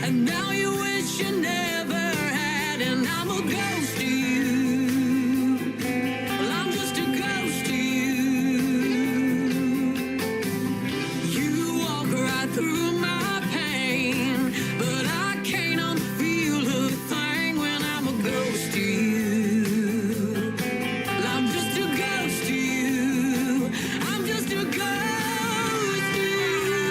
And now you wish you never had, and I'm a ghost to you. Well, I'm just a ghost to you. You walk right through my pain, but I can't unfeel a thing when I'm a ghost to you. Well, I'm just a ghost to you. I'm just a ghost to you.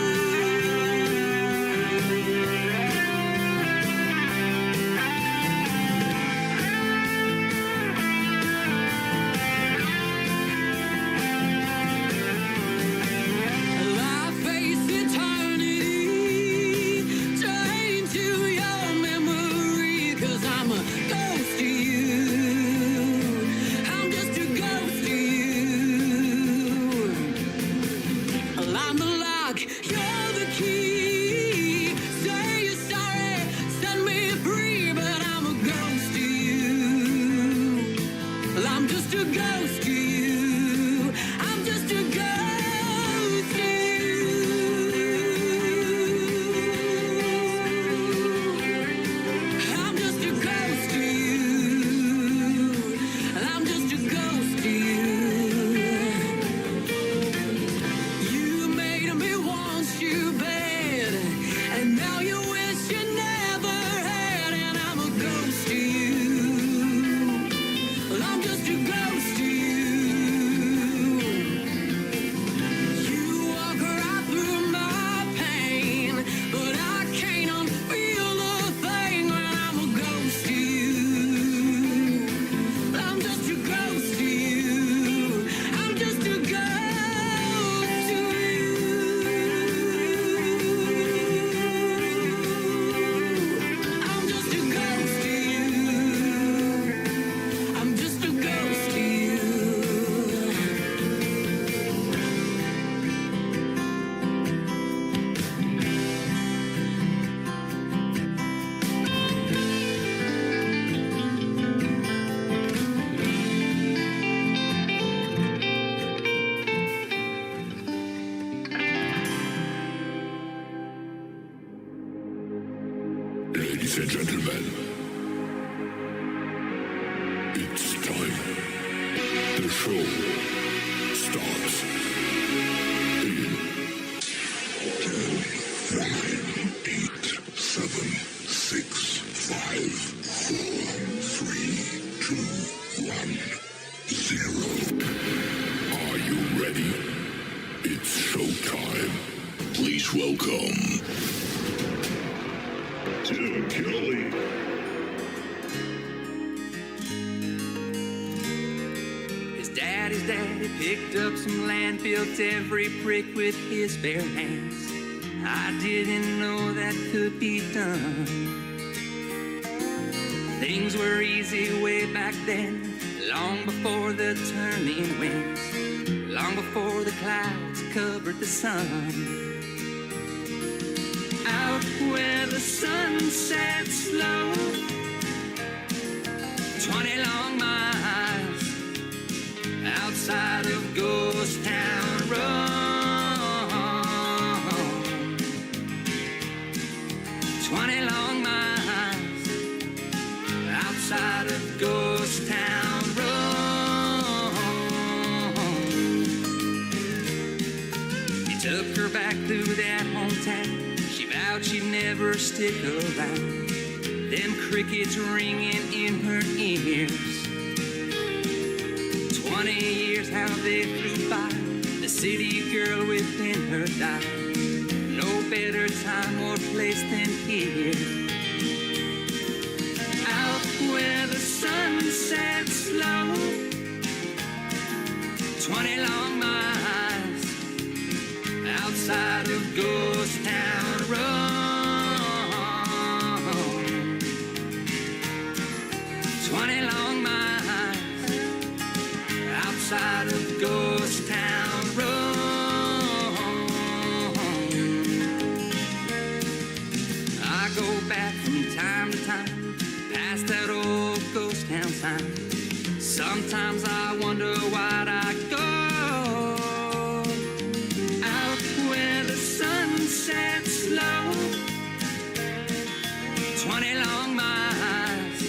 I face eternity, chained to your memory, 'cause I'm a ghost to you. I'm just a ghost to you. Well, I'm the lock, you're the key. Say you're sorry, set me free, but I'm a ghost to you. Well, I'm just a ghost to you. I'm just a ghost to you. I'm just a ghost to you. I'm just a ghost to you. You made me want you bad, and now you wish you never had, and I'm a ghost to you. Well, I'm just a ghost to you. You walk right through my pain, but I can't unfeel a thing when I'm a ghost to you. I'm just a ghost to you. I'm just a ghost to you. I'm just a ghost to you. I'm just a ghost to you. Ladies and gentlemen, it's time. The show starts in 10, 9, 8, 7, 6, 5, 4, 3, 2, 1, 0. Are you ready? It's showtime. Please welcome Tim Kelly. His daddy picked up some land, built every brick with his bare hands. I didn't know that could be done. Things were easy way back then, long before the turning winds, long before the clouds covered the sun. Out where the sun sets slow, 20 long miles outside of Ghost Town Road. 20 long miles outside of Ghost Town Road. He took her back through that hometown. She vowed she'd never stick around. Them crickets ringing in her ears. 20 years how they flew by. The city girl within her died. No better time or place than here. Out where the sun sets slow, 20 long miles outside of Ghost Town Road. 20 long miles outside of Ghost Town Road. I go back from time to time, past that old ghost town sign. Sometimes I wonder why'd I go out where the sun sets low, 20 long miles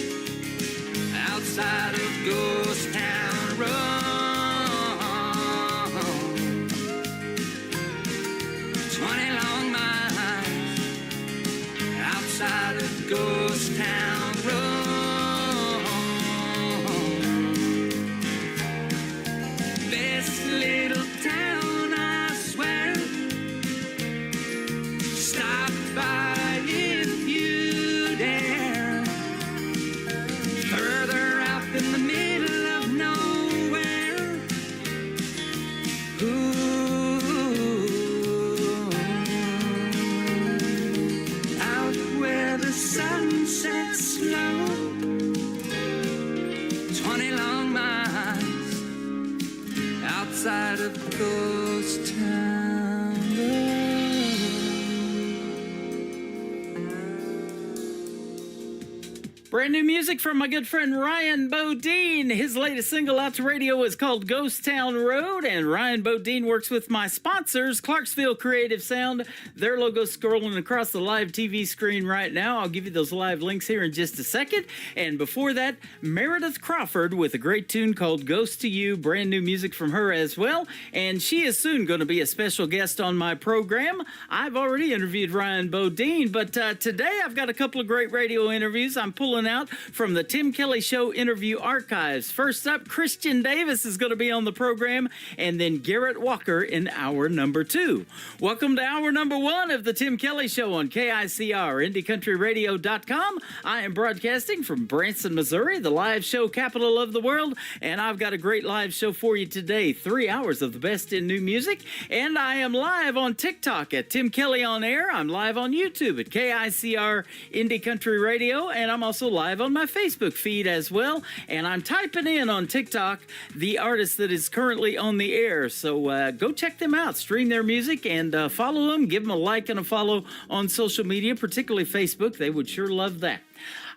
outside of Ghost Town Road. 20 long miles outside of Ghost Town Road. This little town, I swear, stop by if you dare. Further out in the middle of nowhere. Ooh, out where the sun sets slow. 20 long miles outside of Ghost Town Road. Brand new music from my good friend Ryan Bodine. His latest single out to radio is called Ghost Town Road, and Ryan Bodine works with my sponsors, Clarksville Creative Sound. Their logo's scrolling across the live TV screen right now. I'll give you those live links here in just a second. And before that, Meredith Crawford with a great tune called Ghost to You. Brand new music from her as well. And she is soon going to be a special guest on my program. I've already interviewed Ryan Bodine, but today I've got a couple of great radio interviews I'm pulling out from the Tim Kelly Show interview archives. First up, Christian Davis is going to be on the program, and then Garrett Walker in hour number 2. Welcome to hour number 1 of the Tim Kelly Show on KICR, IndieCountryRadio.com. I am broadcasting from Branson, Missouri, the live show capital of the world, and I've got a great live show for you today. 3 hours of the best in new music, and I am live on TikTok at Tim Kelly On Air. I'm live on YouTube at KICR Indie Country Radio, and I'm also live on my Facebook feed as well. And I'm typing in on TikTok the artist that is currently on the air. So go check them out, stream their music, and follow them. Give them a like and a follow on social media, particularly Facebook. They would sure love that.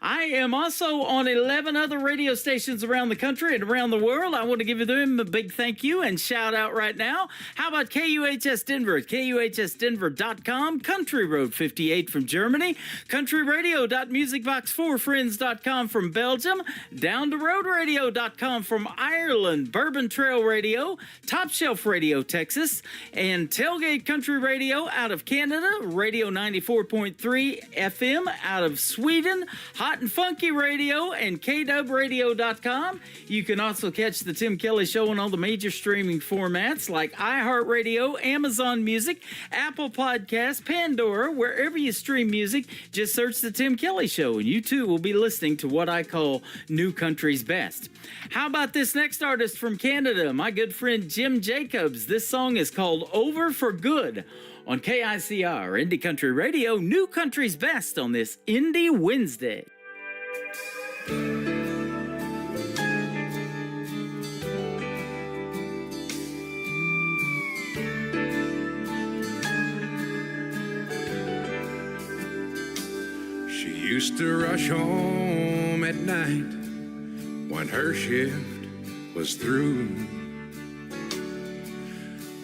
I am also on 11 other radio stations around the country and around the world. I want to give them a big thank you and shout out right now. How about KUHS Denver at KUHSdenver.com, Country Road 58 from Germany, countryradio.musicbox4friends.com from Belgium, downtheroadradio.com from Ireland, Bourbon Trail Radio, Top Shelf Radio Texas, and Tailgate Country Radio out of Canada, Radio 94.3 FM out of Sweden, Hot and Funky Radio, and KDubRadio.com. You can also catch the Tim Kelly Show on all the major streaming formats like iHeartRadio, Amazon Music, Apple Podcasts, Pandora, wherever you stream music. Just search the Tim Kelly Show, and you too will be listening to what I call New Country's Best. How about this next artist from Canada, my good friend Jim Jacobs? This song is called Over for Good on KICR, Indie Country Radio, New Country's Best on this Indie Wednesday. She used to rush home at night when her shift was through.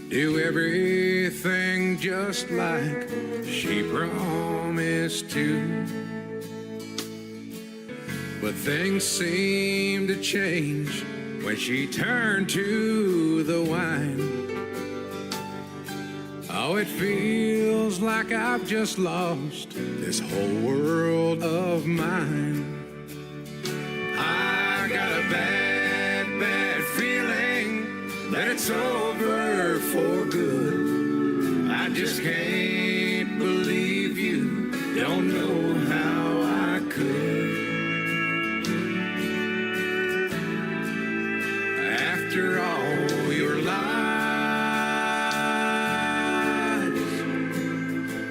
Do everything just like she promised to. But things seemed to change when she turned to the wine. Oh, it feels like I've just lost this whole world of mine. I got a bad, bad feeling that it's over for good. I just can't believe you don't know how I could. After all your lies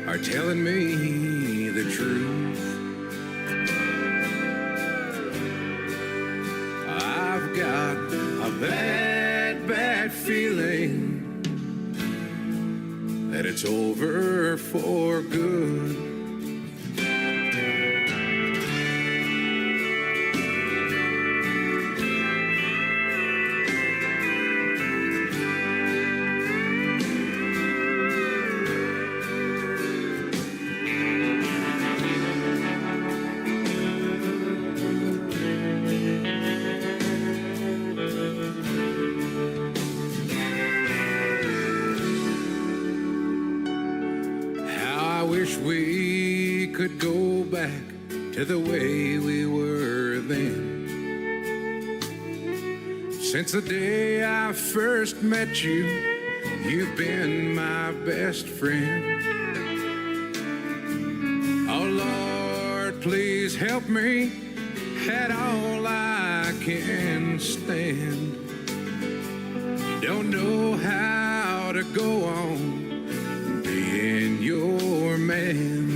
are telling me the truth, I've got a bad, bad feeling that it's over for good. to the way we were then. Since the day I first met you, you've been my best friend. Oh Lord, please help me at all I can stand. Don't know how to go on being your man.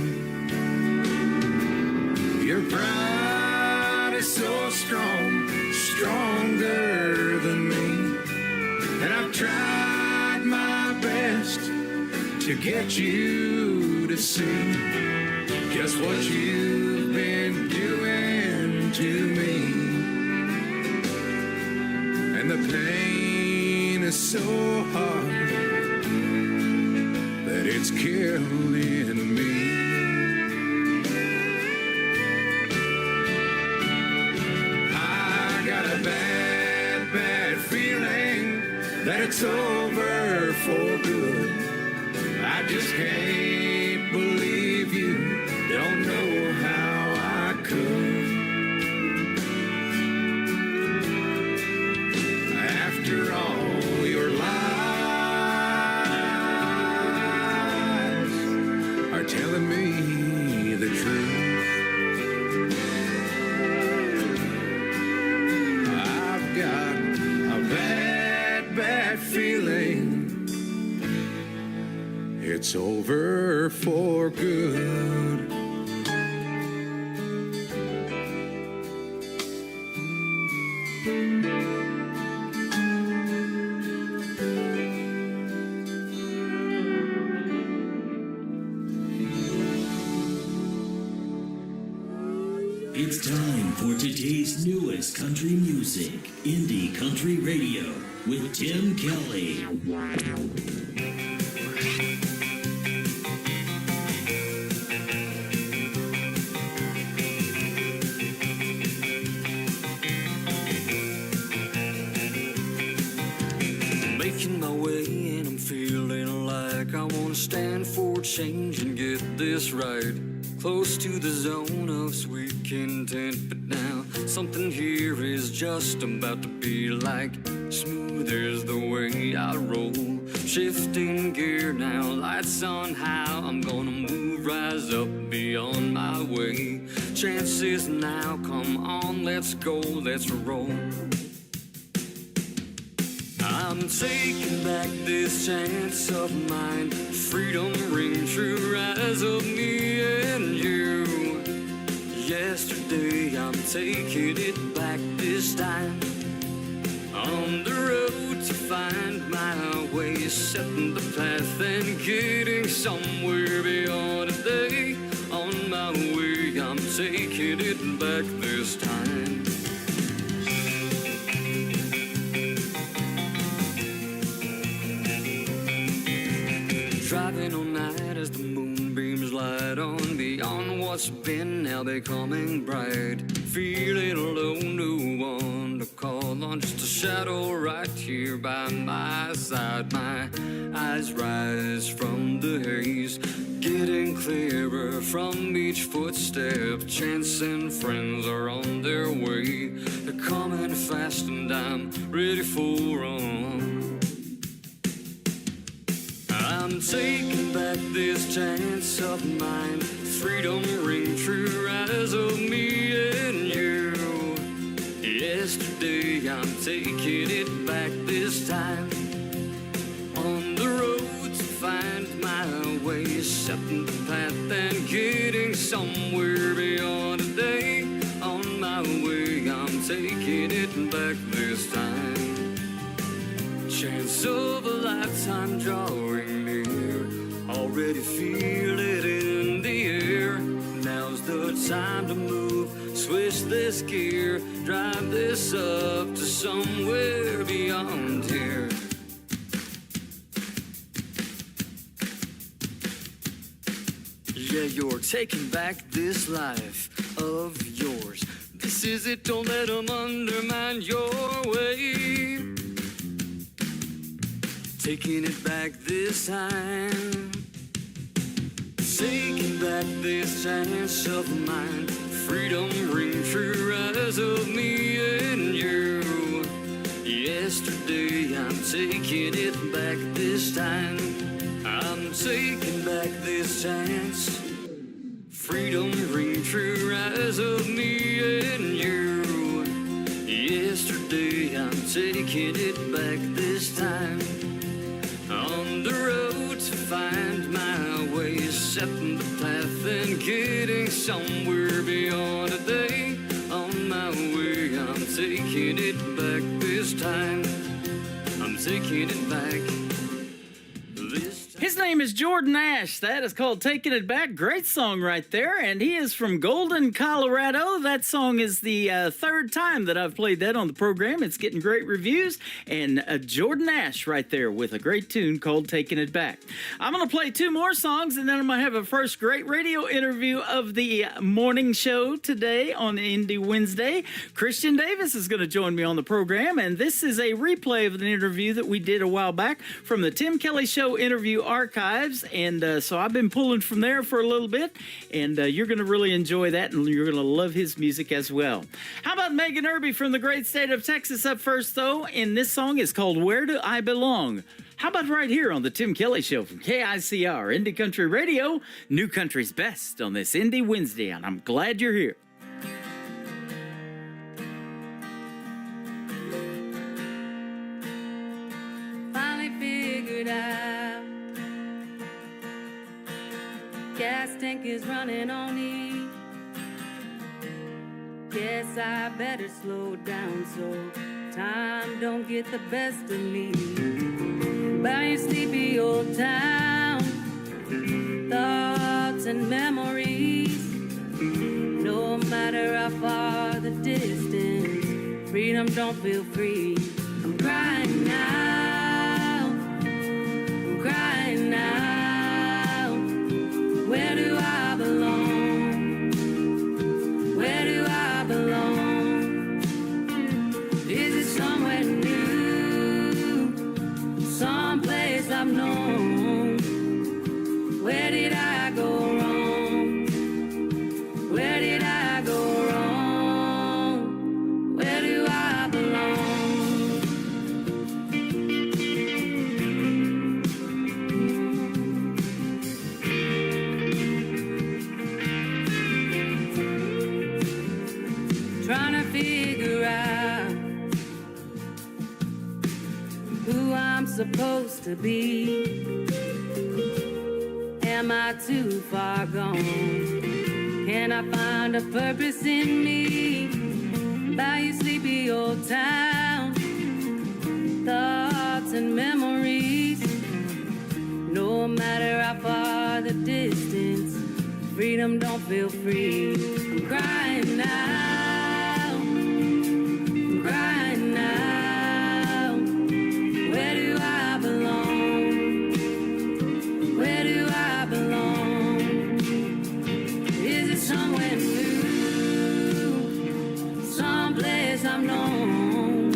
Your pride is so strong, stronger than me, and I've tried my best to get you to see just what you've been doing to me. And the pain is so hard that it's killing me. I got a bad, bad feeling that it's over for good. I just can't believe you don't know how I could. After all your lies are telling me the truth, I've got a bad, bad feeling it's over for good. It's time for today's newest country music, Indie Country Radio, with Tim Kelly. Making my way and I'm feeling like I want to stand for change and get this right. Close to the zone of sweet content, but now something here is just about to be like smooth as the way I roll. Shifting gear now, lights on how I'm gonna move, rise up beyond my way. Chances now, come on, let's go, let's roll. I'm taking back this chance of mine. Freedom ring true, rise of me and you. Yesterday I'm taking it back this time. On the road to find my way, setting the path and getting somewhere beyond today. On my way, I'm taking it back this time. Driving all night as the moonbeams light on beyond what's been, now becoming bright. Feeling alone, no one to call on, just a shadow right here by my side. My eyes rise from the haze, getting clearer from each footstep. Chance and friends are on their way, they're coming fast and I'm ready for 'em. I'm taking back this chance of mine. Freedom ring true, rise of me and you. Yesterday I'm taking it back this time. On the road to find my way, setting the path and getting somewhere beyond today. On my way, I'm taking it back this time. Chance of a lifetime drawing near, already feel it in the air. Now's the time to move, switch this gear, drive this up to somewhere beyond here. Yeah, you're taking back this life of yours. This is it, don't let them undermine your way. Taking it back this time. Taking back this chance of mine. Freedom ring through eyes of me and you. Yesterday, I'm taking it back this time. I'm taking back this chance. Freedom ring through eyes of me and you. Yesterday, I'm taking it back this time. On the road to find my way, setting the path and getting somewhere beyond a day. On my way, I'm taking it back this time. I'm taking it back this time. His name is Jordan Ash. That is called Taking It Back. Great song right there. And he is from Golden, Colorado. That song is the third time that I've played that on the program. It's getting great reviews. And Jordan Ash right there with a great tune called Taking It Back. I'm going to play two more songs, and then I'm going to have a first great radio interview of the morning show today on Indie Wednesday. Christian Davis is going to join me on the program, and this is a replay of an interview that we did a while back from the Tim Kelly Show interview archives, and so I've been pulling from there for a little bit, and you're going to really enjoy that, and you're going to love his music as well. How about Megan Irby from the great state of Texas up first, though, and this song is called Where Do I Belong? How about right here on the Tim Kelly Show from KICR, Indie Country Radio, New Country's Best on this Indie Wednesday, and I'm glad you're here. Finally figured out gas tank is running on E. Guess I better slow down so time don't get the best of me. By your sleepy old town, thoughts and memories. No matter how far the distance, freedom don't feel free. I'm crying now, I'm crying now. Where do I belong? Where do I belong? Is it somewhere new? Someplace I've known? Where did I go wrong? Where did I go wrong? Where do I belong? Trying to figure out who I'm supposed to be. Am I too far gone? Can I find a purpose in me? By your sleepy old town, thoughts and memories. No matter how far the distance, freedom don't feel free. I'm crying now, I'm crying now. Where do I belong? Where do I belong? Is it somewhere new? Someplace I've known?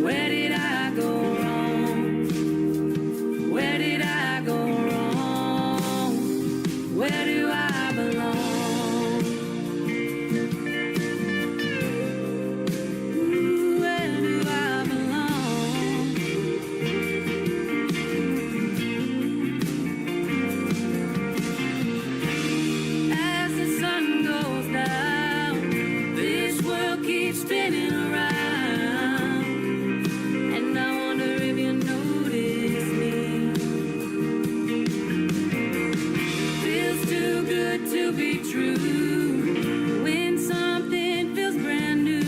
Where did I go wrong? Where did I go wrong? Where do I belong? Ooh, where do I belong? As the sun goes down, this world keeps spinning around, and I wonder if you notice me. Feels too good to be true when something feels brand new.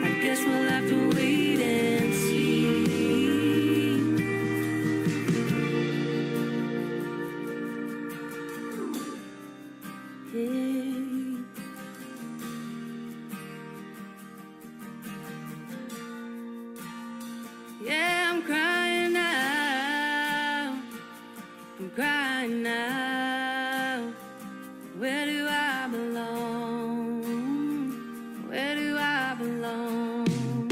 I guess we'll have to wait and see. Yeah, I'm crying now, I'm crying now. Where do I belong? Where do I belong?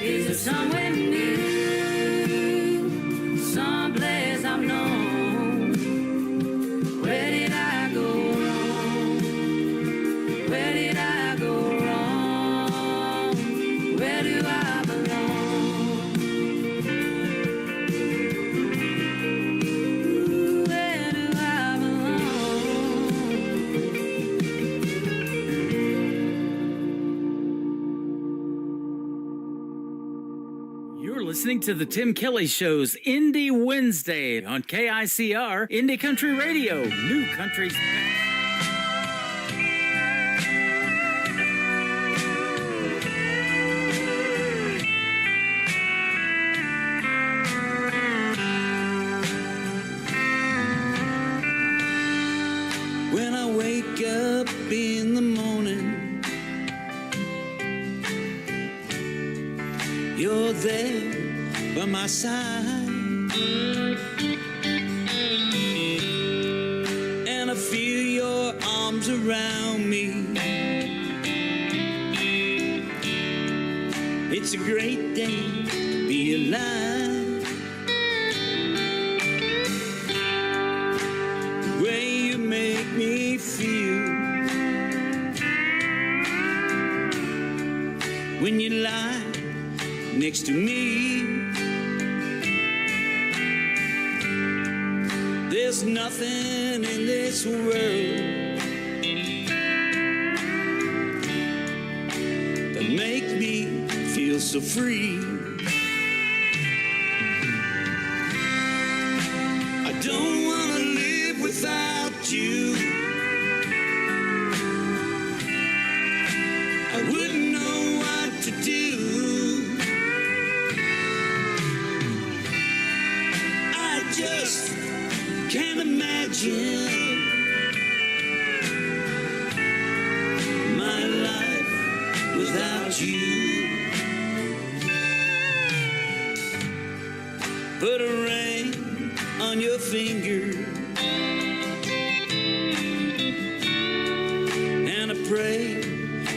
Is it somewhere new? Someplace I've known? Where did I go listening to the Tim Kelly Show's Indie Wednesday on KICR, Indie Country Radio, New Country's Best. When I wake up in the morning, you're there by my side, and I feel your arms around me. It's a great day to be alive. The way you make me feel when you lie next to me. There's nothing in this world that makes me feel so free. I don't want to live without you. I wouldn't know what to do. I just can't imagine my life without you. Put a ring on your finger, and I pray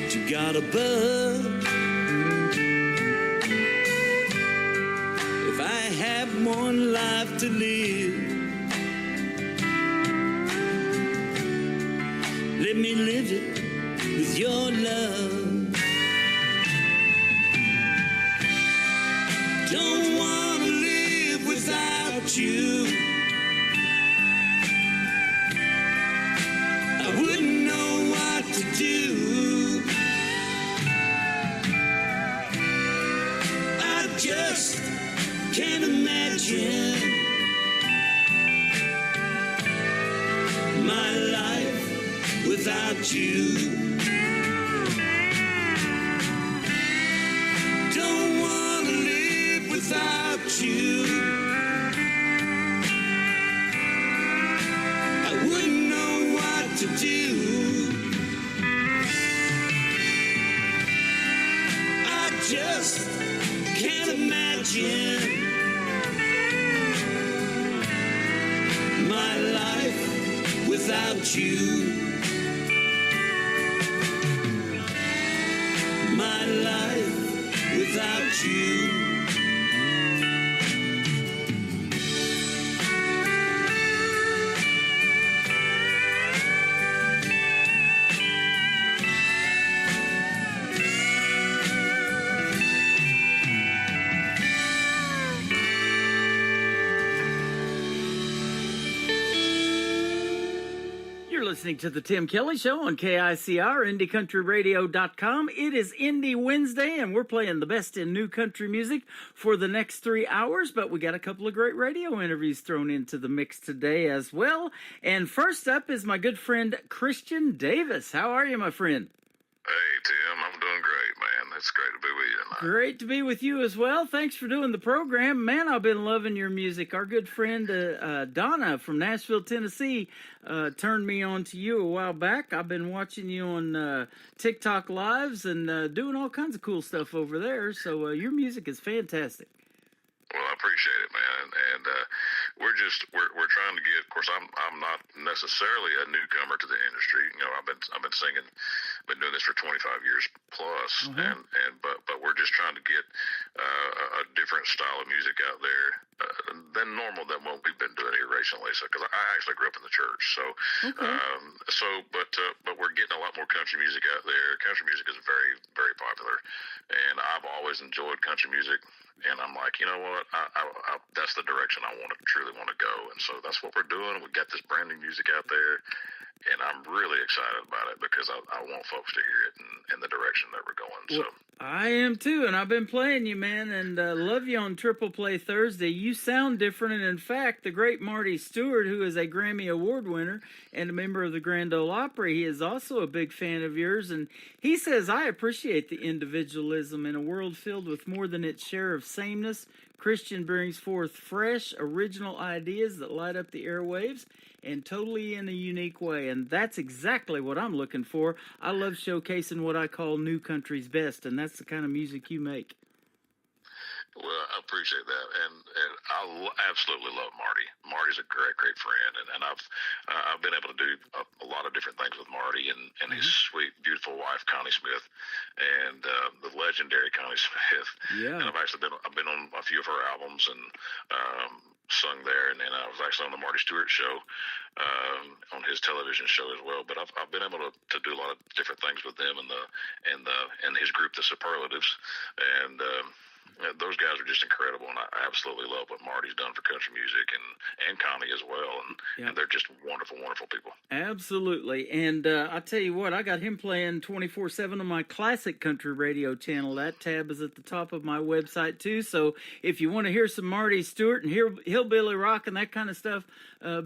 to God above. If I have one life to live, let me live it with your love. Don't want to live without you. I wouldn't know what to do. I just can't imagine my life without you. Don't want to live without you. I wouldn't know what to do. I just can't imagine my life without you. My life without you. Listening to the Tim Kelly Show on KICR, IndieCountryRadio.com. It is Indie Wednesday, and we're playing the best in new country music for the next 3 hours, but we got a couple of great radio interviews thrown into the mix today as well. And first up is my good friend Christian Davis. How are you, my friend? Hey, Tim, I'm doing great, man. It's great to be with you tonight. Great to be with you as well. Thanks for doing the program. Man, I've been loving your music. Our good friend Donna from Nashville, Tennessee, turned me on to you a while back. I've been watching you on TikTok Lives and doing all kinds of cool stuff over there. So your music is fantastic. Well, I appreciate it, man. And we're trying to get. Of course, I'm not necessarily a newcomer to the industry. You know, I've been singing, been doing this for 25 years plus, but we're just trying to get a different style of music out there than normal than what we've been doing here recently. So, because I actually grew up in the church, but we're getting a lot more country music out there. Country music is very, very popular, and I've always enjoyed country music. And I'm like, you know what? I that's the direction I truly want to go. And so that's what we're doing. We got this brand new music out there, and I'm really excited about it because I want folks to hear it in the direction that we're going. So. Well, I am too, and I've been playing you, man, and love you on Triple Play Thursday. You sound different, and in fact, the great Marty Stewart, who is a Grammy Award winner and a member of the Grand Ole Opry, he is also a big fan of yours, and he says, I appreciate the individualism in a world filled with more than its share of sameness. Christian brings forth fresh, original ideas that light up the airwaves, and totally in a unique way. And that's exactly what I'm looking for. I love showcasing what I call new country's best, and that's the kind of music you make. Well, I appreciate that, and absolutely love Marty. Marty's a great friend, and I've been able to do a lot of different things with Marty and his sweet, beautiful wife Connie Smith, and the legendary Connie Smith. Yeah. And I've been on a few of her albums and sung there, and I was actually on the Marty Stewart show, on his television show as well. But I've been able to do a lot of different things with them and his group, the Superlatives, and. Those guys are just incredible, and I absolutely love what Marty's done for country music and Connie as well, and they're just wonderful, wonderful people. Absolutely, and I tell you what, I got him playing 24/7 on my classic country radio channel. That tab is at the top of my website too, so if you want to hear some Marty Stewart and hear hillbilly rock and that kind of stuff,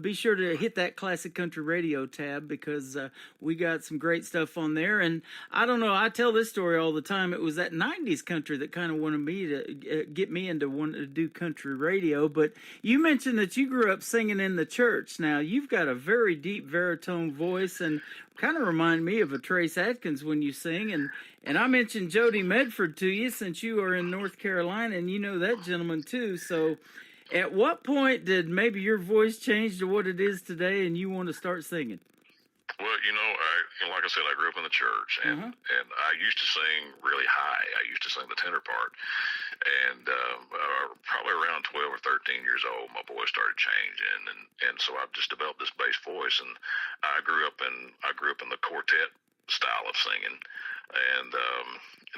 be sure to hit that classic country radio tab because we got some great stuff on there. And I don't know, I tell this story all the time. It was that 90s country that kind of wanted me to get me into wanting to do country radio. But you mentioned that you grew up singing in the church. Now, you've got a very deep baritone voice and kind of remind me of a Trace Adkins when you sing. And I mentioned Jody Medford to you since you are in North Carolina, and you know that gentleman too. So at what point did maybe your voice change to what it is today and you want to start singing? Well, like I said, I grew up in the church, and I used to sing really high. I used to sing the tenor part, and probably around 12 or 13 years old, my voice started changing, and so I just developed this bass voice. And I grew up in the quartet style of singing, and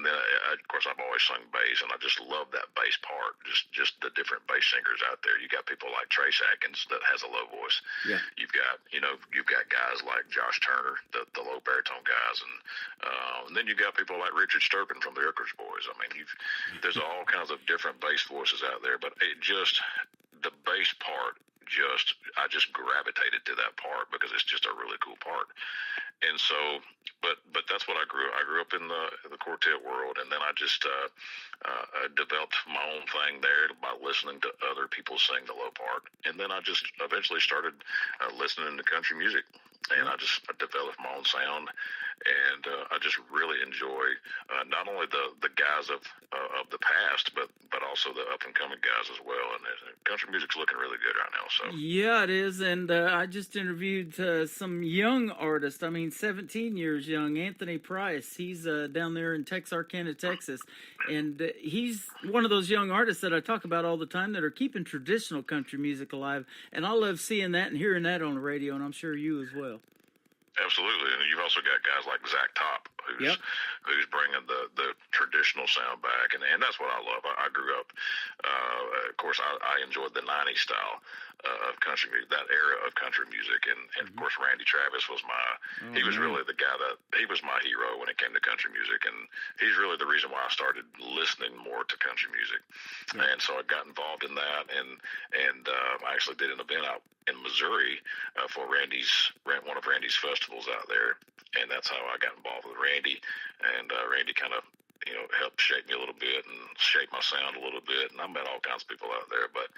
then of course I've always sung bass, and I just love that bass part. Just the different bass singers out there. You got people like Trace Adkins that has a low voice. Yeah. You've got guys like Josh Turner, the low baritone guys, and then you got people like Richard Sturgeon from the Erkers Boys. I mean, there's all kinds of different bass voices out there, but the bass part. I just gravitated to that part because it's just a really cool part. And so, but that's what I grew up in the quartet world, and then I just developed my own thing there by listening to other people sing the low part, and then I just eventually started listening to country music, and I developed my own sound, and I just really enjoy not only the guys of the past, but also the up and coming guys as well. And country music's looking really good right now. So yeah, it is. And I just interviewed some young artists. I mean, 17 years young, Anthony Price. He's down there in Texarkana, Texas, and he's one of those young artists that I talk about all the time that are keeping traditional country music alive. And I love seeing that and hearing that on the radio, and I'm sure you as well. Absolutely, and you've also got guys like Zach Top, who's bringing the traditional sound back, and that's what I love. I grew up, of course, I enjoyed the '90s style of country music, that era of country music, and of course, Randy Travis was he was really the guy he was my hero when it came to country music, and he's really the reason why I started listening more to country music, and so I got involved in that, and I actually did an event out in Missouri for one of Randy's festivals out there, and that's how I got involved with Randy. And Randy kind of helped shape me a little bit and shape my sound a little bit. And I met all kinds of people out there, but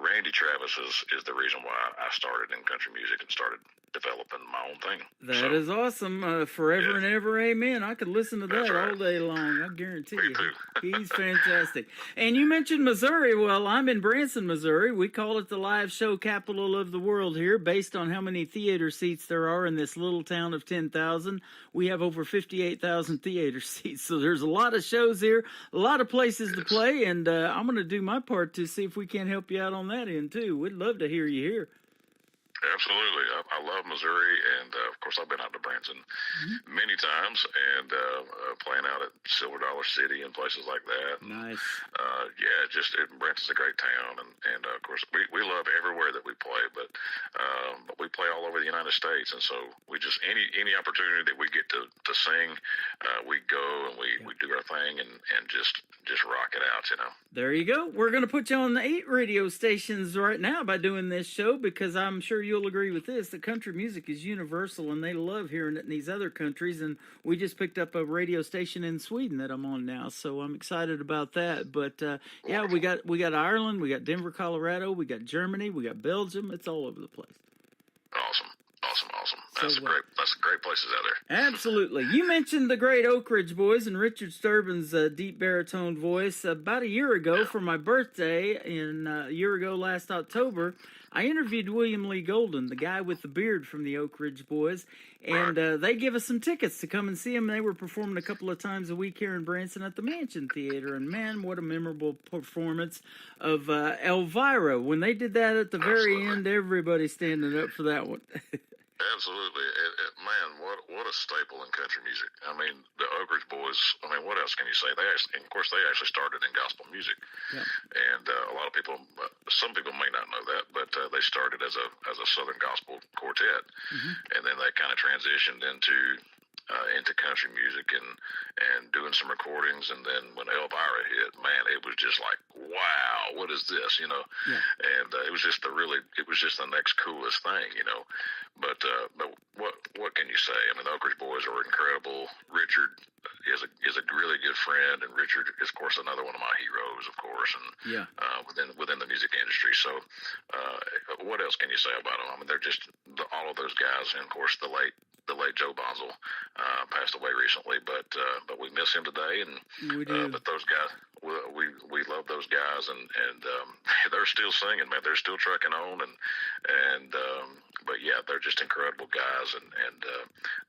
Randy Travis is the reason why I started in country music and started developing my own thing. That is awesome. Forever and ever, amen. I could listen to that all day long. I guarantee you. He's fantastic. And you mentioned Missouri. Well, I'm in Branson, Missouri. We call it the live show capital of the world here, based on how many theater seats there are in this little town of 10,000. We have over 58,000 theater seats. So there's a lot of shows here, a lot of places to play. And I'm going to do my part to see if we can help you out on that end, too. We'd love to hear you here. Absolutely. I love Missouri, and of course, I've been out to Branson many times, and playing out at Silver Dollar City and places like that. Nice. Yeah, Branson's a great town, and of course, we love everywhere that we play, but we play all over the United States, and so we just any opportunity that we get to sing, we go and we do our thing and just rock it out, you know. There you go. We're going to put you on the 8 radio stations right now by doing this show, because I'm sure you'll agree with this, that country music is universal and they love hearing it in these other countries. And we just picked up a radio station in Sweden that I'm on now, so I'm excited about that. But yeah, we got Ireland, we got Denver, Colorado, we got Germany, we got Belgium. It's all over the place. Awesome. So, That's great places out there. Absolutely. You mentioned the great Oak Ridge Boys and Richard Sturban's deep baritone voice. About a year ago, for my birthday, a year ago last October, I interviewed William Lee Golden, the guy with the beard from the Oak Ridge Boys, and they give us some tickets to come and see him. They were performing a couple of times a week here in Branson at the Mansion Theater, and man, what a memorable performance of Elvira. When they did that at the very end, everybody standing up for that one. Absolutely. Man, what a staple in country music. I mean, the Oak Ridge Boys, I mean, what else can you say? They actually started in gospel music. Yeah. And a lot of people, some people may not know that, but they started as a Southern gospel quartet. And then they kind of transitioned into country music and doing some recordings. And then when Elvira hit, man, it was just like, wow, what is this, you know? Yeah. And it was just the next coolest thing, you know. But what can you say? I mean, the Oak Ridge Boys are incredible. Richard is a really good friend, and Richard is, of course, another one of my heroes, of course, and within the music industry. So, what else can you say about them? I mean, they're just all of those guys, and of course, the late Joe Bonzel passed away recently, but we miss him today, and we do. But those guys, we love those guys, and they're still singing, man. They're still trucking on, but yeah, they're just incredible guys, and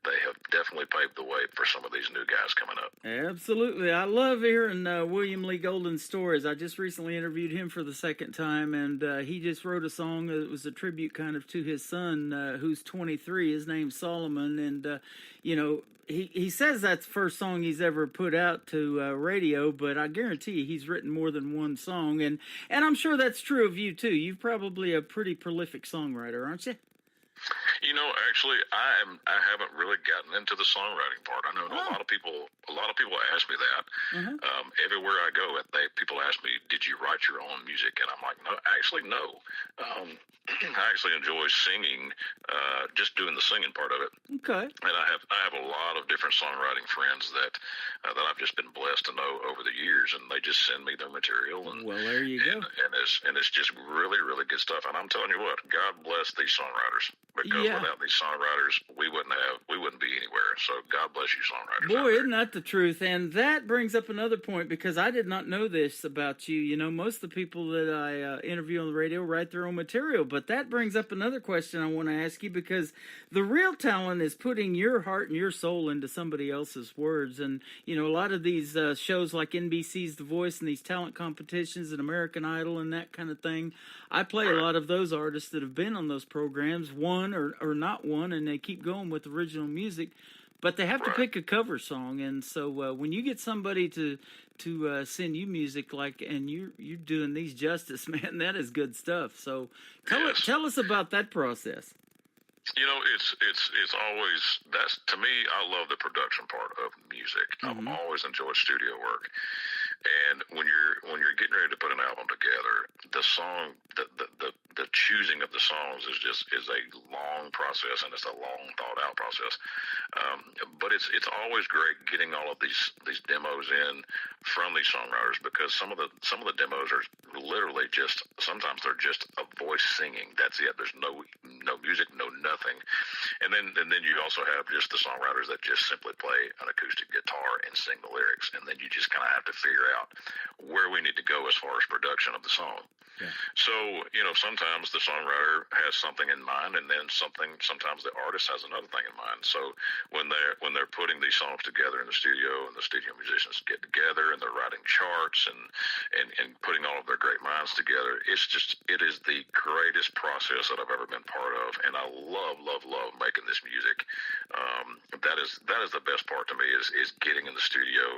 they have definitely paved the way for some of these new guys coming up. Absolutely. I love hearing William Lee Golden's stories. I just recently interviewed him for the second time, and he just wrote a song that was a tribute kind of to his son, who's 23. His name's Solomon, and, you know, he says that's the first song he's ever put out to radio, but I guarantee you he's written more than one song, and I'm sure that's true of you, too. You're probably a pretty prolific songwriter, aren't you? You know, actually, I haven't really gotten into the songwriting part. I know a lot of people ask me that. Everywhere I go, people ask me, "Did you write your own music?" And I'm like, "No, actually, no. I actually enjoy singing, just doing the singing part of it." Okay. And I have a lot of different songwriting friends that I've just been blessed to know over the years, and they just send me their material. And well, there you go. And it's just really, really good stuff. And I'm telling you what, God bless these songwriters, because without these songwriters, we wouldn't be anywhere. So God bless you, songwriters. Boy, isn't that the truth? And that brings up another point, because I did not know this about you. You know, most of the people that I interview on the radio write their own material, but that brings up another question I want to ask you, because the real talent is putting your heart and your soul into somebody else's words. And, you know, a lot of these shows like NBC's The Voice and these talent competitions and American Idol and that kind of thing, I play a lot of those artists that have been on those programs, won or not won, and they keep going with original music, but they have to pick a cover song. And so when you get somebody to send you music, and you're doing these justice, man, that is good stuff. So tell us about that process. You know, it's always, that's, to me, I love the production part of music. I've always enjoyed studio work. And when you're getting ready to put an album together, the song, the choosing of the songs is a long process, and it's a long thought out process. But it's always great getting all of these demos in from these songwriters, because some of the demos are literally just, sometimes they're just a voice singing. That's it. There's no music, no nothing. And then you also have just the songwriters that just simply play an acoustic guitar and sing the lyrics, and then you just kind of have to figure figure out where we need to go as far as production of the song. Yeah. So, sometimes the songwriter has something in mind, and then sometimes the artist has another thing in mind. So when they're putting these songs together in the studio, and the studio musicians get together and they're writing charts and putting all of their great minds together, it is the greatest process that I've ever been part of, and I love making this music. That is the best part to me is getting in the studio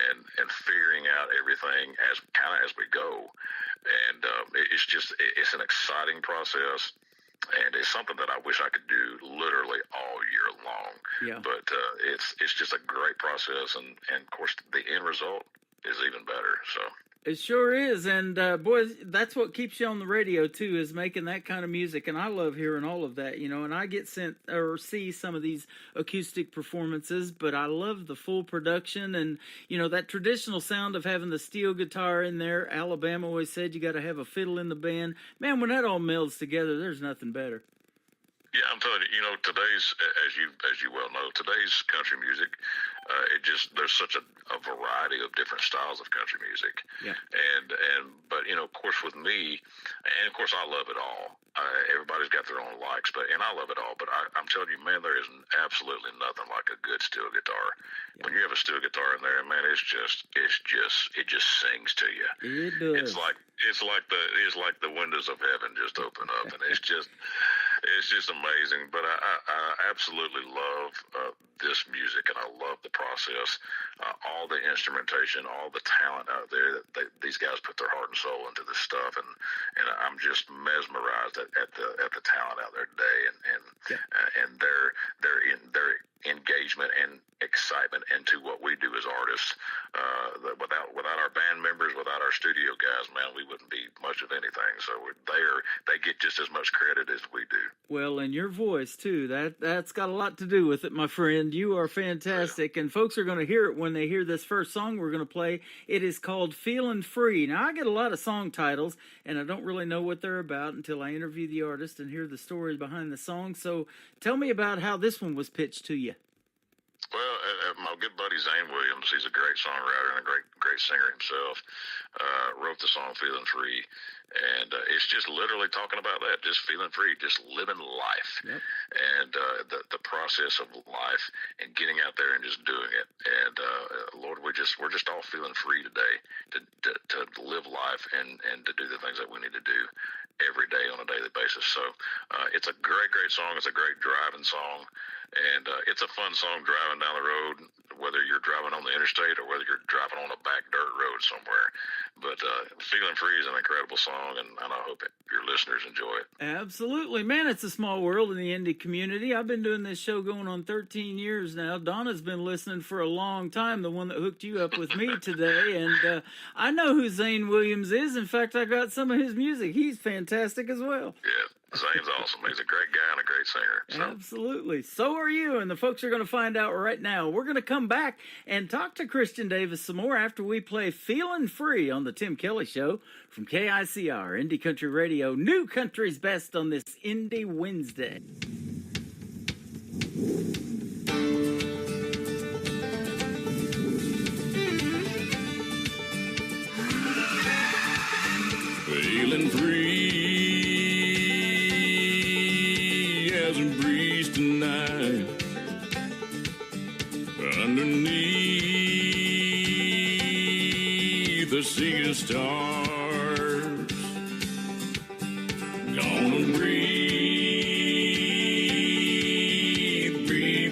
and figuring out everything as we go. And it's an exciting process, and it's something that I wish I could do literally all year long. Yeah. But it's just a great process, and of course the end result is even better. So. It sure is, and boys, that's what keeps you on the radio too, is making that kind of music. And I love hearing all of that, and I get sent or see some of these acoustic performances, but I love the full production and that traditional sound of having the steel guitar in there. Alabama always said you got to have a fiddle in the band. Man, when that all melds together, there's nothing better. Yeah, I'm telling you, today's, as you well know, today's country music, there's such a variety of different styles of country music. Yeah. But of course with me, and of course I love it all. Everybody's got their own likes, and I love it all. But I'm telling you, man, there is absolutely nothing like a good steel guitar. Yeah. When you have a steel guitar in there, man, it just sings to you. It does. It's like the windows of heaven just open up, and it's just amazing. But I absolutely love this music, and I love the process, all the instrumentation, all the talent out there. These guys put their heart and soul into this stuff, and I'm just mesmerized at the talent out there today, and their engagement and excitement into what we do as artists. Without our band members, without our studio guys, man, we wouldn't be much of anything. So they get just as much credit as we do. Well, and your voice too. That's got a lot to do with it, my friend. You are fantastic, and folks are going to hear it when they hear this first song we're going to play. It is called "Feeling Free." Now, I get a lot of song titles, and I don't really know what they're about until I interview the artist and hear the stories behind the song. So, tell me about how this one was pitched to you. Well, my good buddy Zane Williams, he's a great songwriter and a great singer himself, wrote the song "Feeling Free," and it's just literally talking about that, just feeling free, just living life. Yep. And the process of life and getting out there and just doing it. And Lord, we're just all feeling free today to live life and to do the things that we need to do every day on a daily basis. So it's a great song. It's a great driving song. And it's a fun song driving down the road, whether you're driving on the interstate or whether you're driving on a back dirt road somewhere. But Feeling Free is an incredible song, and I hope your listeners enjoy it. Absolutely. Man, it's a small world in the indie community. I've been doing this show going on 13 years now. Donna's been listening for a long time, the one that hooked you up with me today. And I know who Zane Williams is. In fact, I got some of his music. He's fantastic as well. Yeah. Zane's awesome. He's a great guy and a great singer. So. Absolutely. So are you, and the folks are going to find out right now. We're going to come back and talk to Christian Davis some more after we play "Feeling Free" on the Tim Kelly Show from KICR, Indie Country Radio, New Country's Best on this Indie Wednesday. Feeling free as a breeze tonight, underneath the sea of stars. Gonna breathe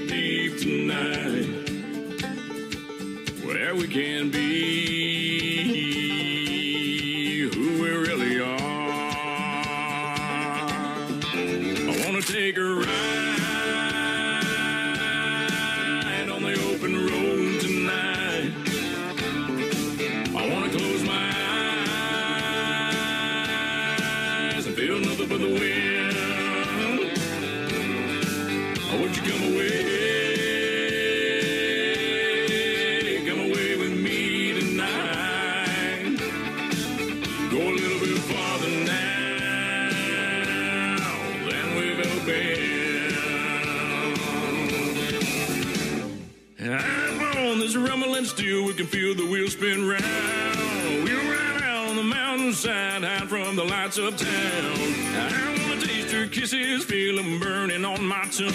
deep tonight, where we can be who we really are. I wanna take a ride on the open road tonight. I wanna close my eyes and feel nothing but the wind. Would you come away with me? and still we can feel the wheels spin round. We'll ride on the mountainside, hide from the lights of town. I wanna taste your kisses, feel them burning on my tongue.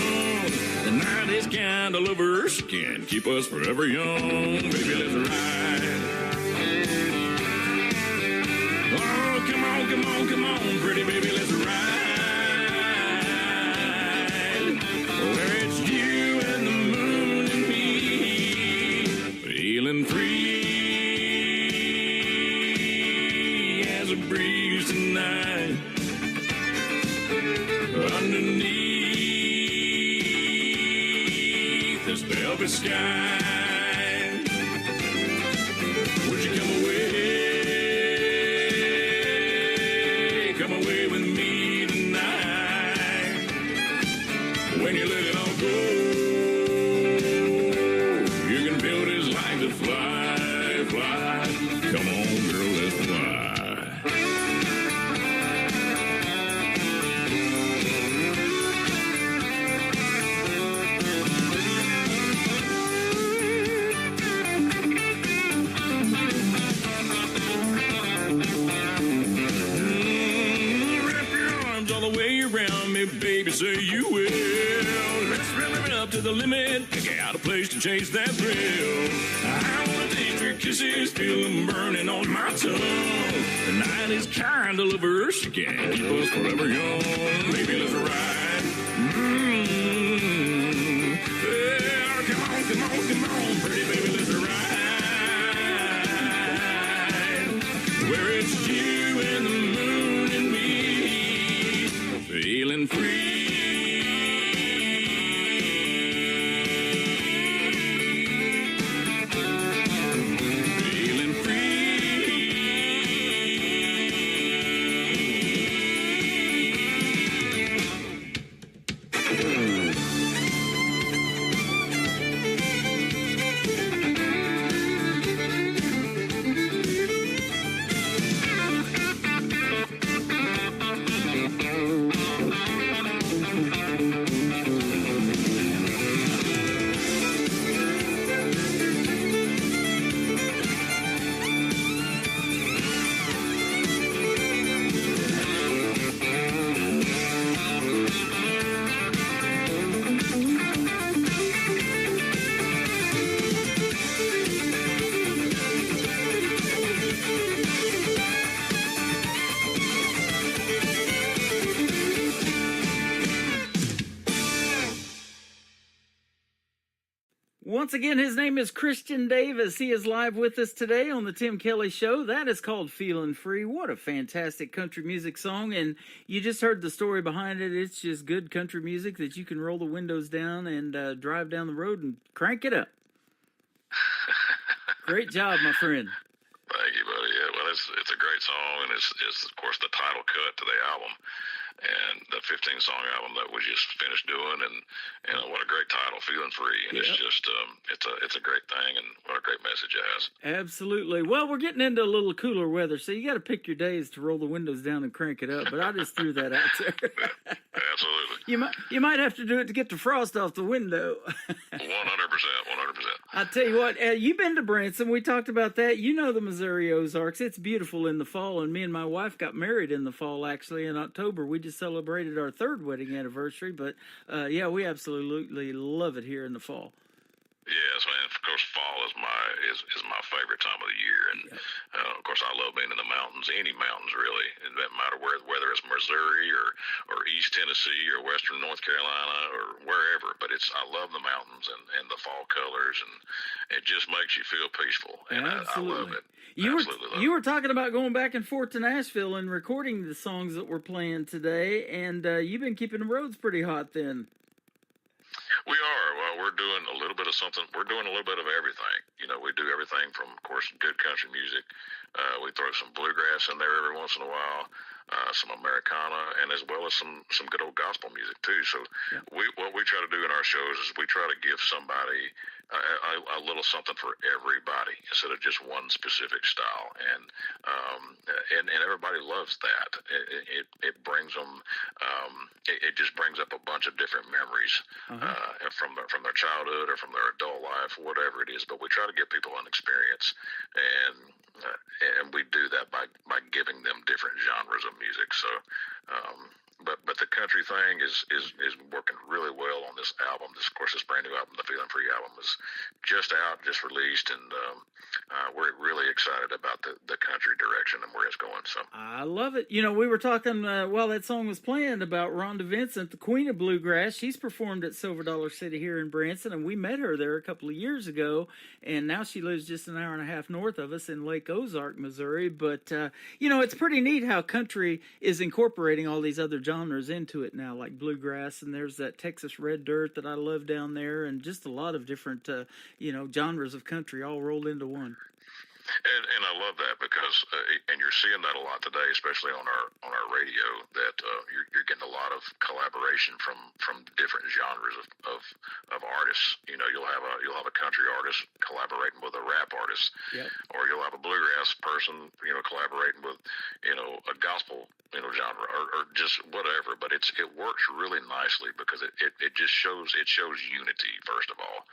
The night is kind of lovers, can't keep us forever young. Baby, let's ride. Oh, come on, come on, come on, pretty baby, let's ride. Where it's you and the moon and me, feeling free as a breeze tonight. Underneath this velvet sky, would you come away? Come away with me tonight. When you let it all go, you can build his life to fly, fly. Come on, girl, let's fly. Wrap your arms all the way around me, baby, say you will. Let's rev it up to the limit, pick out a place to chase that thrill. I wanna taste your kisses, feel them burning on my tongue. The night is kind of lovers, you can't keep us forever young. Baby, let's ride. Yeah, come on, come on, come on, pretty baby, let's ride. Where it's you and the moon and me, feeling free. Feeling free. Once again, his name is Christian Davis. He is live with us today on the Tim Kelly Show. That is called Feeling Free. What a fantastic country music song. And you just heard the story behind it. It's just good country music that you can roll the windows down and drive down the road and crank it up. Great job, my friend. Thank you, buddy. Yeah, well, it's a great song, and it's of course the title cut to the album, and the 15-song album that we just finished doing, and what a great title, Feeling Free, and it's just it's a great thing, and what a great message it has. Absolutely. Well, we're getting into a little cooler weather, so you got to pick your days to roll the windows down and crank it up. But I just threw that out there. Absolutely. You might have to do it to get the frost off the window. 100%. I tell you what, you've been to Branson. We talked about that. You know the Missouri Ozarks. It's beautiful in the fall, and me and my wife got married in the fall, actually, in October. We just celebrated our 3rd wedding anniversary, but yeah, we absolutely love it here in the fall. Yes, man. Of course, fall is my favorite time of the year, and of course, I love being in the mountains. Any mountains, really. It doesn't matter whether it's Missouri or East Tennessee or Western North Carolina or wherever. But I love the mountains and the fall colors, and it just makes you feel peaceful. And I love it. You were talking about going back and forth to Nashville and recording the songs that we're playing today, and you've been keeping the roads pretty hot then. We are. Well, we're doing a little bit of something. We're doing a little bit of everything. You know, we do everything from, of course, good country music. We throw some bluegrass in there every once in a while, some Americana, and as well as some good old gospel music too. So what we try to do in our shows is we try to give somebody a little something for everybody instead of just one specific style, and everybody loves that. It brings them. It just brings up a bunch of different memories from their childhood or from their adult life, whatever it is. But we try to give people an experience, and we do that by giving them different genres of music. So, but the country thing is working really well on this album. This, of course, this brand new album, the Feeling Free album, is just out, just released, and we're really excited about the country direction and where it's going. So I love it. You know, we were talking while that song was playing about Rhonda Vincent, the Queen of Bluegrass. She's performed at Silver Dollar City here in Branson, and we met her there a couple of years ago, and now she lives just an hour and a half north of us in Lake Ozark, Missouri. But, you know, it's pretty neat how country is incorporating all these other genres into it now, like bluegrass, and there's that Texas red dirt that I love down there, and just a lot of different, you know, genres of country all rolled into one. And I love that because, and you're seeing that a lot today, especially on our radio, that you're getting a lot of collaboration from different genres of artists. You know, you'll have a country artist collaborating with a rap artist, Yep. or you'll have a bluegrass person, you know, collaborating with, you know, a gospel, you know, genre, or just whatever. But it works really nicely because it just shows unity, first of all,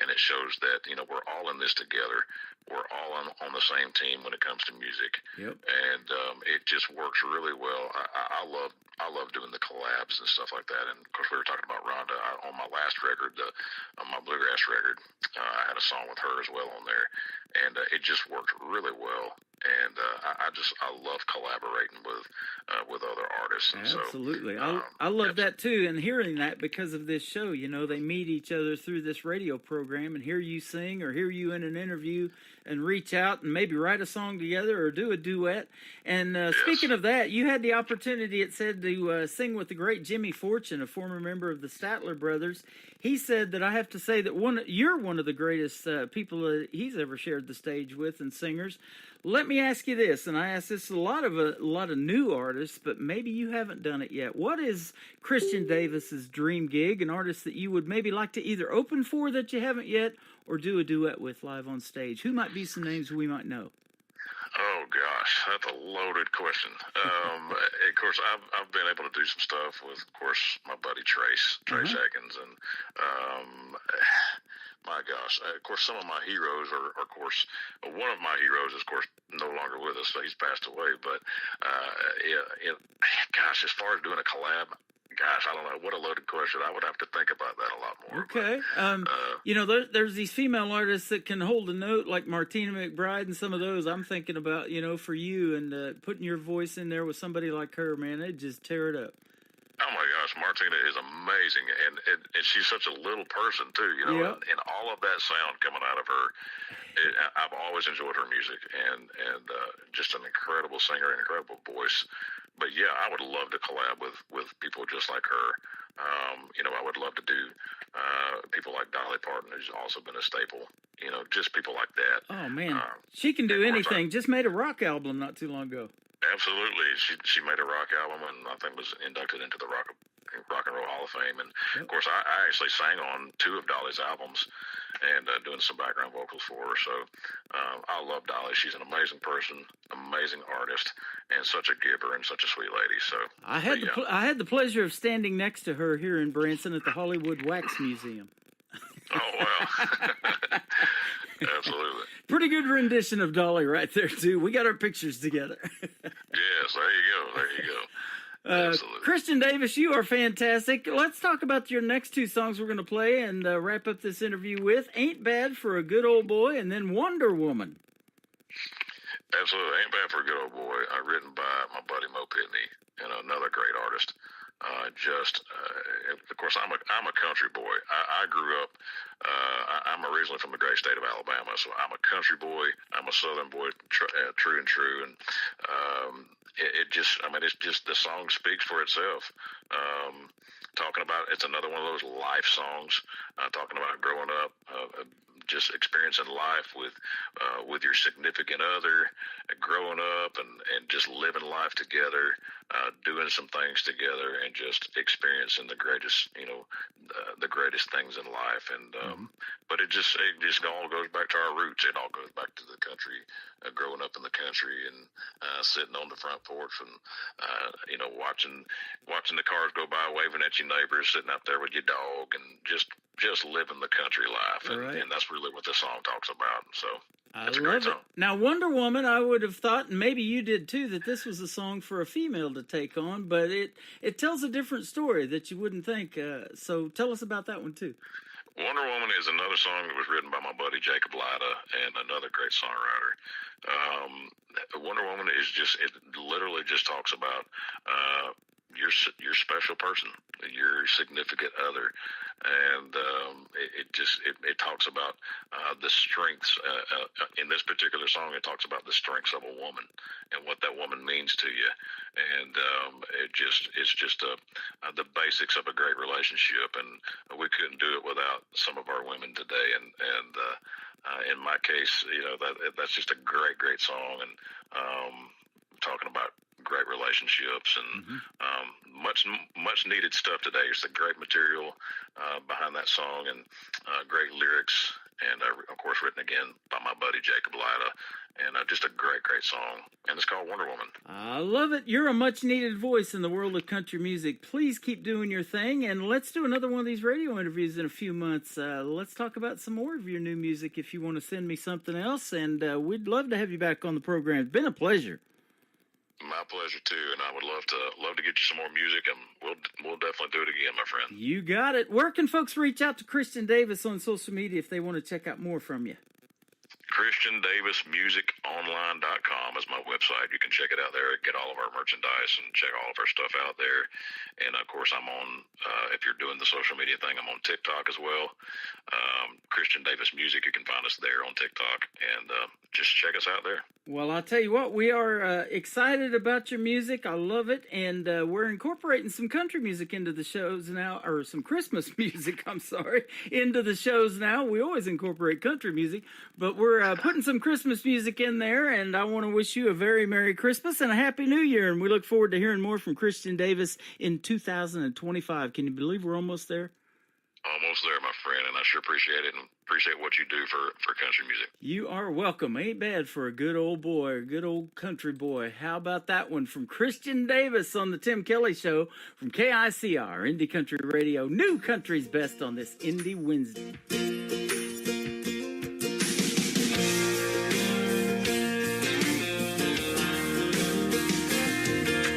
and it shows that, you know, we're all in this together. We're all on the same team when it comes to music. Yep. And it just works really well. I love doing the collabs and stuff like that. And of course, we were talking about Rhonda on my last record, on my bluegrass record. I had a song with her as well on there, and it just worked really well. And I love collaborating with other artists. And Absolutely. So, I love that too, and hearing that because of this show. You know, they meet each other through this radio program and hear you sing or hear you in an interview and reach out and maybe write a song together or do a duet. And speaking of that, you had the opportunity, it said, to sing with the great Jimmy Fortune, a former member of the Statler Brothers. He said that I have to say that you're one of the greatest people that he's ever shared the stage with and singers. Let me ask you this, and I ask this a lot of new artists, but maybe you haven't done it yet. What is Christian Davis's dream gig, an artist that you would maybe like to either open for that you haven't yet, or do a duet with live on stage? Who might be some names we might know? Oh gosh, that's a loaded question. Of course, I've been able to do some stuff with, of course, my buddy Trace Atkins, and my gosh, of course, some of my heroes are, of course, one of my heroes is, of course, no longer with us, so he's passed away. But gosh, as far as doing a collab, gosh, I don't know. What a loaded question. I would have to think about that a lot more. Okay. But, you know, there's these female artists that can hold a note, like Martina McBride and some of those. I'm thinking about, you know, for you and putting your voice in there with somebody like her, man, it'd just tear it up. oh my gosh, Martina is amazing, and she's such a little person too, you know, and all of that sound coming out of her. I've always enjoyed her music, and just an incredible singer, an incredible voice. But yeah, I would love to collab with people just like her. You know, I would love to do people like Dolly Parton, who's also been a staple. You know, just people like that. Oh man, she can do anything. Just made a rock album not too long ago. Absolutely, she made a rock album, and I think was inducted into the Rock and Roll Hall of Fame. And of course, I actually sang on 2 of Dolly's albums, and doing some background vocals for her. So I love Dolly. She's an amazing person, amazing artist, and such a giver and such a sweet lady. So I had the pleasure of standing next to her here in Branson at the Hollywood Wax Museum. Oh wow. Absolutely. Pretty good rendition of Dolly right there too. We got our pictures together. Yes, there you go. Absolutely. Christian Davis, you are fantastic. Let's talk about your next 2 songs we're going to play and wrap up this interview with. Ain't Bad for a Good Old Boy, and then Wonder Woman. Absolutely. Ain't Bad for a Good Old Boy. Written by my buddy Mo Pitney, and another great artist. Of course, I'm a country boy. I grew up. I'm originally from the great state of Alabama, so I'm a country boy. I'm a Southern boy, true and true. And it's just the song speaks for itself. Talking about, it's another one of those life songs. Talking about growing up, just experiencing life with your significant other, growing up and just living life together. doing some things together and just experiencing the greatest, the greatest things in life. And but it just all goes back to our roots. It all goes back to the country, growing up in the country and sitting on the front porch and watching the cars go by, waving at your neighbors, sitting out there with your dog, and just living the country life. And that's really what this song talks about. So it's a great song. Now, Wonder Woman, I would have thought, and maybe you did too, that this was a song for a female to take on, but it tells a different story that you wouldn't think. So tell us about that one too. Wonder Woman is another song that was written by my buddy Jacob Lyda and another great songwriter. Wonder Woman it literally just talks about your special person, your significant other, and it talks about the strengths. In this particular song, it talks about the strengths of a woman and what that woman means to you, and it's just the basics of a great relationship, and we couldn't do it without some of our women today, and in my case, that's just a great song, and talking about great relationships and much needed stuff today. It's a great material behind that song, and great lyrics, and of course written again by my buddy Jacob Lyda, and just a great song, and it's called Wonder Woman. I love it. You're a much needed voice in the world of country music. Please keep doing your thing, and let's do another one of these radio interviews in a few months. Let's talk about some more of your new music if you want to send me something else, and we'd love to have you back on the program. It's been a pleasure. My pleasure too, and I would love to get you some more music, and we'll definitely do it again, my friend. You got it. Where can folks reach out to Christian Davis on social media if they want to check out more from you? ChristianDavisMusicOnline.com is my website. You can check it out there, get all of our merchandise, and check all of our stuff out there. And of course, I'm on, if you're doing the social media thing, I'm on TikTok as well. Christian Davis Music, you can find us there on TikTok, and just check us out there. Well, I'll tell you what, we are excited about your music. I love it, and we're incorporating some country music into the shows now, or some Christmas music, into the shows now. We always incorporate country music, but we're putting some Christmas music in there, and I want to wish you a very Merry Christmas and a Happy New Year, and we look forward to hearing more from Christian Davis in 2025. Can you believe we're almost there? Almost there, my friend, and I sure appreciate it and appreciate what you do for country music. You are welcome. Ain't bad for a good old boy, a good old country boy. How about that one from Christian Davis on the Tim Kelly Show from KICR, Indie Country Radio, New Country's Best on this Indie Wednesday.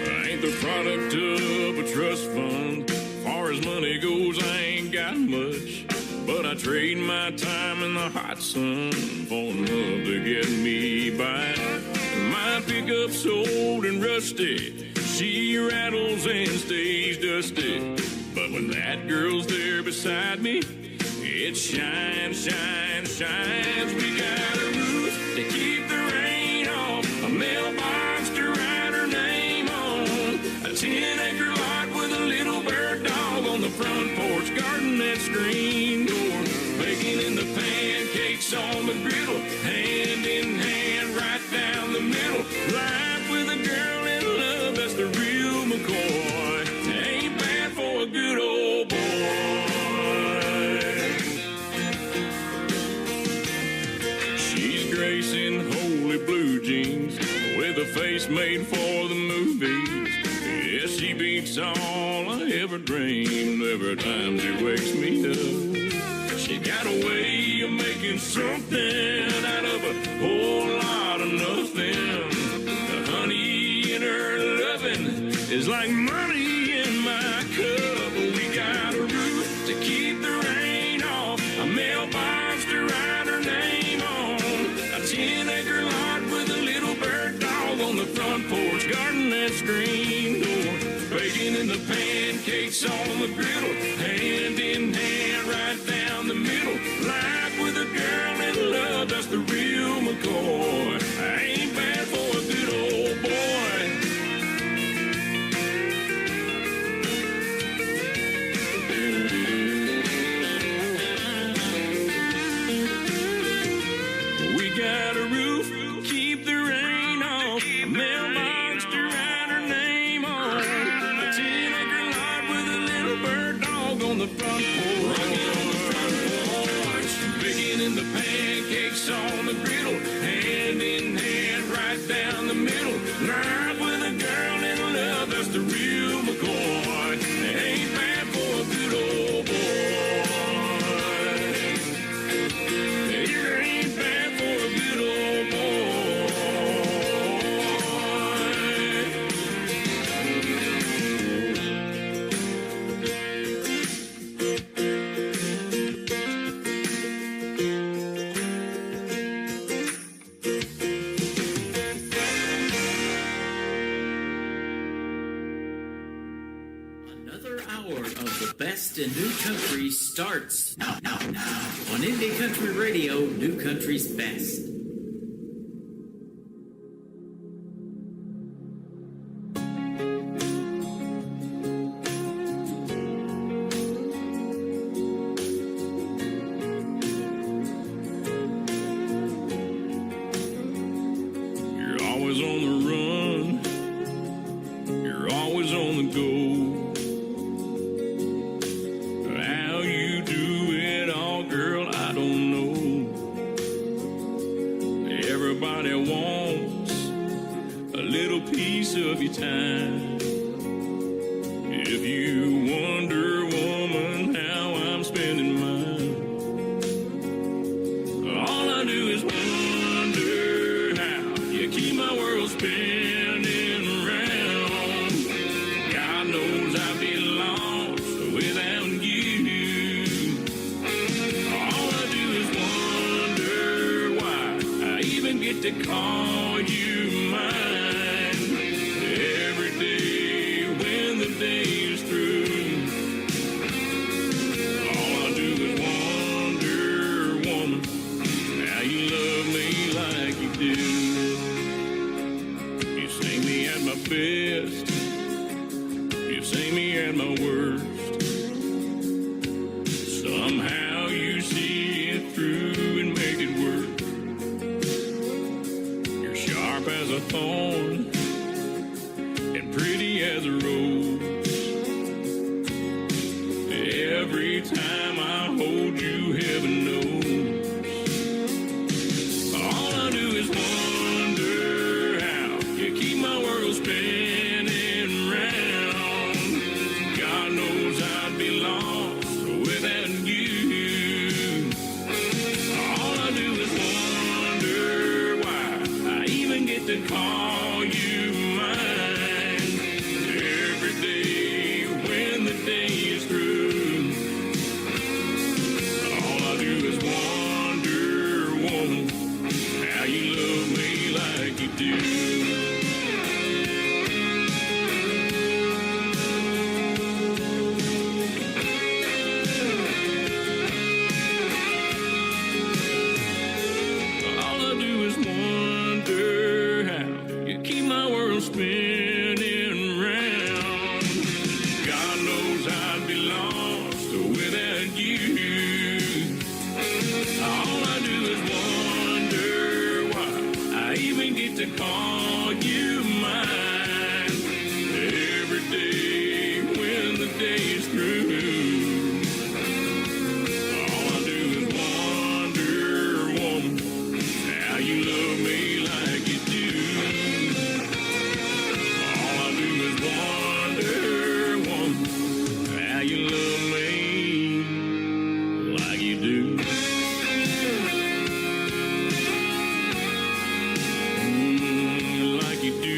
I ain't the product of a trust fund. Far as money goes, I ain't got much, but I trade my time in the hot sun for love to get me by. My pickup's old and rusty, she rattles and stays dusty, but when that girl's there beside me, it shines, shines, shines. We got a roof to keep the rain off, a mailbox to write her name on, a 10-acre lot with a little bird dog on the front porch, garden that screen door, baking in the pancakes on the griddle, hand in hand right down the middle. Life with a girl in love, that's the real McCoy. Ain't bad for a good old boy. She's gracing holy blue jeans with a face made for the movies. Yeah, she beats all I ever dreamed every time she wakes me up. She got a way of making something out of a whole lot of nothing. The honey in her loving is like money in my cup. We got a roof to keep the rain off, a mailbox to write her name on, a 10-acre lot with a little bird dog on the front porch, garden that screen door, baking in the pancakes on the griddle, hand in hand right down the middle. Life with a girl in love, that's the real McCoy. I ain't bad for a good old boy. We got a roof, keep the rain off, a mailbox to write her name on, and the pancakes on the griddle, hand in hand right down the middle. Learned with a girl in love, that's the real McCoy. It ain't bad for a good old boy. It ain't bad for a good old Another hour of the best in new country starts now on Indie Country Radio, New Country's Best. You're always on the run. You're always on the go. How you do it all, girl, I don't know. Everybody wants a little piece of your time. If you wonder, woman, how I'm spending mine, all I do is wonder how you keep my world spinning round. God knows I'd be lost without you. All I do is wonder why I even get to call you mine. Every day when the day is through, all I do is wonder, woman, how you love me like you do. You see me at my best, you see me at my worst. Somehow you see it through and make it work. You're sharp as a thorn and pretty as a rose. Every time I hold you, heaven knows. All I do is wonder how you keep my world spinning round. God knows I'd be lost without you. All I do is wonder why I even get to call you mine. Every day when the day is through, all I do is wonder, woman, how you love me like you do. All I do is wonder how you keep my world spinning round. God knows I'd be lost without you. All I do is wonder why I even get to call you mine. Every day when the day is through, all I do is wonder, woman, how you love me like you do. All I do is wonder, woman, how you love me like you do. Like you do.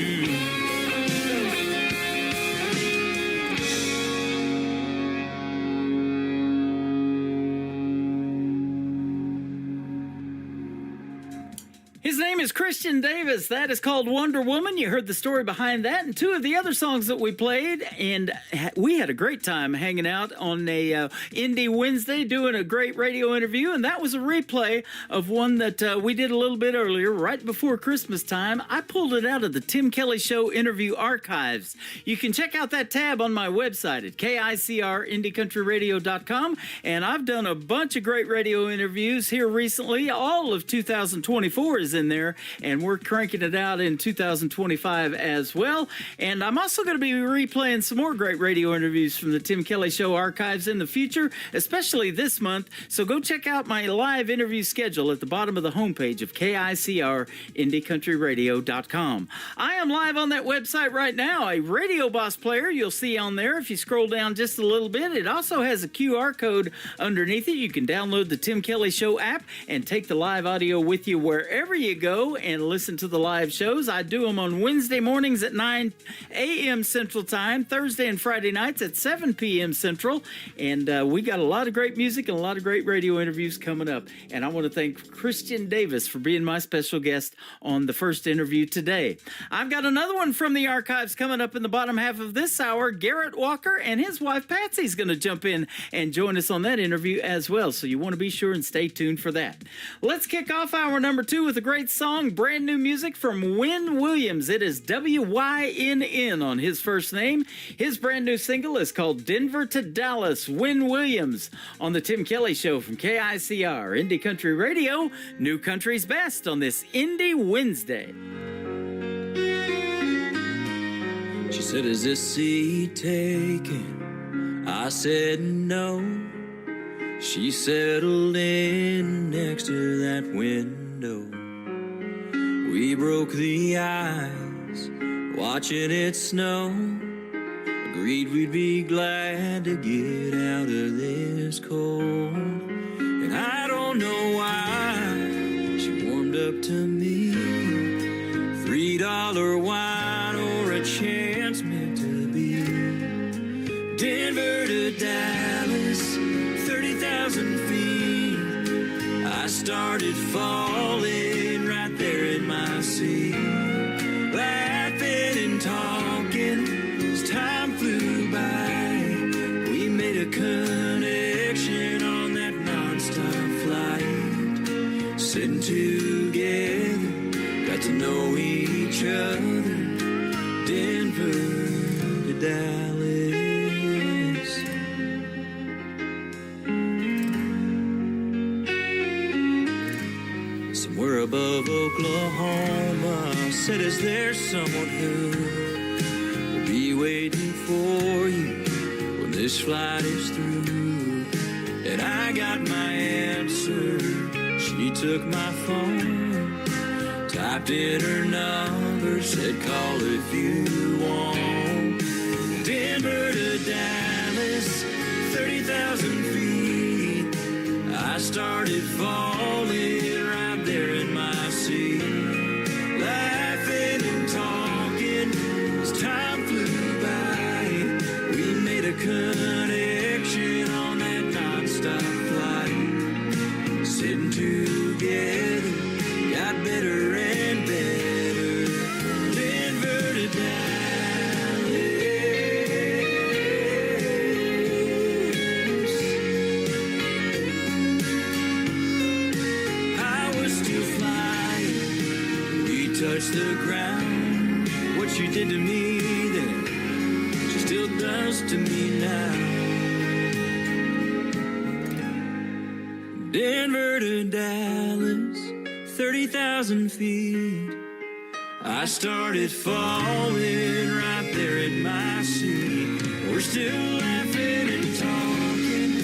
His name is Christian Davis. That is called Wonder Woman. You heard the story behind that and two of the other songs that we played. And we had a great time hanging out on a Indie Wednesday doing a great radio interview. And that was a replay of one that we did a little bit earlier, right before Christmas time. I pulled it out of the Tim Kelly Show interview archives. You can check out that tab on my website at KICRIndieCountryRadio.com. And I've done a bunch of great radio interviews here recently. All of 2024 is is in there, and we're cranking it out in 2025 as well. And I'm also going to be replaying some more great radio interviews from the Tim Kelly Show archives in the future, especially this month. So go check out my live interview schedule at the bottom of the homepage of KICR, IndieCountryRadio.com. I am live on that website right now, a Radio Boss player you'll see on there if you scroll down just a little bit. It also has a QR code underneath it. You can download the Tim Kelly Show app and take the live audio with you wherever you go and listen to the live shows. I do them on Wednesday mornings at 9 a.m. Central Time, Thursday and Friday nights at 7 p.m. Central. And we got a lot of great music and a lot of great radio interviews coming up. And I want to thank Christian Davis for being my special guest on the first interview today. I've got another one from the archives coming up in the bottom half of this hour. Garrett Walker and his wife Patsy's going to jump in and join us on that interview as well. So you want to be sure and stay tuned for that. Let's kick off hour number 2 with a great song, brand new music from Wynn Williams. It is WYNN on his first name. His brand new single is called Denver to Dallas. Wynn Williams on the Tim Kelly Show from KICR, Indie Country Radio, New Country's Best on this Indie Wednesday. She said, "Is this seat taken?" I said no. She settled in next to that window. We broke the ice, watching it snow. Agreed we'd be glad to get out of this cold. And I don't know why she warmed up to me. $3 wine or a chance meant to be. Denver to Dallas, 30,000 feet. I started falling right there in my seat. Laughing and talking as time flew by. We made a connection on that nonstop flight. Sitting together, got to know each other. Denver to Dallas. Somewhere above Oklahoma, said, "Is there someone who will be waiting for you when this flight is through?" And I got my answer. She took my phone, typed in her number, said, "Call if you want." Denver to Dallas, 30,000 feet. I started falling right there in my seat. Laughing and talking as time flew by. We made a connection on that nonstop flight. Sitting together, got better and better. Denver to Dallas. I was still flying, we touched the ground. What she did to me then, she still does to me now. Denver to Dallas, 30,000 feet. I started falling right there in my seat. We're still laughing and talking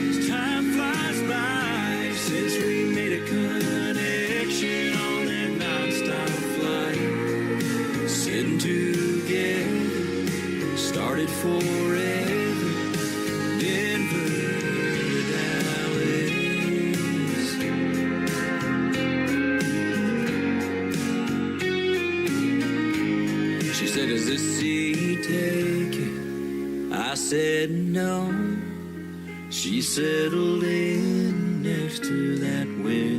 as time flies by. Since we made a connection on that nonstop flight. Sitting together, started forever. Denver to Dallas. She said, "Is this seat taken?" I said no. She settled in next to that window.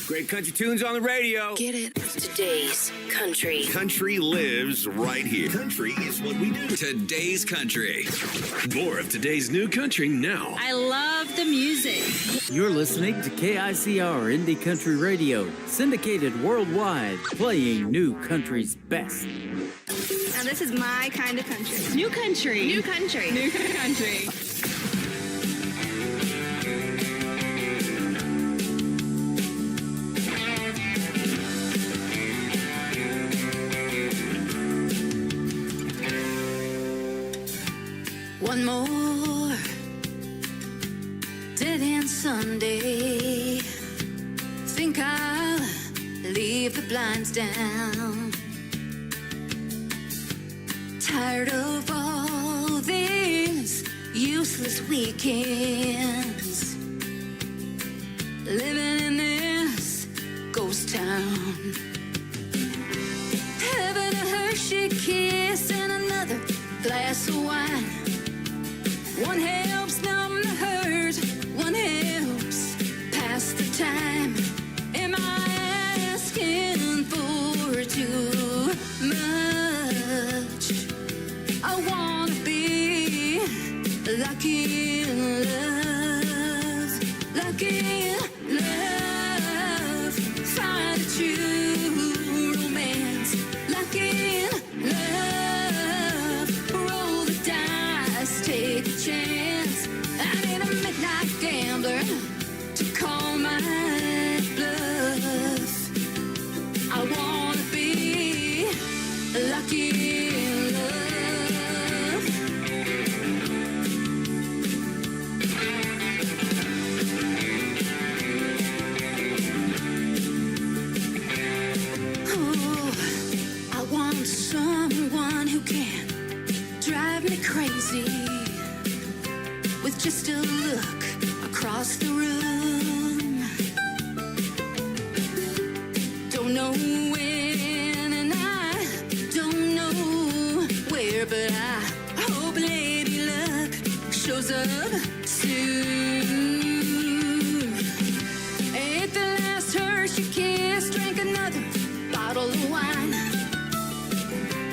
Great country tunes on the radio. Get it? Today's country. Country lives right here. Country is what we do. Today's country. More of today's new country now. I love the music. You're listening to KICR Indie Country Radio, syndicated worldwide, playing new country's best. Now this is my kind of country. New country. New country. New country. One more dead end Sunday. Think I'll leave the blinds down. Tired of all these useless weekends, living in this ghost town. Having a Hershey kiss and another glass of wine. One helps numb the hurt, one helps pass the time. Am I asking for too much? I wanna be lucky in love, lucky in love. Find a true romance, lucky in love. Roll the dice, take a chance. I need a midnight gambler to call my bluff. I wanna be lucky in love. Oh, I want someone who can drive me crazy with just a look across the room. Don't know when and I don't know where, but I hope Lady Luck shows up soon. Ate the last Hershey kiss, drank another bottle of wine.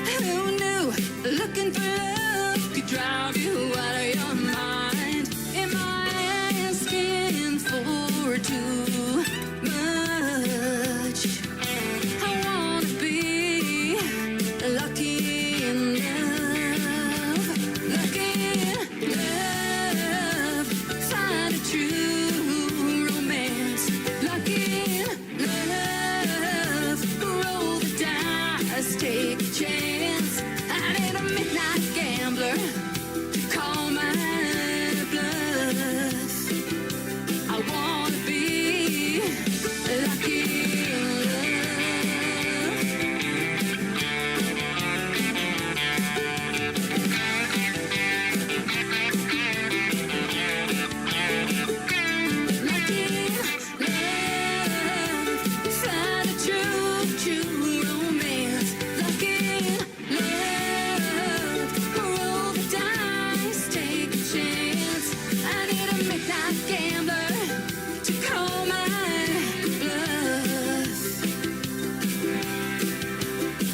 Who knew looking for love could drive you out of your mind? Am I asking for too much? I wanna be lucky in love, lucky in love. Find a true romance, lucky in love. Roll the dice, take a chance. I need a midnight gambler to call my bluff. I wanna be lucky in lucky in love. Find a true romance, lucky in love. Roll the dice, take a chance. I need a midnight gambler to call my bluff.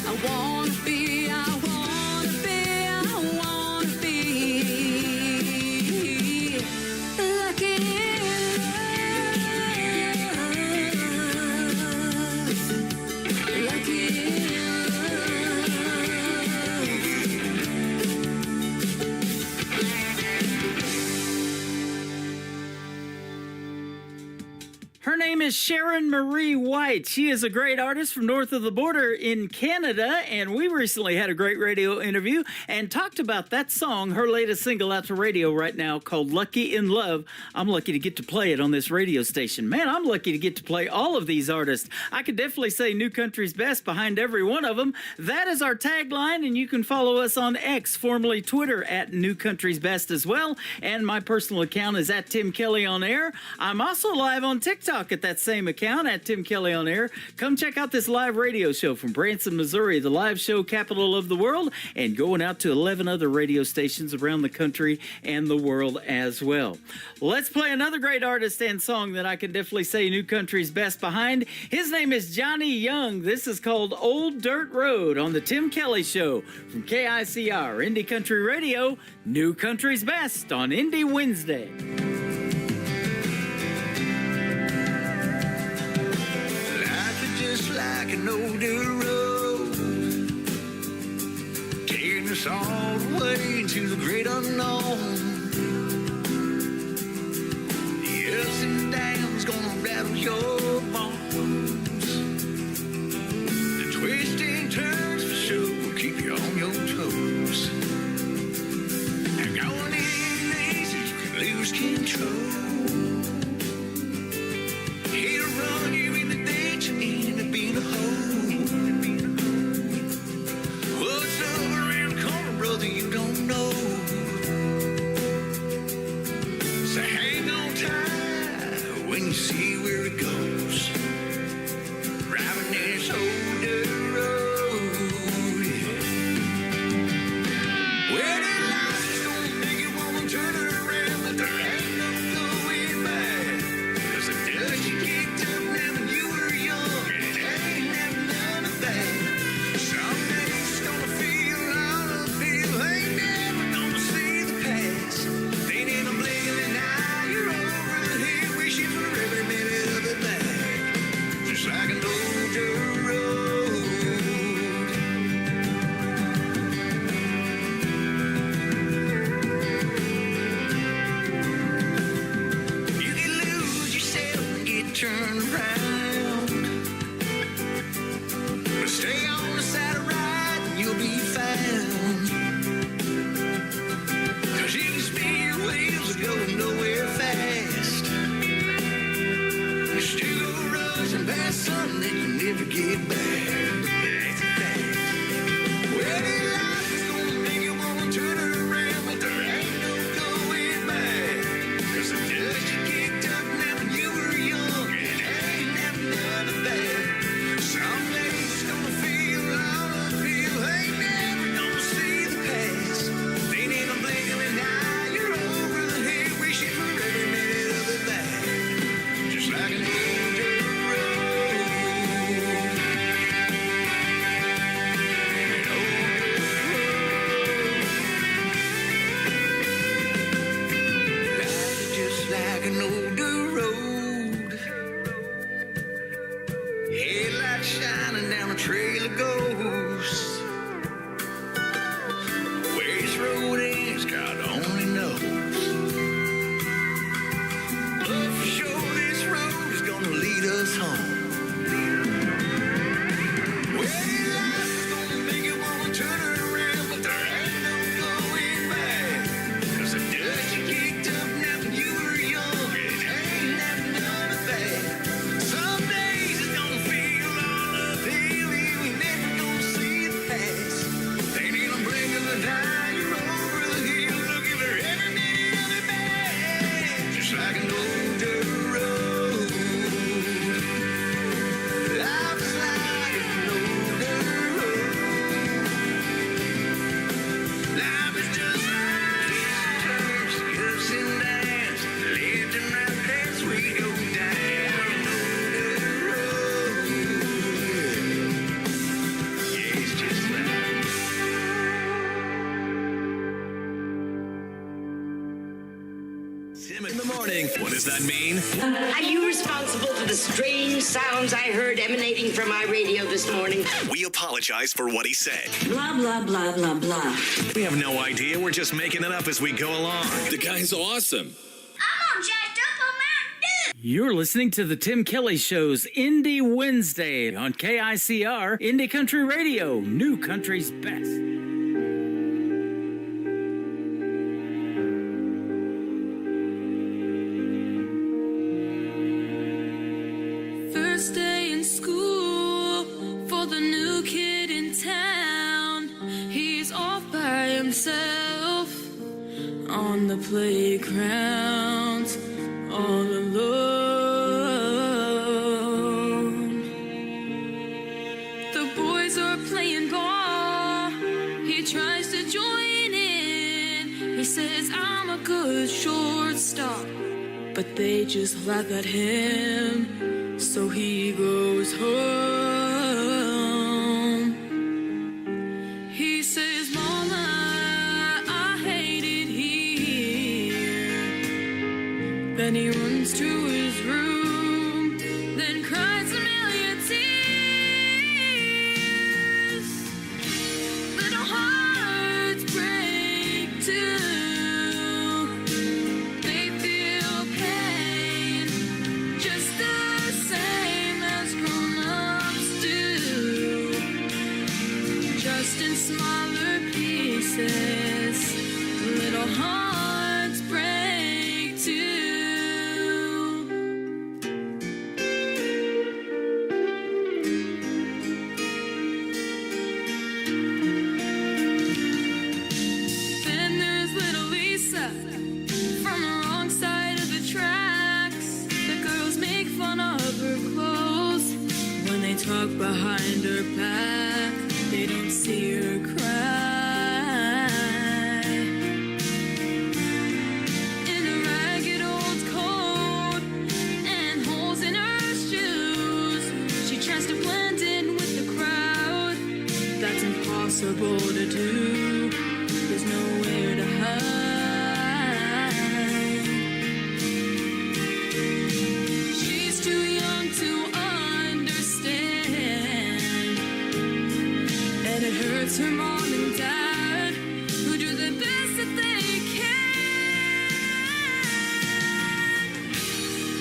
I wanna be lucky in love, lucky in Her name is Sharon Marie White. She is a great artist from north of the border in Canada, and we recently had a great radio interview and talked about that song, her latest single out to radio right now called Lucky in Love. I'm lucky to get to play it on this radio station. Man, I'm lucky to get to play all of these artists. I could definitely say New Country's Best behind every one of them. That is our tagline, and you can follow us on X, formerly Twitter, at New Country's Best as well. And my personal account is at Tim Kelly on Air. I'm also live on TikTok at that same account, at Tim Kelly on Air. Come check out this live radio show from Branson, Missouri, the live show capital of the world, and going out to 11 other radio stations around the country and the world as well. Let's play another great artist and song that I can definitely say New Country's Best behind. His name is Johnny Young. This is called Old Dirt Road on the Tim Kelly Show from KICR, Indie Country Radio, New Country's Best on Indie Wednesday. Just like an old dirt road, taking us all the way into the great unknown. The ups and downs gonna rattle your bones. The twists and turns for sure will keep you on your toes. And going lose control. Hate to run you in the ditch and end up being a hole. What's over around the corner, brother, you don't know. So hang on tight when you see where it goes. Driving this old dirt road, yeah. Well, that life is gonna make you wanna turn around, but there ain't no going back. 'Cause the dust you kicked up now when you were young, and it ain't never none of that. Someday it's gonna feel all uphill, ain't never gonna see the past. Then in a blink of an eye, you're over the hill, wishing for every minute of it back. Just like an old dirt road. You can lose yourself and get turned around, but stay on the side of right and you'll be found. 'Cause you can spin your wheels and go nowhere fast. You still go rushing past something that you never get back. That's a fact. Well, that life is gonna make you wanna turn around, but there ain't no going back. 'Cause the dust you kicked up now when you were young, it ain't never none of that. Someday it's gonna feel all uphill, ain't never gonna see the past. Then in a blink of an eye, you're over the hill, wishing for every minute of it back. Just like an old dirt road. An old dirt road. Life is just like an old dirt road. Headlights shining down a trail of ghosts. Where this road ends, God only knows. But for sure, this road is gonna lead us home. Well, life is gonna make you wanna turn around, but there ain't no going back. 'Cause the dust you kicked up now when you were young, it ain't never none of that. Some days it's gonna feel all uphill, and we never gonna see the past. Then in a blink of an eye, you're over the hill, looking for every minute of it back. Just like an old dirt road. Life is like an old dirt road. Life is just like twists and turns, ups and downs, left and right as we go down an old dirt road. Yeah, it's just like. Tim in the morning. What does that mean? Are you responsible for the strange sounds I heard emanating from my radio this morning? We apologize for what he said. Blah, blah, blah, blah, blah. We have no idea. We're just making it up as we go along. The guy's awesome. I'm jacked up on Mountain Dew. You're listening to the Tim Kelly Show's Indie Wednesday on KICR Indie Country Radio, New Country's Best. First day in school for the new kid in town. He's off by himself on the playground, all alone. The boys are playing ball. He tries to join in. He says, I'm a good shortstop, but they just laugh at him. So he goes home. He says, Mama, I hate it here. Then he runs to his room, then cries a million tears. Little hearts break too. They feel pain just the same as grown-ups do, just in smaller pieces. Little hearts break It's her mom and dad who do the best that they can.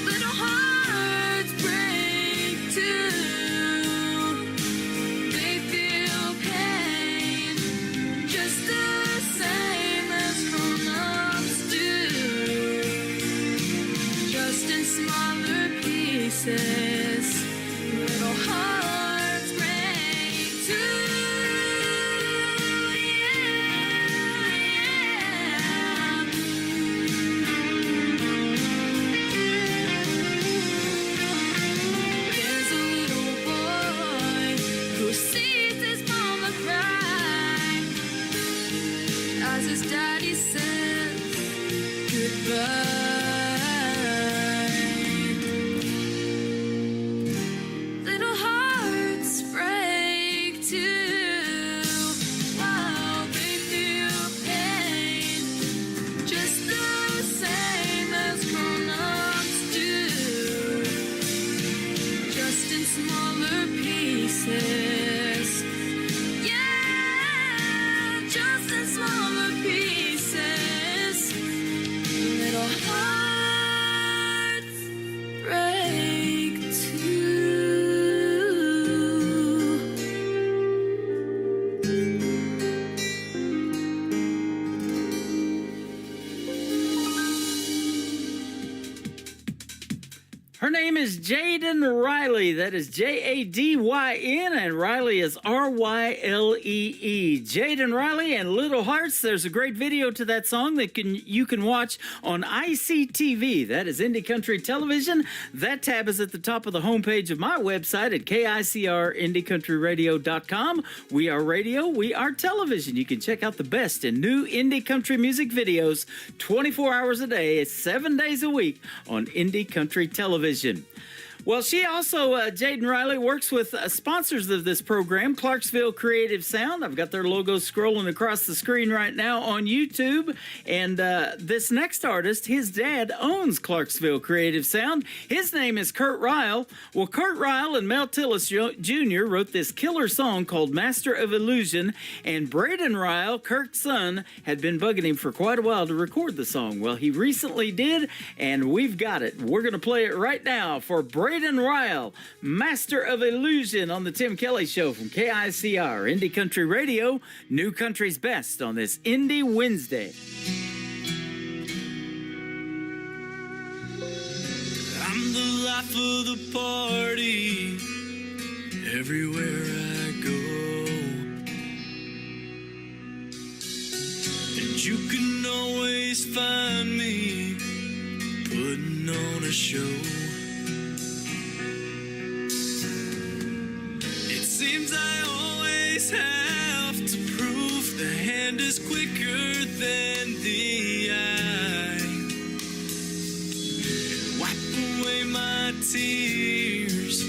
Little hearts break too. They feel pain just the same as grown-ups do, just in smaller pieces. Little hearts break too. There's a little boy who sees his mama cry as his daddy says goodbye. Little hearts break too while they feel pain just the same as grown-ups do, just in smaller pieces. Yeah, just in smaller pieces. Little hearts break too. Her name is Jaden Riley. That is Jadyn, and Riley is Ryle. Jaden Riley and Little Hearts. There's a great video to that song that you can watch on ICTV. That is Indie Country Television. That tab is at the top of the homepage of my website at KICRIndieCountryRadio.com. We are radio, we are television. You can check out the best in new indie country music videos 24 hours a day, 7 days a week on Indie Country Television. Well, she also, Jaden Riley, works with sponsors of this program, Clarksville Creative Sound. I've got their logo scrolling across the screen right now on YouTube. And this next artist, his dad owns Clarksville Creative Sound. His name is Kurt Ryle. Well, Kurt Ryle and Mel Tillis Jr. wrote this killer song called Master of Illusion. And Braden Ryle, Kurt's son, had been bugging him for quite a while to record the song. Well, he recently did, and we've got it. We're going to play it right now for Braden Ryle, Master of Illusion, on the Tim Kelly Show from KICR, Indie Country Radio, New Country's Best on this Indie Wednesday. I'm the life of the party everywhere I go, and you can always find me putting on a show. It seems I always have to prove the hand is quicker than the eye. Wipe away my tears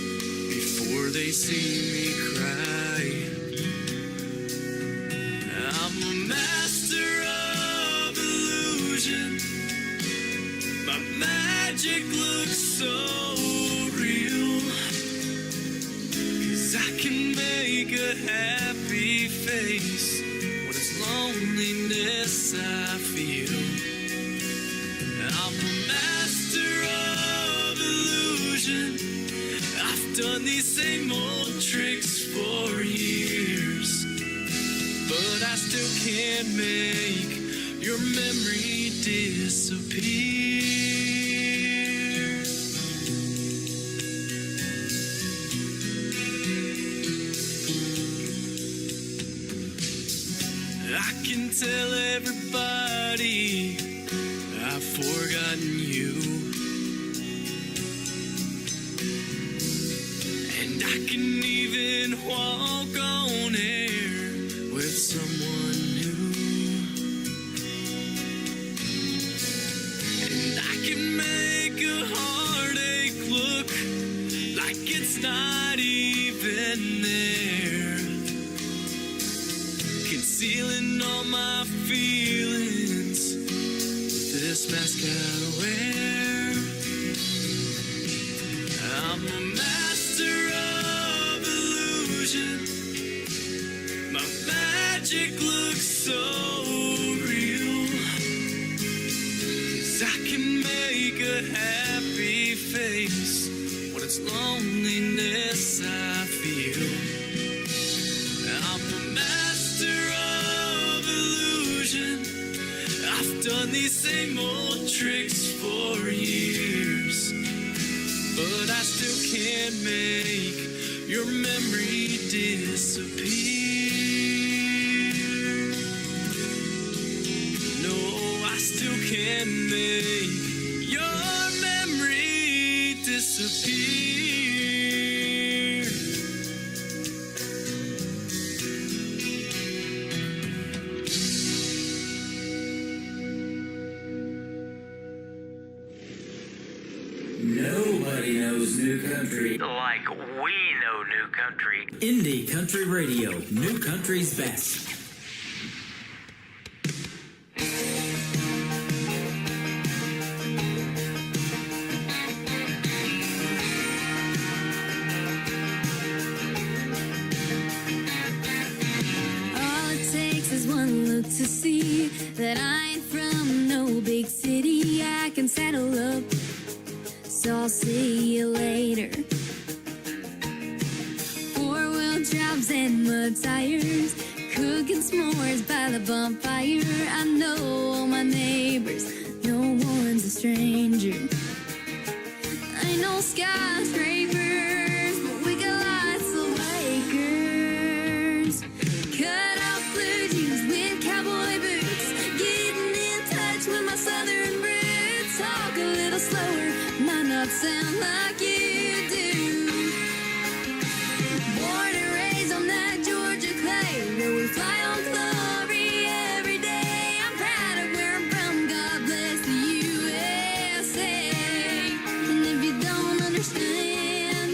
before they see me cry. I'm a master of illusion. My magic looks so real, 'cause I can make a happy face when it's loneliness I feel. I'm a master of illusion. I've done these same old tricks for years, but I still can't make your memory disappear. I can tell everybody I've forgotten you, and I can even walk on air with someone new, and I can make a heartache look like it's not even there, concealing all my feelings with this mask I wear. I'm a master of illusion. My I can make a happy face when it's loneliness I feel. I'm the master of illusion. I've done these same old tricks for years, but I still can't make your memory disappear. No, I still can't make your memory disappear. Nobody knows new country Like we know new country. Indie Country Radio, new country's best. All it takes is one look to see that I ain't from no big city. I can saddle up, so I'll see you later. Four-wheel drives and mud tires, cooking s'mores by the bonfire. I know all my neighbors, no one's a stranger. Ain't no skyscrapers, but we got lots of Lakers. Cut off blue jeans with cowboy boots, getting in touch with my southern roots. Talk a little slower, might not sound like you do. Born and raised on that Georgia clay, where we fly on glory every day. I'm proud of where I'm from, God bless the USA. And if you don't understand,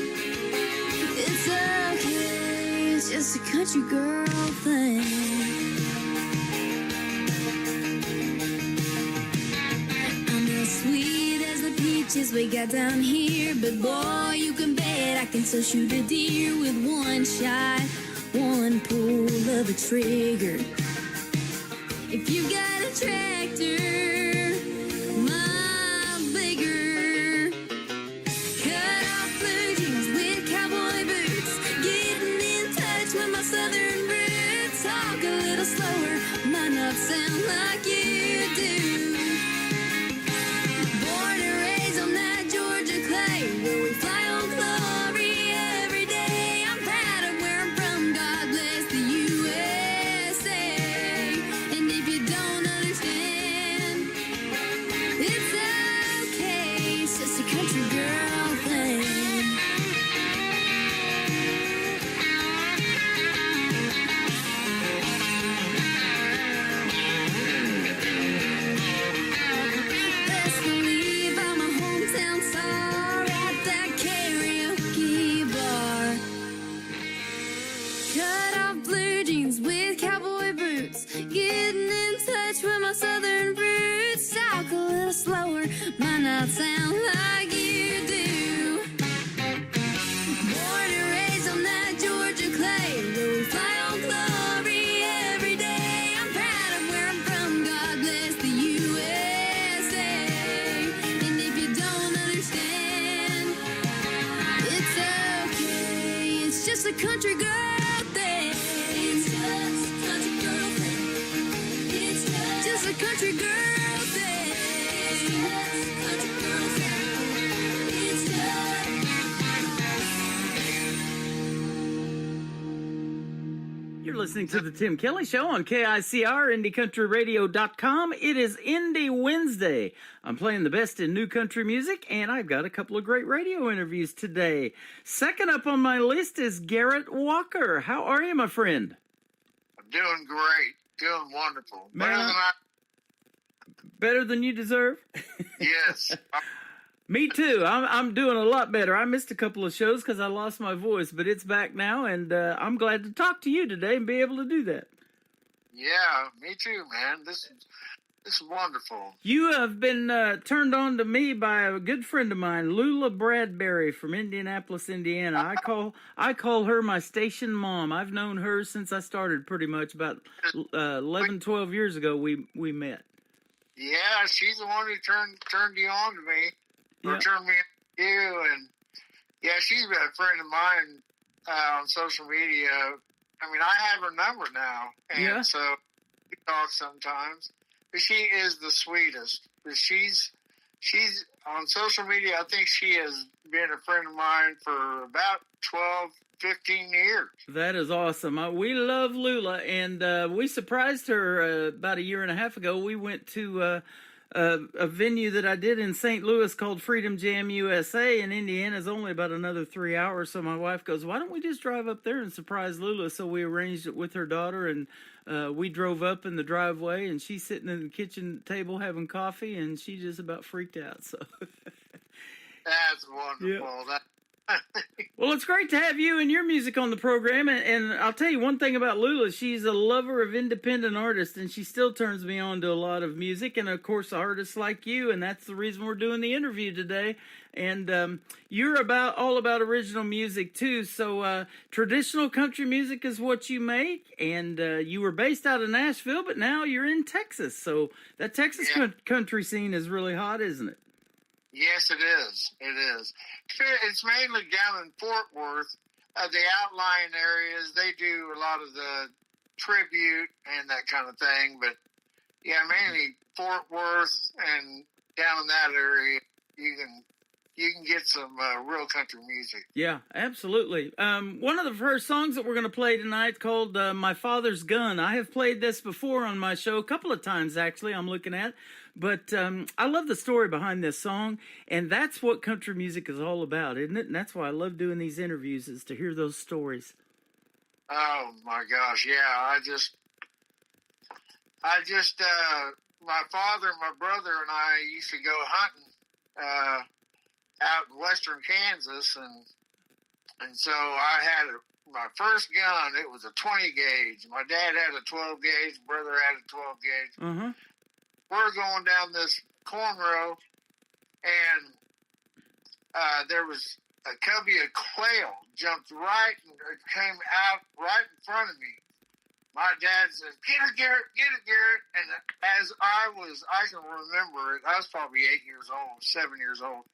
it's okay, it's just a country girl thing. I'm as sweet as the peaches we got down here, but boy, you can bet I can still shoot a deer with one shot, one pull of a trigger. If you got a tractor, mile bigger. Cut off blue jeans with cowboy boots, getting in touch with my southern roots. Talk a little slower, might not sound like you do. Born and raised on that Georgia clay, where we fly on glory every day. I'm proud of where I'm from, God bless the USA. And if you don't understand, it's okay, it's just a country girl thing. Best believe I'm a hometown star at that karaoke bar. Cut off blue jeans with cowboy boots, getting in touch with my southern roots. Talk a little slower, might not sound like you do. Born and raised on that Georgia clay, where we fly on glory every day. I'm proud of where I'm from, God bless the USA. And if you don't understand, it's okay, it's just a country girl thing. It's just a country girl thing. It's just a country girl thing. It's just a country girl thing. It's just. You're listening to the Tim Kelly Show on KICR, IndieCountryRadio.com. It is Indie Wednesday. I'm playing the best in new country music, and I've got a couple of great radio interviews today. Second up on my list is Garrett Walker. How are you, my friend? I'm doing great. Doing wonderful. Man, Better than I. Better than you deserve? Yes. Me too. I'm doing a lot better. I missed a couple of shows because I lost my voice, but it's back now, and I'm glad to talk to you today and be able to do that. Yeah, me too, man. This is wonderful. You have been turned on to me by a good friend of mine, Lula Bradbury from Indianapolis, Indiana. I call her my station mom. I've known her since I started, pretty much about 11, 12 years ago. We met. Yeah, she's the one who turned you on to me, or Yeah. turned me on to you, and yeah, she's been a friend of mine on social media. I mean, I have her number now, and so we talk sometimes. But she is the sweetest. But she's on social media. I think she has been a friend of mine for about 12, 15 years. That is awesome. We love Lula, and we surprised her about a year and a half ago. We went to a venue that I did in St. Louis called Freedom Jam USA, and Indiana's only about another 3 hours. So my wife goes, why don't we just drive up there and surprise Lula? So we arranged it with her daughter, and we drove up in the driveway, and she's sitting in the kitchen table having coffee, and she just about freaked out. So That's wonderful. Yeah. Well, it's great to have you and your music on the program, and I'll tell you one thing about Lula. She's a lover of independent artists, and she still turns me on to a lot of music, and of course artists like you, and that's the reason we're doing the interview today. And you're all about original music too, so traditional country music is what you make, and you were based out of Nashville, but now you're in Texas, so that Texas country scene is really hot, isn't it? Yes, it is. It is. It's mainly down in Fort Worth. The outlying areas, they do a lot of the tribute and that kind of thing. But, yeah, mainly Fort Worth and down in that area, you can get some real country music. Yeah, absolutely. One of the first songs that we're going to play tonight called My Father's Gun. I have played this before on my show a couple of times, actually, I'm looking at. But I love the story behind this song, and that's what country music is all about, isn't it? And that's why I love doing these interviews, is to hear those stories. Oh, my gosh, yeah. My father, my brother, and I used to go hunting out in western Kansas, and so I had my first gun. It was a 20 gauge. My dad had a 12 gauge. Brother had a 12 gauge. Uh-huh. We're going down this corn row, and there was a covey of quail jumped right and it came out right in front of me. My dad said, "Get it, Garrett, get it, Garrett." And as I can remember it, I was probably 8 years old, 7 years old,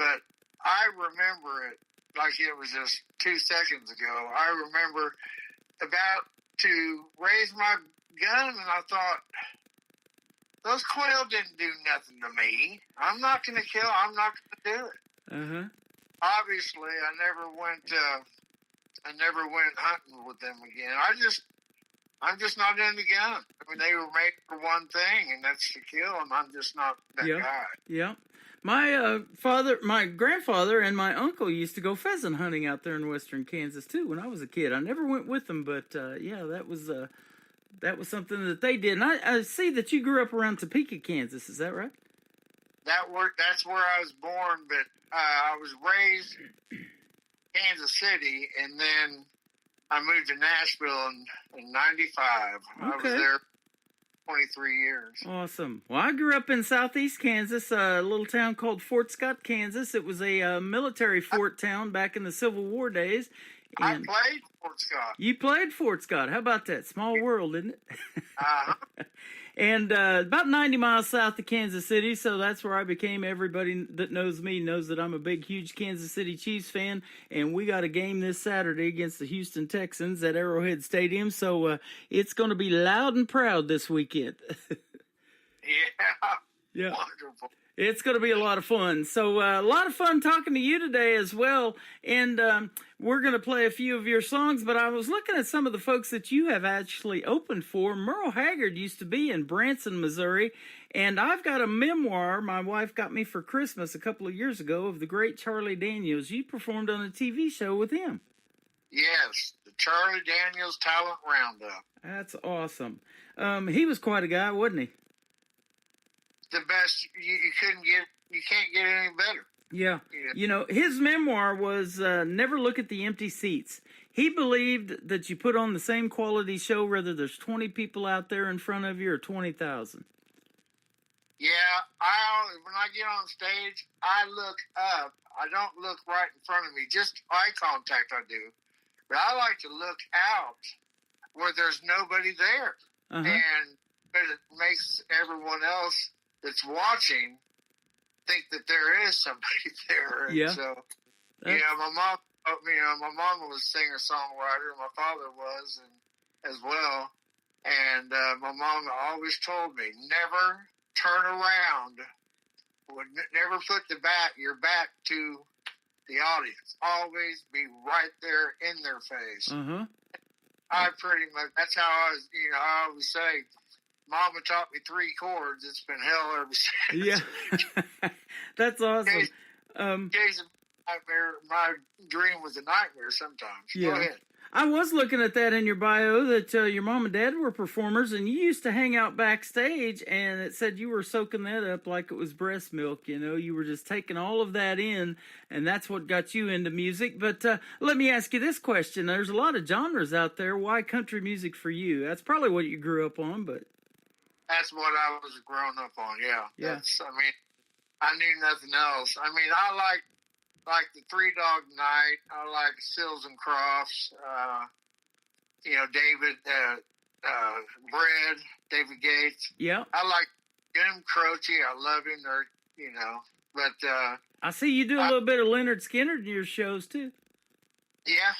but I remember it like it was just 2 seconds ago. I remember about to raise my gun, and I thought, those quail didn't do nothing to me. I'm not going to kill. I'm not going to do it. Uh-huh. Obviously, I never went hunting with them again. I'm just not into gun. I mean, they were made for one thing, and that's to kill, and I'm just not that guy. Yeah. My grandfather and my uncle used to go pheasant hunting out there in western Kansas too when I was a kid. I never went with them, but that was something that they did. And I see that you grew up around Topeka, Kansas. Is that right? That's where I was born, but I was raised in Kansas City, and then I moved to Nashville in 95. Okay. I was there 23 years. Awesome. Well, I grew up in southeast Kansas, a little town called Fort Scott, Kansas. It was a military fort town back in the Civil War days. I played Fort Scott. You played Fort Scott. How about that? Small world, isn't it? Uh-huh. And about 90 miles south of Kansas City, so that's where I became. Everybody that knows me knows that I'm a big, huge Kansas City Chiefs fan, and we got a game this Saturday against the Houston Texans at Arrowhead Stadium, so it's going to be loud and proud this weekend. Yeah. Wonderful. It's going to be a lot of fun. So a lot of fun talking to you today as well. And we're going to play a few of your songs. But I was looking at some of the folks that you have actually opened for. Merle Haggard used to be in Branson, Missouri. And I've got a memoir my wife got me for Christmas a couple of years ago of the great Charlie Daniels. You performed on a TV show with him. Yes, the Charlie Daniels Talent Roundup. That's awesome. He was quite a guy, wasn't he? The best. You can't get any better. Yeah. You know, his memoir was Never Look at the Empty Seats. He believed that you put on the same quality show whether there's 20 people out there in front of you or 20,000. Yeah, when I get on stage, I look up. I don't look right in front of me, just eye contact I do. But I like to look out where there's nobody there. Uh-huh. But it makes everyone else that's watching think that there is somebody there. And Yeah. so, my mom, my mom was a singer-songwriter. My father was, and as well. And my mom always told me, never turn around. Never put your back to the audience. Always be right there in their face. Uh-huh. I pretty much, that's how I was, I always say, Mama taught me 3 chords. It's been hell ever since. Yeah. That's awesome. In case of nightmare, my dream was a nightmare sometimes. Yeah. Go ahead. I was looking at that in your bio that your mom and dad were performers, and you used to hang out backstage, and it said you were soaking that up like it was breast milk. You were just taking all of that in, and that's what got you into music. But let me ask you this question. There's a lot of genres out there. Why country music for you? That's probably what you grew up on, but... That's what I was growing up on, yeah. Yeah. I knew nothing else. I like the Three Dog Night. I like Sills and Crofts. David, Bread, David Gates. Yeah. I like Jim Croce. I love him. But I see you do a little bit of Leonard Skinner in your shows too. Yeah,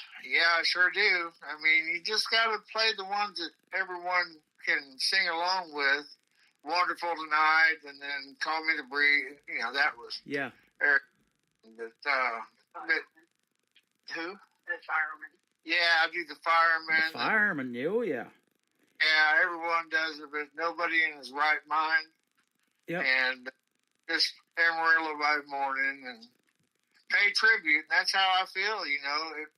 I sure do. You just got to play the ones that everyone can sing along with. Wonderful Tonight, and then Call Me to Breathe. That was Eric. But who? The Fireman. Yeah, I do the Fireman. The Fireman, oh yeah. Yeah, everyone does it, but nobody in his right mind. Yep. And just Amarillo by morning and pay tribute. And that's how I feel,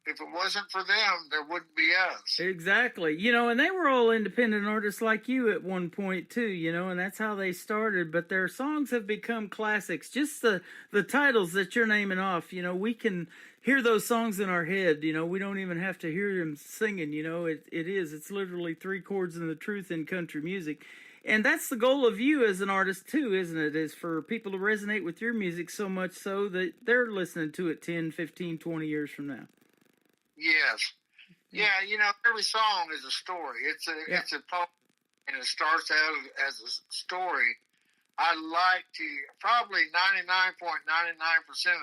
If it wasn't for them, there wouldn't be us. Exactly. And they were all independent artists like you at one point too, and that's how they started. But their songs have become classics. Just the titles that you're naming off, we can hear those songs in our head. We don't even have to hear them singing, it's literally 3 chords and the truth in country music. And that's the goal of you as an artist too, isn't it? Is for people to resonate with your music so much so that they're listening to it 10, 15, 20 years from now. Yes. Yeah, every song is a story. It's a poem, and it starts out as a story. I like to, probably 99.99%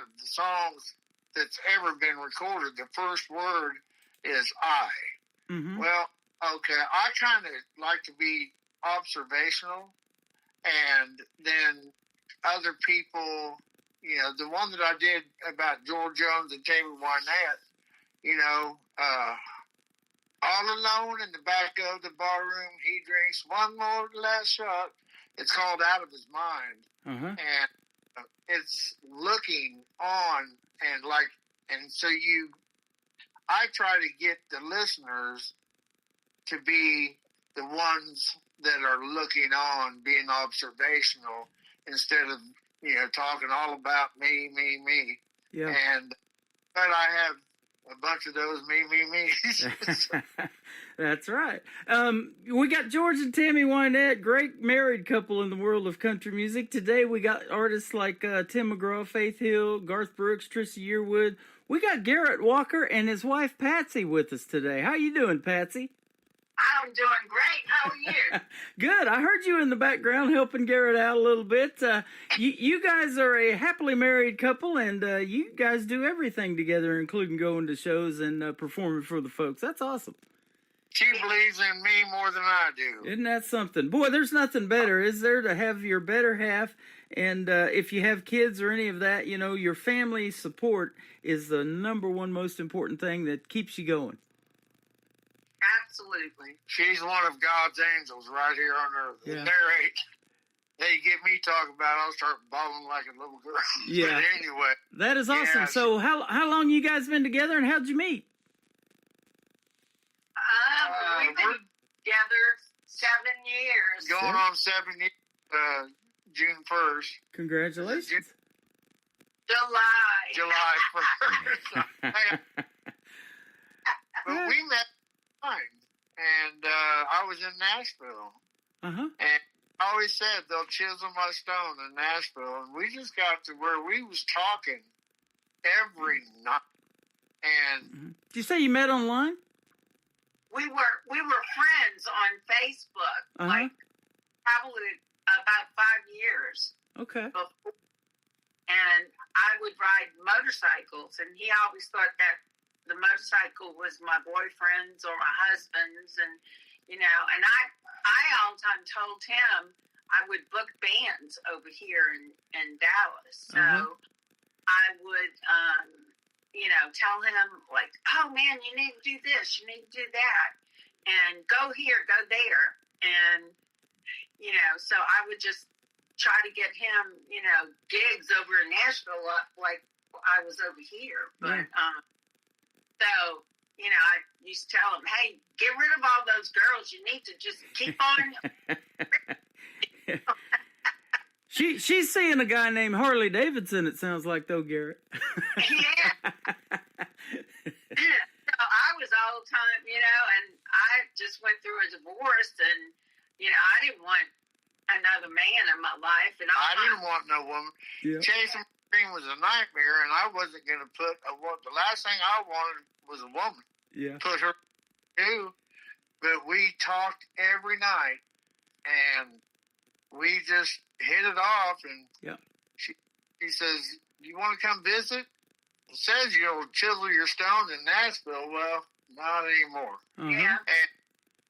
of the songs that's ever been recorded, the first word is I. Mm-hmm. Well, okay, I kind of like to be observational, and then other people, the one that I did about George Jones and Tammy Wynette, all alone in the back of the barroom, he drinks one more last shot. It's called Out of His Mind. Uh-huh. And it's looking on and so I try to get the listeners to be the ones that are looking on, being observational, instead of, talking all about me. Yeah. But I have a bunch of those me. That's right. We got George and Tammy Wynette, great married couple in the world of country music. Today we got artists like Tim McGraw, Faith Hill, Garth Brooks, Trisha Yearwood. We got Garrett Walker and his wife Patsy with us today. How you doing, Patsy? I'm doing great. How are you? Good. I heard you in the background helping Garrett out a little bit. You guys are a happily married couple, and you guys do everything together, including going to shows and performing for the folks. That's awesome. She believes in me more than I do. Isn't that something? Boy, there's nothing better, is there, to have your better half, and if you have kids or any of that, your family support is the number one most important thing that keeps you going. Absolutely. She's one of God's angels right here on earth. Yeah. They get me talking about it, I'll start bawling like a little girl. Yeah. But anyway. That is awesome. So how long you guys been together, and how'd you meet? We've been together 7 years. Going on 7 years, June 1st. Congratulations. July 1st. But we met and I was in Nashville. Uh-huh. And I always said they'll chisel my stone in Nashville, and we just got to where we was talking every night. And Did you say you met online? We were friends on Facebook, like probably about 5 years. Okay. Before, and I would ride motorcycles, and he always thought that the motorcycle was my boyfriend's or my husband's, and and I all the time told him I would book bands over here in Dallas, so I would tell him like, oh man, you need to do this, you need to do that, and go here, go there, and so I would just try to get him, gigs over in Nashville like I was over here. But, so, I used to tell him, hey, get rid of all those girls. You need to just keep on. She's seeing a guy named Harley Davidson, it sounds like, though, Garrett. Yeah. So I was all the time, and I just went through a divorce, and, I didn't want another man in my life, and I didn't want no woman. Yeah. Chasing my dream was a nightmare, and I wasn't going to put the last thing I wanted was a woman. Yeah. Put her to, but we talked every night, and we just hit it off. And she says, "You want to come visit?" It says you'll chisel your stones in Nashville. Well, not anymore. Yeah.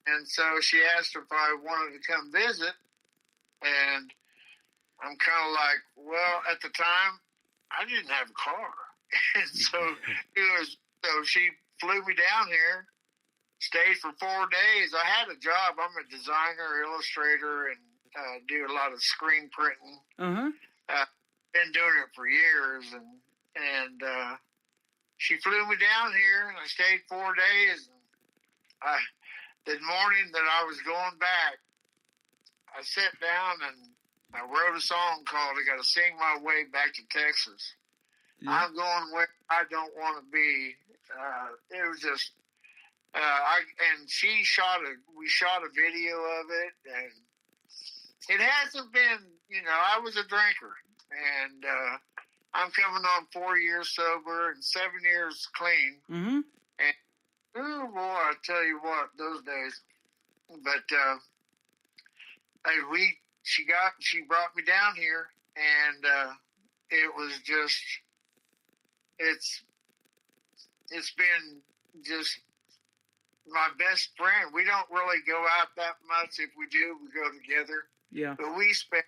And so she asked if I wanted to come visit. And I'm kind of like, well, at the time, I didn't have a car. And so she flew me down here, stayed for 4 days. I had a job. I'm a designer, illustrator, and do a lot of screen printing. Been doing it for years. And she flew me down here, and I stayed 4 days. And the morning that I was going back, I sat down and I wrote a song called "I Gotta Sing My Way Back to Texas." Yeah. I'm going where I don't want to be. It was just, we shot a video of it, and it hasn't been, I was a drinker, and I'm coming on 4 years sober and 7 years clean. And oh boy, I tell you what, those days. But she brought me down here, and it was just, it's been just my best friend. We don't really go out that much. If we do, we go together. Yeah. But we spend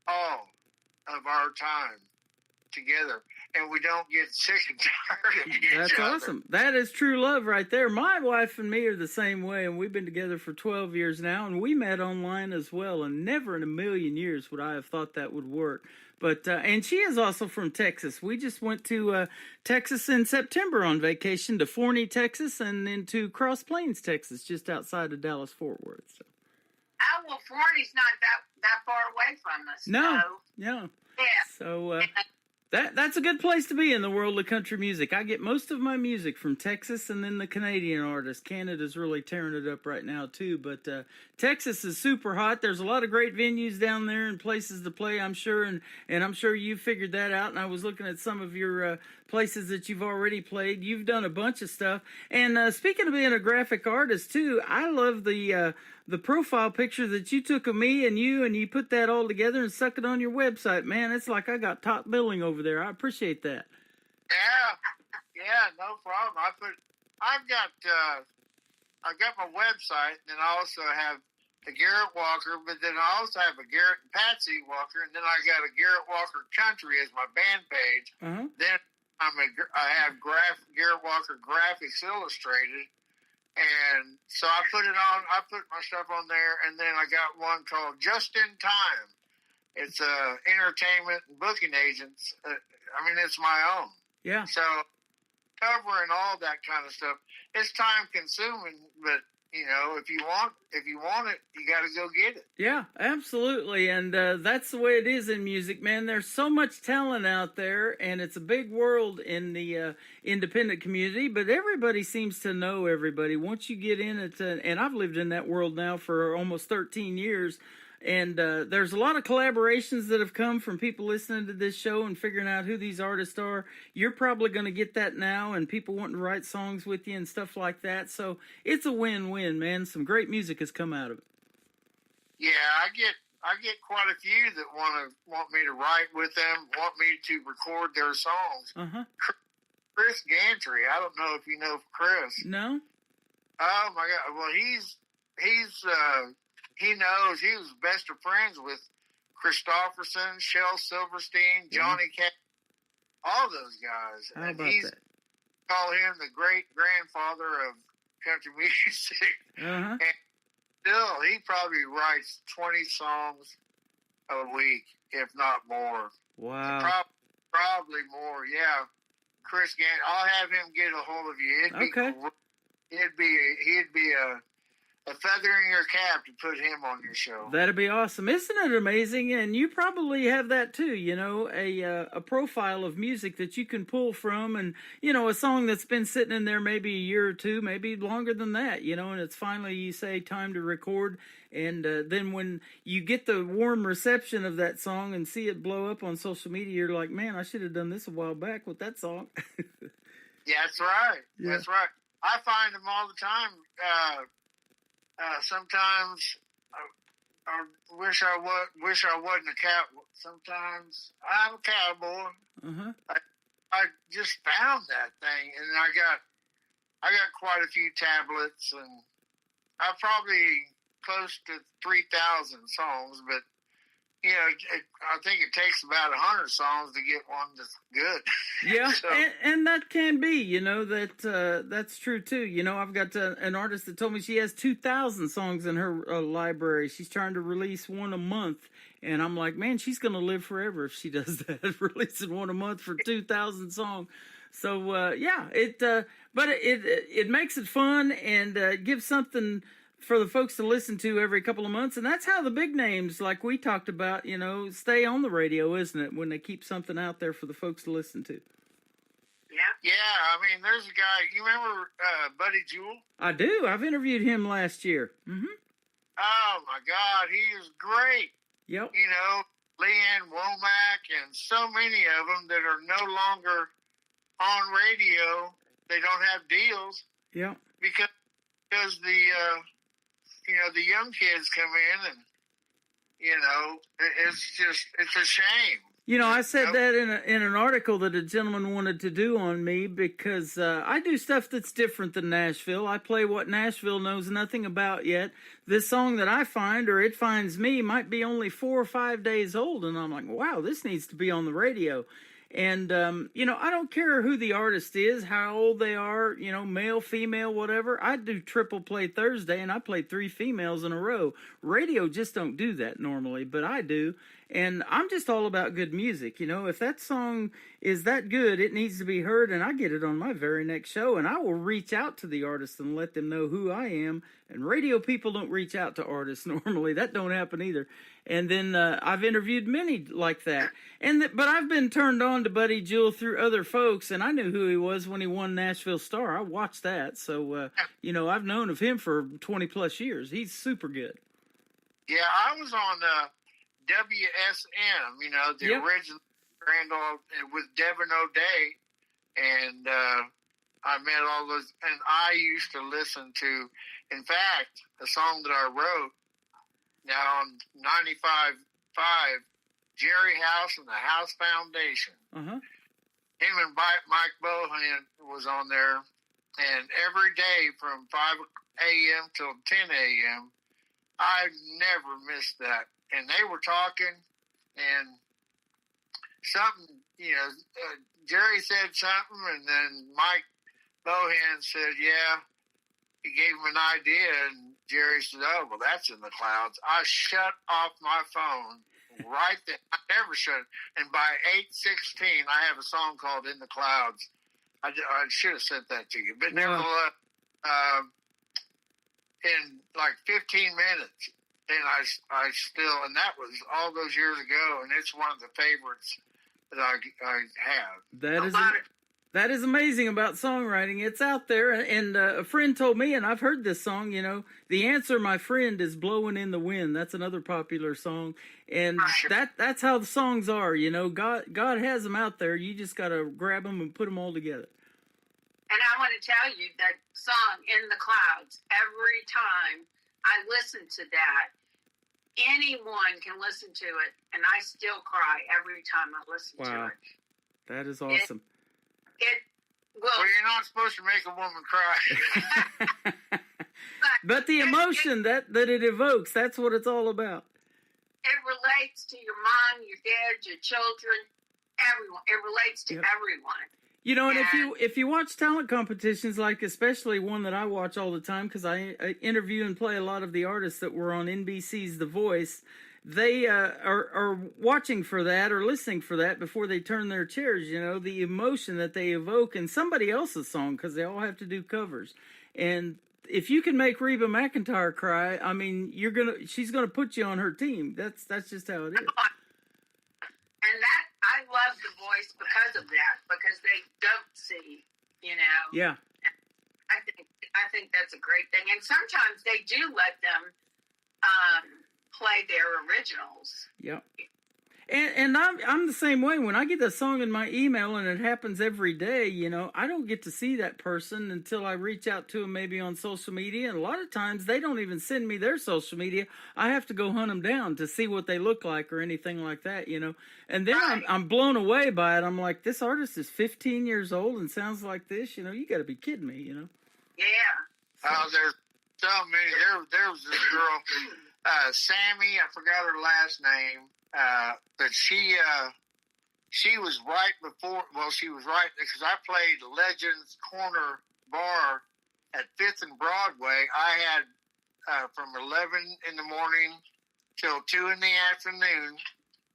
all of our time together, and we don't get sick and tired of each That's other. awesome. That is true love right there. My wife and me are the same way, and we've been together for 12 years now, and we met online as well, and never in a million years would I have thought that would work. But and she is also from Texas. We just went to Texas in September on vacation to Forney, Texas, and then to Cross Plains, Texas, just outside of Dallas-Fort Worth. So. Oh, well, Forney's not that far away from us. No, so. yeah. Yeah. So that's a good place to be in the world of country music. I get most of my music from Texas and then the Canadian artists. Canada's really tearing it up right now too, but Texas is super hot. There's a lot of great venues down there and places to play, I'm sure, and I'm sure you figured that out. And I was looking at some of your places that you've already played. You've done a bunch of stuff. And speaking of being a graphic artist too, I love the profile picture that you took of me and you put that all together and stuck it on your website. Man, it's like I got top billing over there. I appreciate that. Yeah, no problem. I've got my website, and I also have the Garrett Walker, but then I also have a Garrett and Patsy Walker, and then I got a Garrett Walker Country as my band page. Then I have Garrett Walker Graphics Illustrated. And so I put my stuff on there, and then I got one called Just in Time. It's entertainment and booking agents. It's my own. Yeah. So covering all that kind of stuff, it's time consuming, but if you want it, you got to go get it. Yeah, absolutely. And that's the way it is in music, man. There's so much talent out there, and it's a big world in the independent community, but everybody seems to know everybody. Once you get in it, and I've lived in that world now for almost 13 years, and there's a lot of collaborations that have come from people listening to this show and figuring out who these artists are. You're probably going to get that now, and people wanting to write songs with you and stuff like that. So it's a win-win, man. Some great music has come out of it. Yeah, I get get quite a few that want me to write with them, want me to record their songs. Chris Gantry, I don't know if you know Chris. No. Oh my God! Well, he knows he was best of friends with Christofferson, Shel Silverstein, Johnny Cash, all those guys. How about that? Call him the great grandfather of country music. And still, he probably writes 20 songs a week, if not more. Wow. Probably more, yeah. Chris Gant, I'll have him get a hold of you. It'd be a feather in your cap to put him on your show. That'd be awesome. Isn't it amazing? And you probably have that too, you know, a profile of music that you can pull from, and, you know, a song that's been sitting in there maybe a year or two, maybe longer than that, you know, and it's finally, you say, time to record. And then when you get the warm reception of that song and see it blow up on social media, you're like, man, I should have done this a while back with that song. Yeah, that's right. Yeah. That's right. I find them all the time. Sometimes I wish I wasn't a cowboy. Sometimes I'm a cowboy. I just found that thing, and I got quite a few tablets, and I probably close to 3,000 songs. But you know, I think it takes about 100 songs to get one that's good. Yeah, So- and that can be, you know, that's true too. You know, I've got an artist that told me she has 2,000 songs in her library. She's trying to release one a month, and I'm like, man, she's gonna live forever if she does that, releasing one a month for 2,000 songs. So yeah, but it makes it fun and gives something for the folks to listen to every couple of months. And that's how the big names, like we talked about, you know, stay on the radio, isn't it? When they keep something out there for the folks to listen to. Yeah, I mean, there's a guy, you remember Buddy Jewell? I do. I've interviewed him last year. Oh my God, he is great. Yep. You know, Leanne Womack and so many of them that are no longer on radio. They don't have deals Yep. because the young kids come in, and you know, it's a shame. You know, I said that in an article that a gentleman wanted to do on me because I do stuff that's different than Nashville. I play what Nashville knows nothing about yet. This song that I find, or it finds me, might be only 4 or 5 days old, and I'm like, wow, this needs to be on the radio. And, you know, I don't care who the artist is, how old they are, you know, male, female, whatever. I do triple play Thursday, and I play 3 females in a row. Radio just don't do that normally, but I do. And I'm just all about good music. You know, if that song is that good, it needs to be heard, and I get it on my very next show, and I will reach out to the artist and let them know who I am. And radio people don't reach out to artists normally. That don't happen either. And then I've interviewed many like that. But I've been turned on to Buddy Jewell through other folks, and I knew who he was when he won Nashville Star. I watched that. So, you know, I've known of him for 20-plus years. He's super good. Yeah, I was on WSM, you know, the original Grand Ole with Devin O'Day, and I met all those, and I used to listen to, in fact, a song that I wrote now on 95.5, Jerry House and the House Foundation. Him and Mike Bohan was on there, and every day from 5 a.m. till 10 a.m., I never missed that. And they were talking, and something, you know, Jerry said something, and then Mike Bohan said, yeah, he gave him an idea, and Jerry said, oh, well, that's in the clouds. I shut off my phone right then. I never shut it. And by 8:16, I have a song called In the Clouds. I should have sent that to you. But nevertheless, in like 15 minutes, and I still, and that was all those years ago, and it's one of the favorites that I have. That is amazing about songwriting. It's out there, and a friend told me, and I've heard this song, you know, the answer, my friend, is Blowing in the Wind. That's another popular song, and that's how the songs are, you know. God has them out there. You just got to grab them and put them all together. And I want to tell you that song, In the Clouds, every time I listen to that, anyone can listen to it, and I still cry every time I listen to it. That is awesome. Well, you're not supposed to make a woman cry. But the emotion that it evokes, that's what it's all about. It relates to your mom, your dad, your children, everyone. It relates to everyone. You know, and if you watch talent competitions, like especially one that I watch all the time, because I interview and play a lot of the artists that were on NBC's The Voice, they are watching for that or listening for that before they turn their chairs. You know, the emotion that they evoke in somebody else's song, because they all have to do covers. And if you can make Reba McEntire cry, I mean, she's gonna put you on her team. That's just how it is. And that, I love The Voice because of that, because they don't see, you know. Yeah. I think that's a great thing. And sometimes they do let them play their originals. Yeah. And I'm the same way. When I get a song in my email, and it happens every day, you know, I don't get to see that person until I reach out to them maybe on social media. And a lot of times they don't even send me their social media. I have to go hunt them down to see what they look like or anything like that, you know. And then I'm blown away by it. I'm like, this artist is 15 years old and sounds like this. You know, you got to be kidding me, you know. Yeah. Oh, there's so many. There was this girl, Sammy, I forgot her last name. But she was right before, she was right, because I played Legends Corner Bar at 5th and Broadway. I had from 11 in the morning till 2 in the afternoon,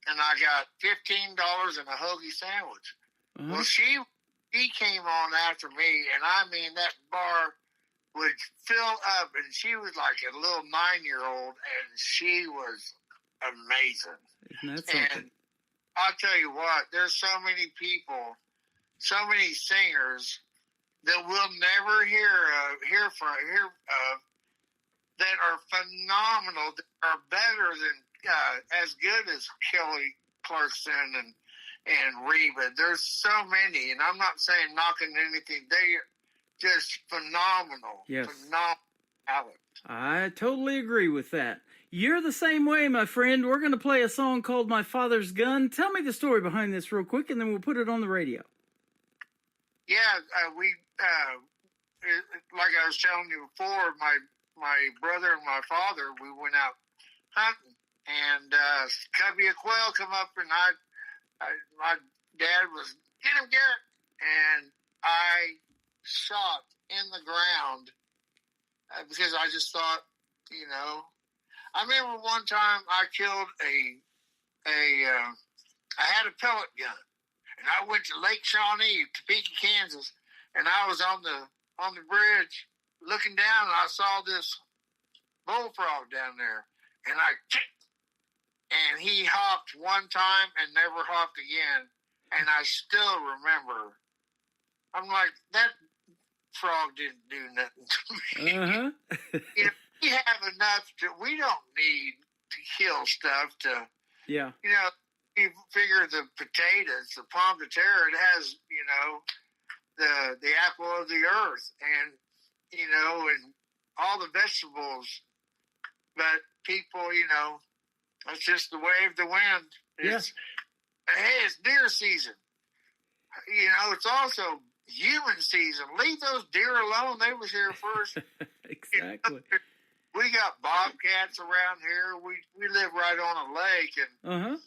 and I got $15 and a hoagie sandwich. Mm-hmm. Well, she came on after me, and I mean, that bar would fill up, and she was like a little 9-year-old, and she was amazing. Isn't that something? And I'll tell you what, there's so many people, so many singers that we'll never hear of that are phenomenal, that are better than as good as Kelly Clarkson and Reba. There's so many, and I'm not saying knocking anything. They are just phenomenal. Yes. Phenomenal talent. I totally agree with that. You're the same way, my friend. We're going to play a song called My Father's Gun. Tell me the story behind this real quick, and then we'll put it on the radio. Yeah, we, like I was telling you before, my brother and my father, we went out hunting, and covey of quail come up, and my dad was, get him, Garrett, and I shot in the ground because I just thought, you know, I remember one time I killed I had a pellet gun, and I went to Lake Shawnee, Topeka, Kansas, and I was on the bridge looking down, and I saw this bullfrog down there, and I kicked, and he hopped one time and never hopped again, and I still remember. I'm like, that frog didn't do nothing to me. Uh-huh. You know, we have enough we don't need to kill stuff to, yeah. You know, you figure the potatoes, the pomme de terre, it has, you know, the apple of the earth, and, you know, and all the vegetables, but people, you know, it's just the way of the wind. It's, hey, it's deer season. You know, it's also human season. Leave those deer alone. They was here first. Exactly. We got bobcats around here. We live right on a lake, and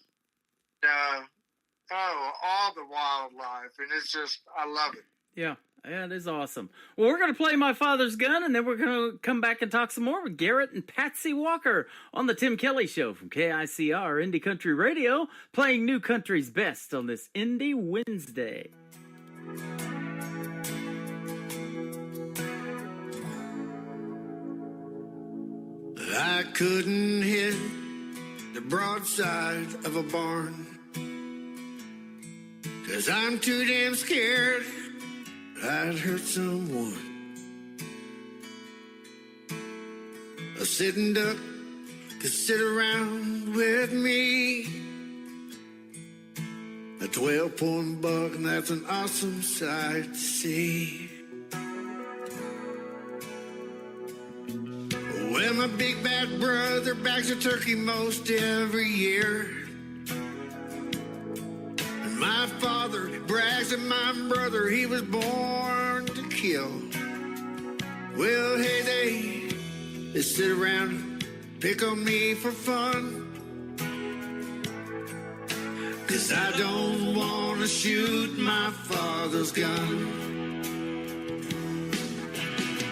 all the wildlife, and it's just, I love it. Yeah, that is awesome. Well, we're going to play My Father's Gun, and then we're going to come back and talk some more with Garrett and Patsy Walker on the Tim Kelly Show from KICR Indie Country Radio, playing new country's best on this Indie Wednesday. I couldn't hit the broadside of a barn, 'cause I'm too damn scared I'd hurt someone. A sitting duck could sit around with me. A 12-point buck, and that's an awesome sight to see. Well, my big bad brother bags a turkey most every year. And my father brags that my brother, he was born to kill. Well, hey, they sit around and pick on me for fun. 'Cause I don't want to shoot my father's gun.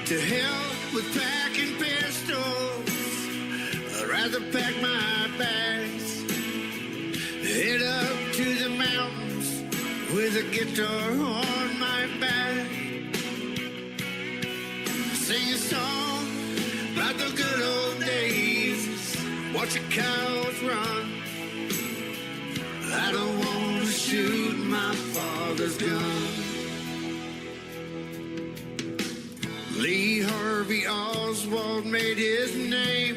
To hell with packing pistols, I'd rather pack my bags. Head up to the mountains with a guitar on my back. Sing a song about the good old days, watching cows run. I don't want to shoot my father's gun. Lee Harvey Oswald made his name.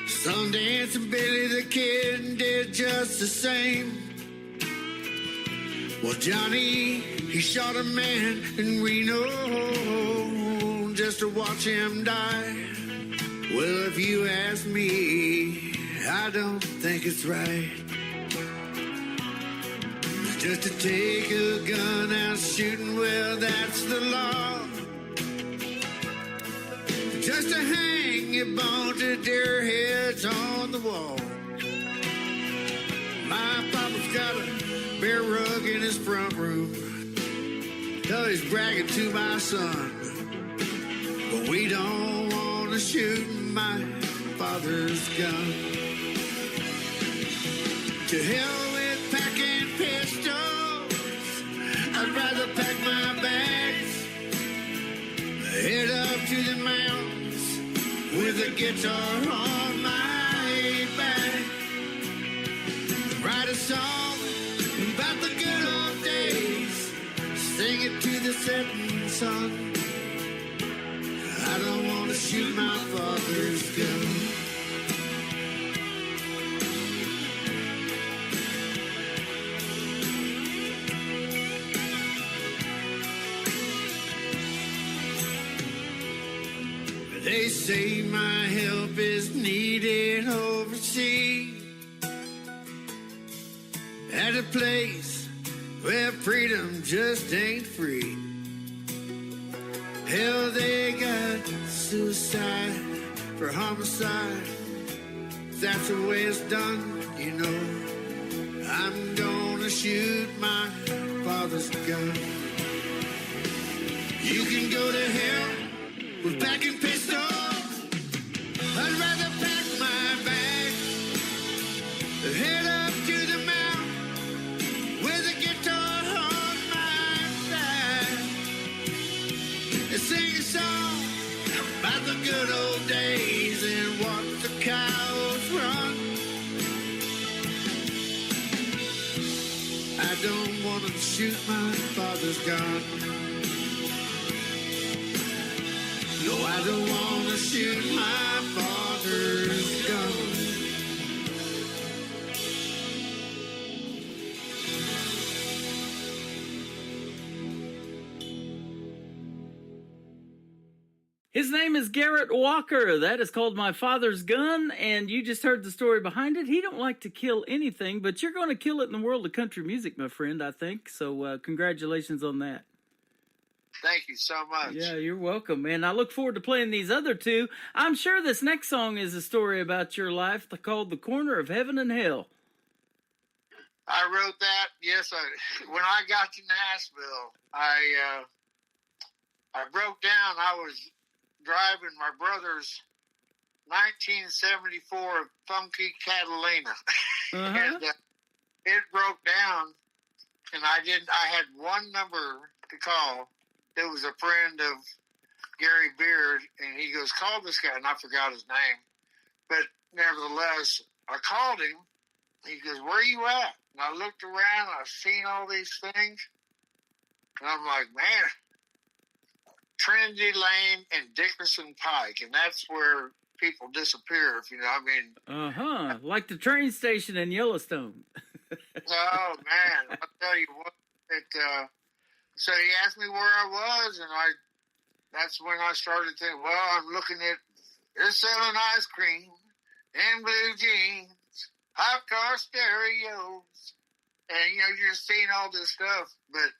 Sundance and Billy the Kid did just the same. Well, Johnny, he shot a man in Reno just to watch him die. Well, if you ask me, I don't think it's right. Just to take a gun out shooting, well, that's the law. Just to hang a bunch of deer heads on the wall. My papa's got a bear rug in his front room. Oh, he's bragging to my son. But we don't want to shoot my father's gun. To hell with packing pistols, I'd rather pack my bags. Head up to the mountains with a guitar on my back. Write a song about the good old days, sing it to the setting sun. I don't want to shoot my father's gun. They say my help is needed overseas, at a place where freedom just ain't free. Hell, they got suicide for homicide. That's the way it's done, you know. I'm gonna shoot my father's gun. You can go to hell with packing pistols. I'd rather pack my bags, head up to the mountain with a guitar on my back, and sing a song about the good old days and watch the cows run. I don't want to shoot my father's gun. No, I don't want to shoot my father's gun. His name is Garrett Walker. That is called My Father's Gun, and you just heard the story behind it. He don't like to kill anything, but you're going to kill it in the world of country music, my friend, I think. So congratulations on that. Thank you so much. Yeah, you're welcome, man. I look forward to playing these other two. I'm sure this next song is a story about your life called The Corner of Heaven and Hell. I wrote that, yes. When I got to Nashville, I broke down. I was driving my brother's 1974 funky Catalina. And it broke down, and I had one number to call. It was a friend of Gary Beard, and he goes, call this guy, and I forgot his name. But nevertheless, I called him. He goes, where are you at? And I looked around, and I seen all these things, and I'm like, man, Trinity Lane and Dickerson Pike, and that's where people disappear, if you know what I mean. Like the train station in Yellowstone. Oh, man, I'll tell you what, so he asked me where I was, and I that's when I started thinking, well, I'm looking at, they're selling ice cream and blue jeans, hot car stereos. And, you're seeing all this stuff. But,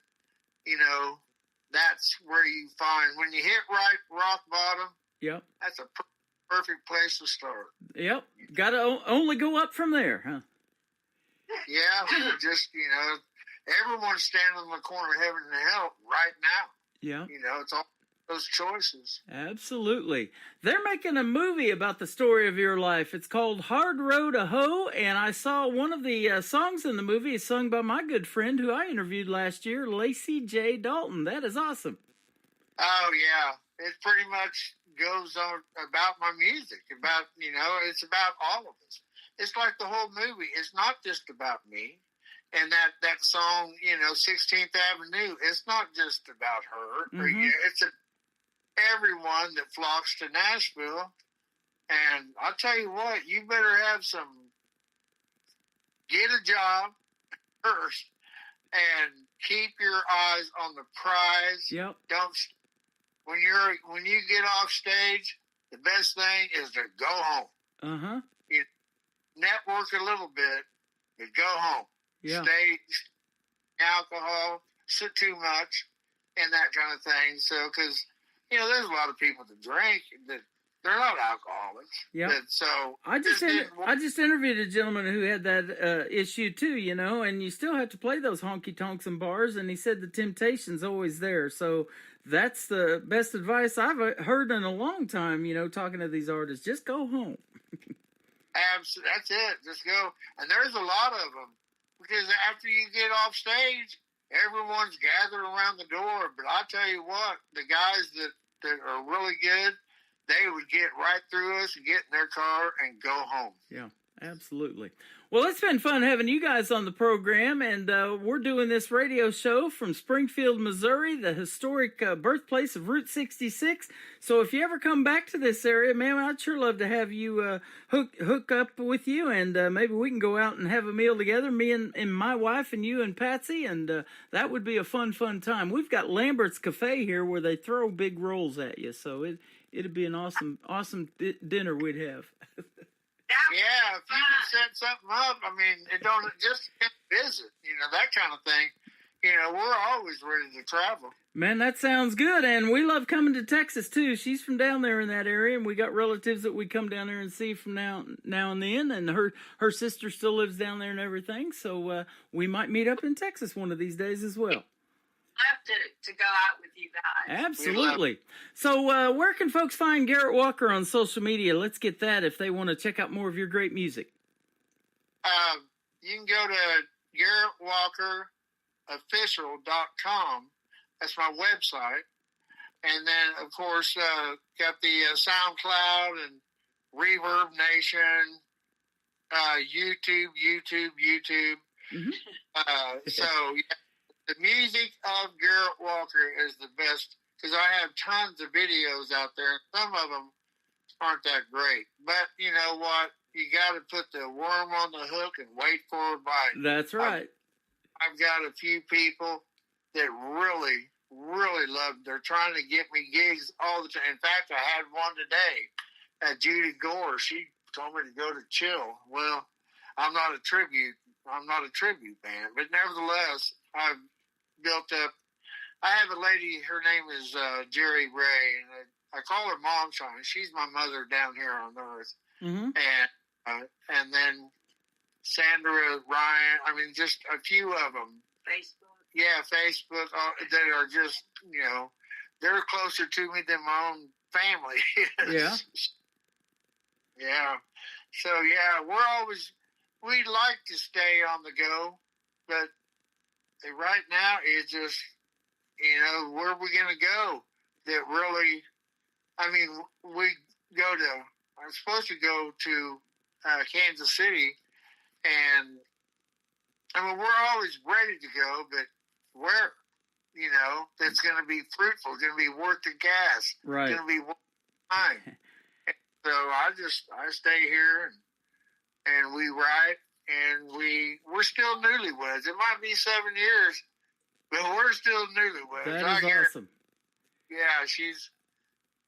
that's where you find, when you hit rock bottom, Yep. that's a perfect place to start. Yep. Got to only go up from there, huh? Yeah, just, everyone's standing in the corner of heaven and hell right now. Yeah. It's all those choices. Absolutely. They're making a movie about the story of your life. It's called Hard Road to Hoe, and I saw one of the songs in the movie is sung by my good friend who I interviewed last year, Lacey J. Dalton. That is awesome. Oh, yeah. It pretty much goes on about my music, about, it's about all of us. It's like the whole movie. It's not just about me. And that song, 16th Avenue, it's not just about her. Mm-hmm. It's everyone that flocks to Nashville. And I'll tell you what, you better have get a job first and keep your eyes on the prize. Yep. When you get off stage, the best thing is to go home. Uh-huh. Network a little bit, but go home. Yeah. Stay alcohol, sit too much, and that kind of thing. So, because, there's a lot of people that drink that they're not alcoholics. Yeah. So I just interviewed a gentleman who had that issue too, and you still have to play those honky tonks and bars. And he said the temptation's always there. So that's the best advice I've heard in a long time. Talking to these artists, just go home. Absolutely, that's it. Just go. And there's a lot of them because after you get off stage, everyone's gathered around the door. But I tell you what, the guys that are really good, they would get right through us and get in their car and go home. Yeah, absolutely. Well, it's been fun having you guys on the program, and we're doing this radio show from Springfield, Missouri, the historic birthplace of Route 66. So if you ever come back to this area, man, I'd sure love to have you hook up with you, and maybe we can go out and have a meal together, me and my wife and you and Patsy, and that would be a fun time. We've got Lambert's Cafe here where they throw big rolls at you, so it'd be an awesome dinner we'd have. Yeah, if you can set something up, it don't just visit, that kind of thing. We're always ready to travel. Man, that sounds good, and we love coming to Texas too. She's from down there in that area, and we got relatives that we come down there and see from now and then. And her sister still lives down there and everything, so we might meet up in Texas one of these days as well. Love to go out with you guys. Absolutely. So where can folks find Garrett Walker on social media? Let's get that if they want to check out more of your great music. You can go to GarrettWalkerOfficial.com. That's my website. And then, of course, got the SoundCloud and Reverb Nation, YouTube. Mm-hmm. So, yeah. The music of Garrett Walker is the best because I have tons of videos out there. Some of them aren't that great. But you know what? You got to put the worm on the hook and wait for a bite. That's right. I've got a few people that really love. They're trying to get me gigs all the time. In fact, I had one today. Judy Gore. She told me to go to Chill. Well, I'm not a tribute band, but nevertheless, I've built up. I have a lady. Her name is Jerry Ray, and I call her Momshine. She's my mother down here on Earth. Mm-hmm. And then Sandra Ryan. Just a few of them. Facebook. Yeah, Facebook. That are just they're closer to me than my own family. Yeah. Yeah. So yeah, we like to stay on the go, but right now it's just, where are we going to go? That really, I'm supposed to go to Kansas City, and we're always ready to go, but where? That's going to be fruitful, going to be worth the gas, right? Going to be worth the time. So I stay here and we write, and we're still newlyweds. It might be 7 years, but we're still newlyweds. That is awesome. Yeah, she's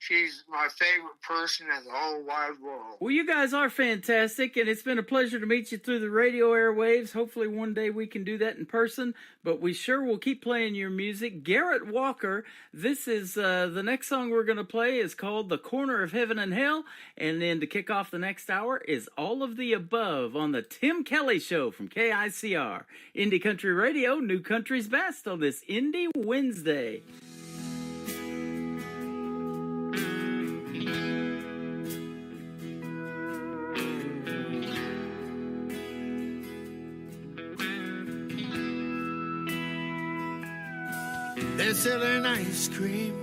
she's my favorite person in the whole wide world. Well, you guys are fantastic, and it's been a pleasure to meet you through the radio airwaves. Hopefully one day we can do that in person, but we sure will keep playing your music. Garrett Walker, this is the next song we're going to play is called The Corner of Heaven and Hell, and then to kick off the next hour is All of the Above on the Tim Kelly Show from KICR. Indie Country Radio, New Country's Best on this Indie Wednesday. They're selling ice cream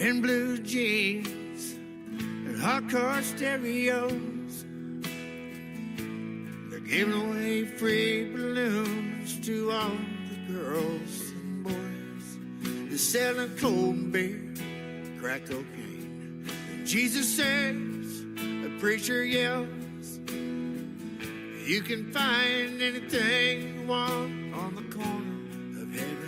and blue jeans and hardcore stereos. They're giving away free balloons to all the girls and boys. They're selling cold beer, crack cocaine. And Jesus says, a preacher yells, you can find anything you want on the corner of heaven.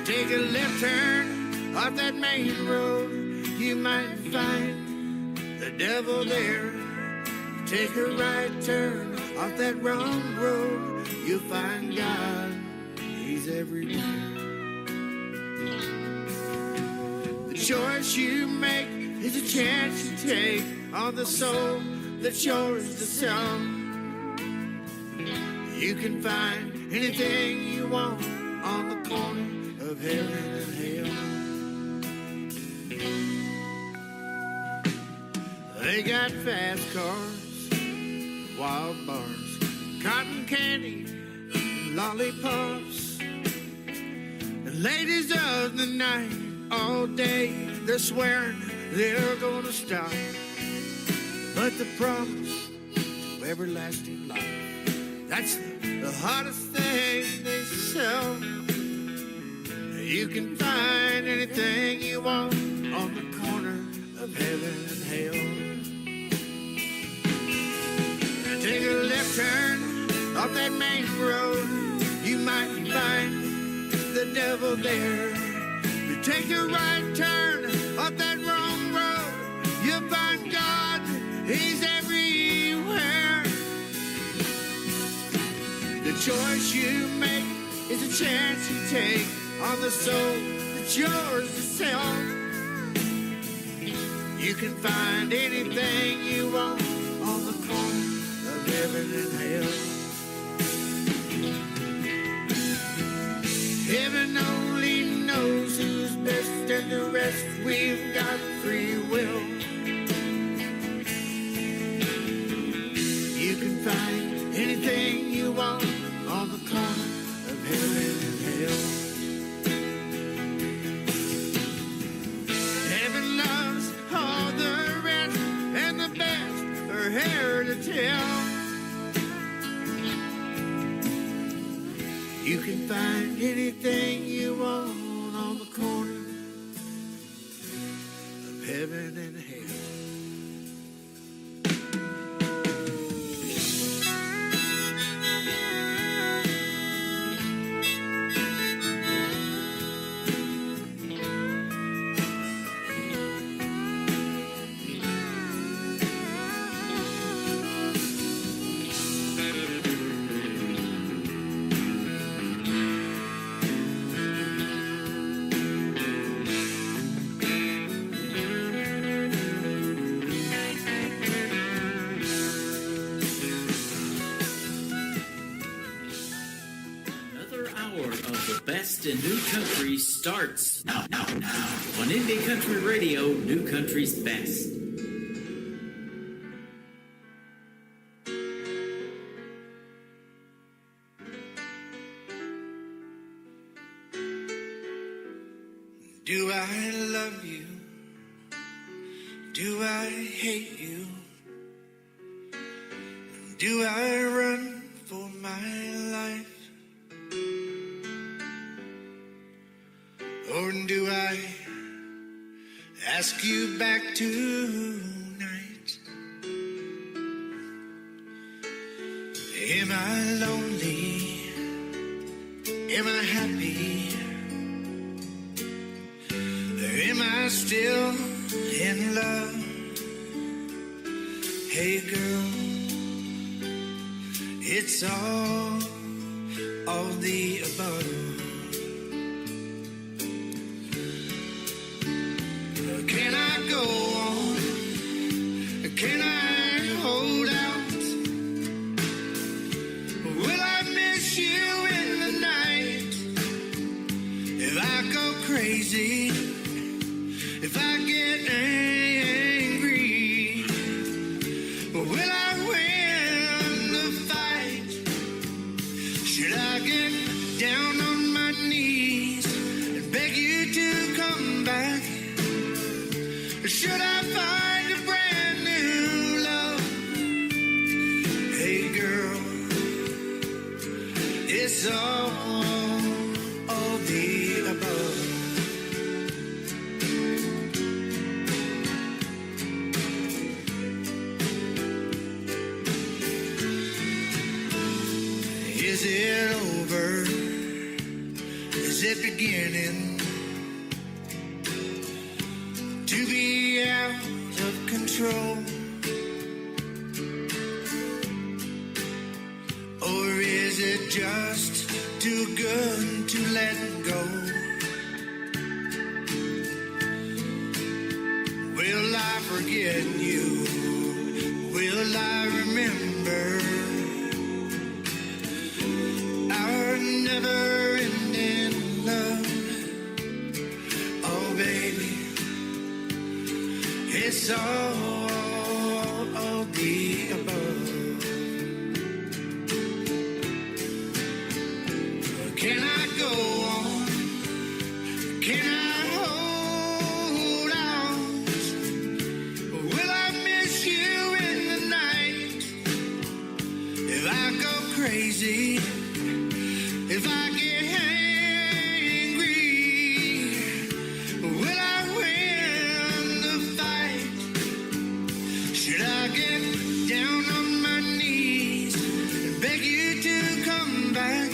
Take a left turn off that main road, you might find the devil there. Take a right turn off that wrong road, you'll find God, He's everywhere. The choice you make is a chance you take on the soul that's yours to sell. You can find anything you want on the corner of heaven and hell. They got fast cars, wild bars, cotton candy, and lollipops. The ladies of the night, all day, they're swearing they're gonna stop. But the promise of everlasting life, that's the hottest thing they sell. You can find anything you want on the corner of heaven and hell. Take a left turn off that main road, you might find the devil there. You take a right turn off that wrong road, you'll find God, He's everywhere. The choice you make is a chance you take on the soul that's yours to sell. You can find anything you want on the corner of heaven and hell. Heaven only knows who's best, and the rest we've got free will. You can find anything you want on the corner of heaven and hell. Here to tell. You can find anything you want on the corner of heaven and hell. And New Country starts now on Indie Country Radio, New Country's Best. Do I love you? Do I hate you? Do I run for my life? Or do I ask you back tonight? Am I lonely? Am I happy? Am I still in love? Hey girl, it's all the above. Can I go on? Can I hold out? Will I miss you in the night? If I go crazy, if I get angry, will I win the fight? Should I get down on my knees and beg you to come back? Or should I find a brand new love? Hey girl, it's all the above. Is it over? Is it beginning to be out of control? Or is it just too good to let go? Will I forget you? Will I remember our never-ending love? Oh, baby, it's all the above. Can I go on? Can I hold out? Will I miss you in the night? If I go crazy, if I get angry, will I win the fight? Should I get down on my knees and beg you to come back?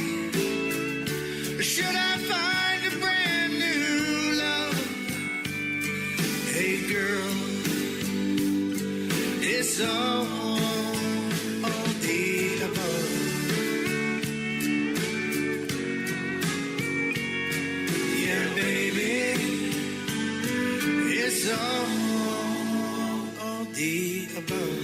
Or should I find a brand new love? Hey girl, it's all the above. Yeah, baby, it's all the above.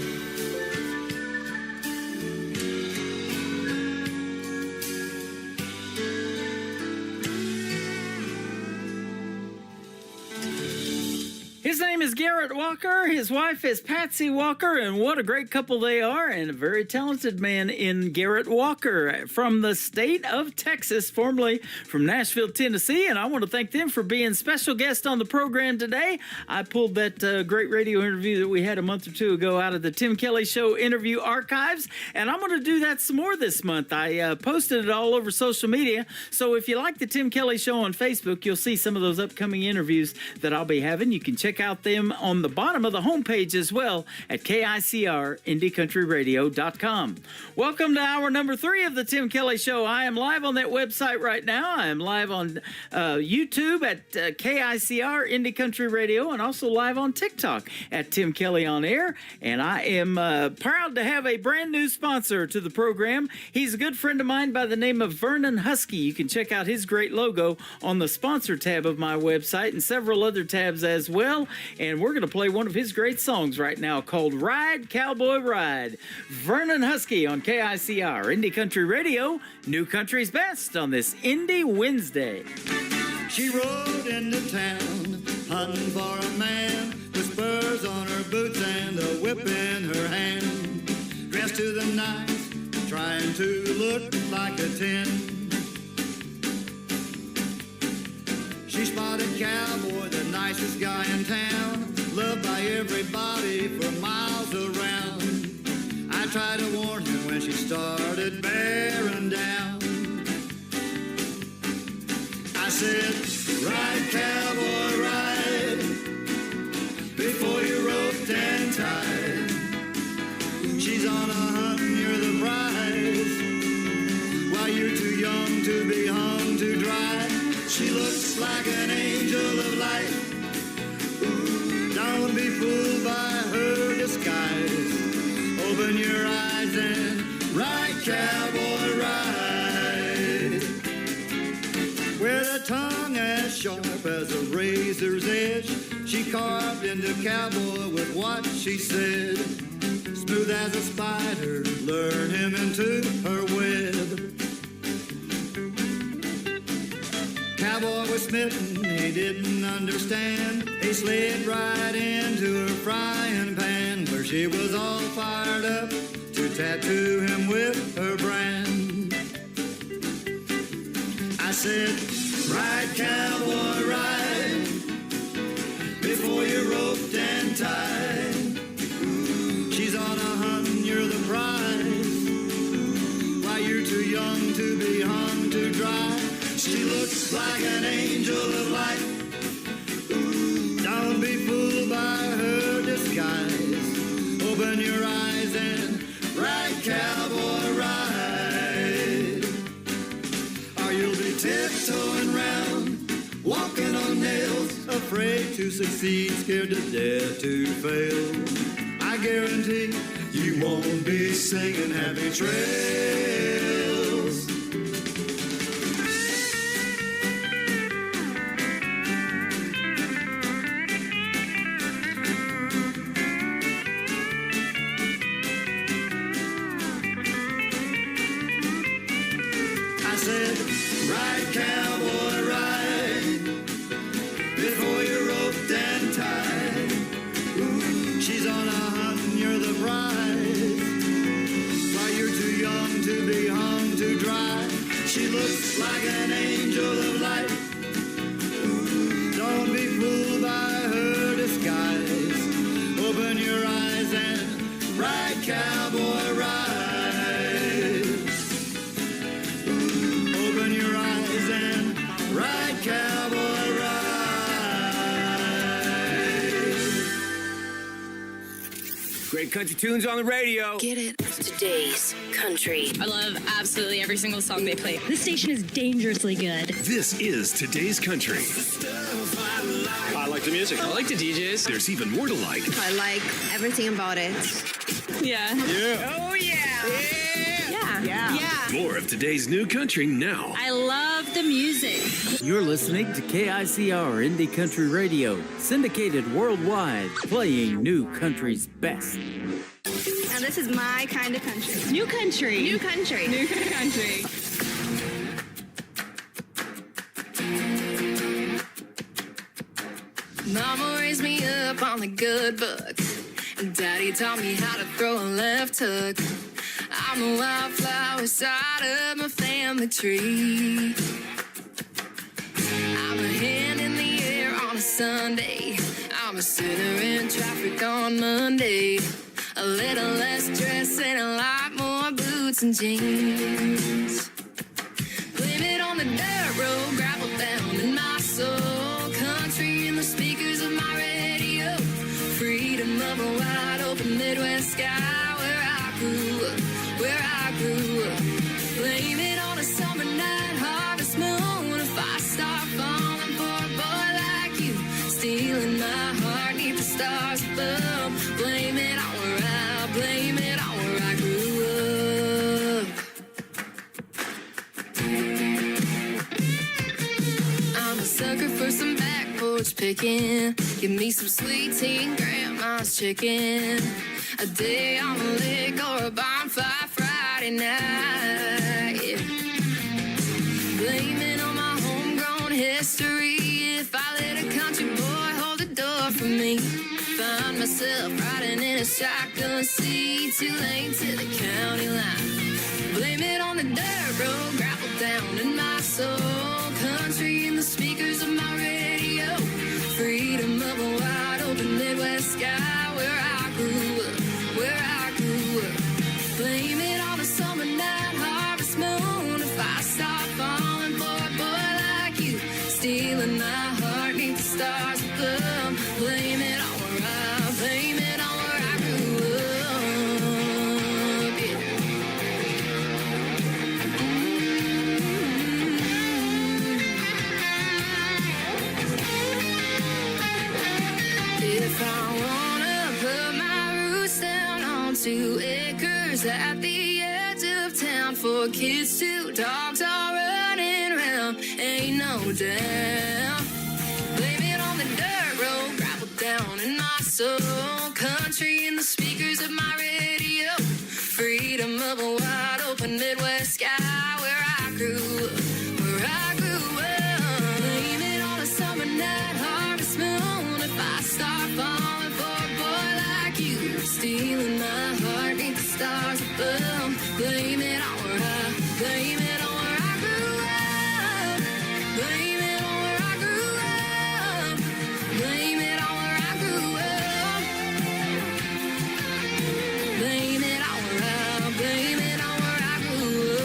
His name is Garrett Walker. His wife is Patsy Walker, and what a great couple they are, and a very talented man in Garrett Walker from the state of Texas, formerly from Nashville, Tennessee, and I want to thank them for being special guests on the program today. I pulled that great radio interview that we had a month or two ago out of the Tim Kelly Show interview archives, and I'm going to do that some more this month. I posted it all over social media, so if you like the Tim Kelly Show on Facebook, you'll see some of those upcoming interviews that I'll be having. You can check out them on the bottom of the homepage as well at KICR-IndieCountryRadio.com. Welcome to hour number 3 of the Tim Kelly Show. I am live on that website right now. I am live on YouTube at KICR Indie Country Radio, and also live on TikTok at Tim Kelly On Air. And I am proud to have a brand new sponsor to the program. He's a good friend of mine by the name of Vernon Husky. You can check out his great logo on the sponsor tab of my website and several other tabs as well. And we're going to play one of his great songs right now called Ride, Cowboy, Ride. Vernon Husky on KICR Indie Country Radio, New Country's Best on this Indie Wednesday. She rode into town, hunting for a man, with spurs on her boots and a whip in her hand. Dressed to the nines, trying to look like a 10. She spotted Cowboy, the nicest guy in town, loved by everybody for miles around. I tried to warn him when she started bearing down. I said, ride, cowboy, ride, before you're roped and tied. She's on a hunt and you're the prize, while you're too young to be hung to dry. She looks like an angel of light, Open your eyes and ride, cowboy, ride. With a tongue as sharp as a razor's edge, she carved into cowboy with what she said. Smooth as a spider, lured him into her web. Cowboy was smitten, he didn't understand. He slid right into her frying pan, where she was all fired up to tattoo him with her brand. I said, ride, cowboy, ride, before you're roped and tied. She's on a hunt and you're the prize. Why, you're too young to be hung to dry. She looks like an angel of light. Don't be fooled by her disguise. Open your eyes and ride, cowboy, ride. Or you'll be tiptoeing round, walking on nails, afraid to succeed, scared to death to fail. I guarantee you won't be singing happy trails. I said, ride, cowboy, ride, before you're roped and tied. Ooh, she's on a hunt and you're the prize. While you're too young to be hung to dry. She looks like an angel of light. Ooh, don't be fooled by her disguise. Open your eyes and ride, cowboy, ride. Open your eyes and ride, cowboy, ride. Great country tunes on the radio. Get it? Today's country. I love absolutely every single song they play. This station is dangerously good. This is Today's Country. I like the music. I like the DJs. There's even more to like. I like everything about it. Yeah. Yeah. Oh, yeah. Yeah. More of today's new country now. I love the music. You're listening to KICR Indie Country Radio, syndicated worldwide, playing new country's best. Now this is my kind of country. New country. New country. New country. Mama raised me up on the good book, and Daddy taught me how to throw a left hook. I'm a wildflower side of my family tree. I'm a hand in the air on a Sunday. I'm a sinner in traffic on Monday. A little less dress and a lot more boots and jeans. Blame it on the dirt road, gravel down in my soul. Country in the speakers of my radio. Freedom of a wide open Midwest sky where I grew up, where I grew up. Blame it on a summer night harvest moon. If I start falling for a boy like you, stealing my heart neath the stars above. Blame it on where I, blame it on where I grew up. I'm a sucker for some back porch picking. Give me some sweet tea and grandma's chicken. A day on the lake or a bonfire Friday night. Yeah. Blame it on my homegrown history. If I let a country boy hold the door for me, find myself riding in a shotgun seat, too late to the county line. Blame it on the dirt road, gravel down in my soul. Country in the speakers of my radio. Freedom of a wide open Midwest sky where I grew up, where I grew up. Blame it on a summer night harvest moon. If I start falling for a boy like you, stealing my heart neath the stars above. Blame it on where I, blame it on where I grew up. Yeah. of town for kids too. Dogs are running around, ain't no doubt. Blame it on the dirt road, gravel down in my soul. Country in the speakers of my radio. Freedom of a wide open Midwest sky where I grew up, where I grew up. Blame it on a summer night, harvest moon. If I start falling for a boy like you, stealing my heart beneath the stars above. Blame it on where blame it on where I grew up. Blame it on where I grew up. Blame it on where I grew up. Blame it on where blame it on where I grew up.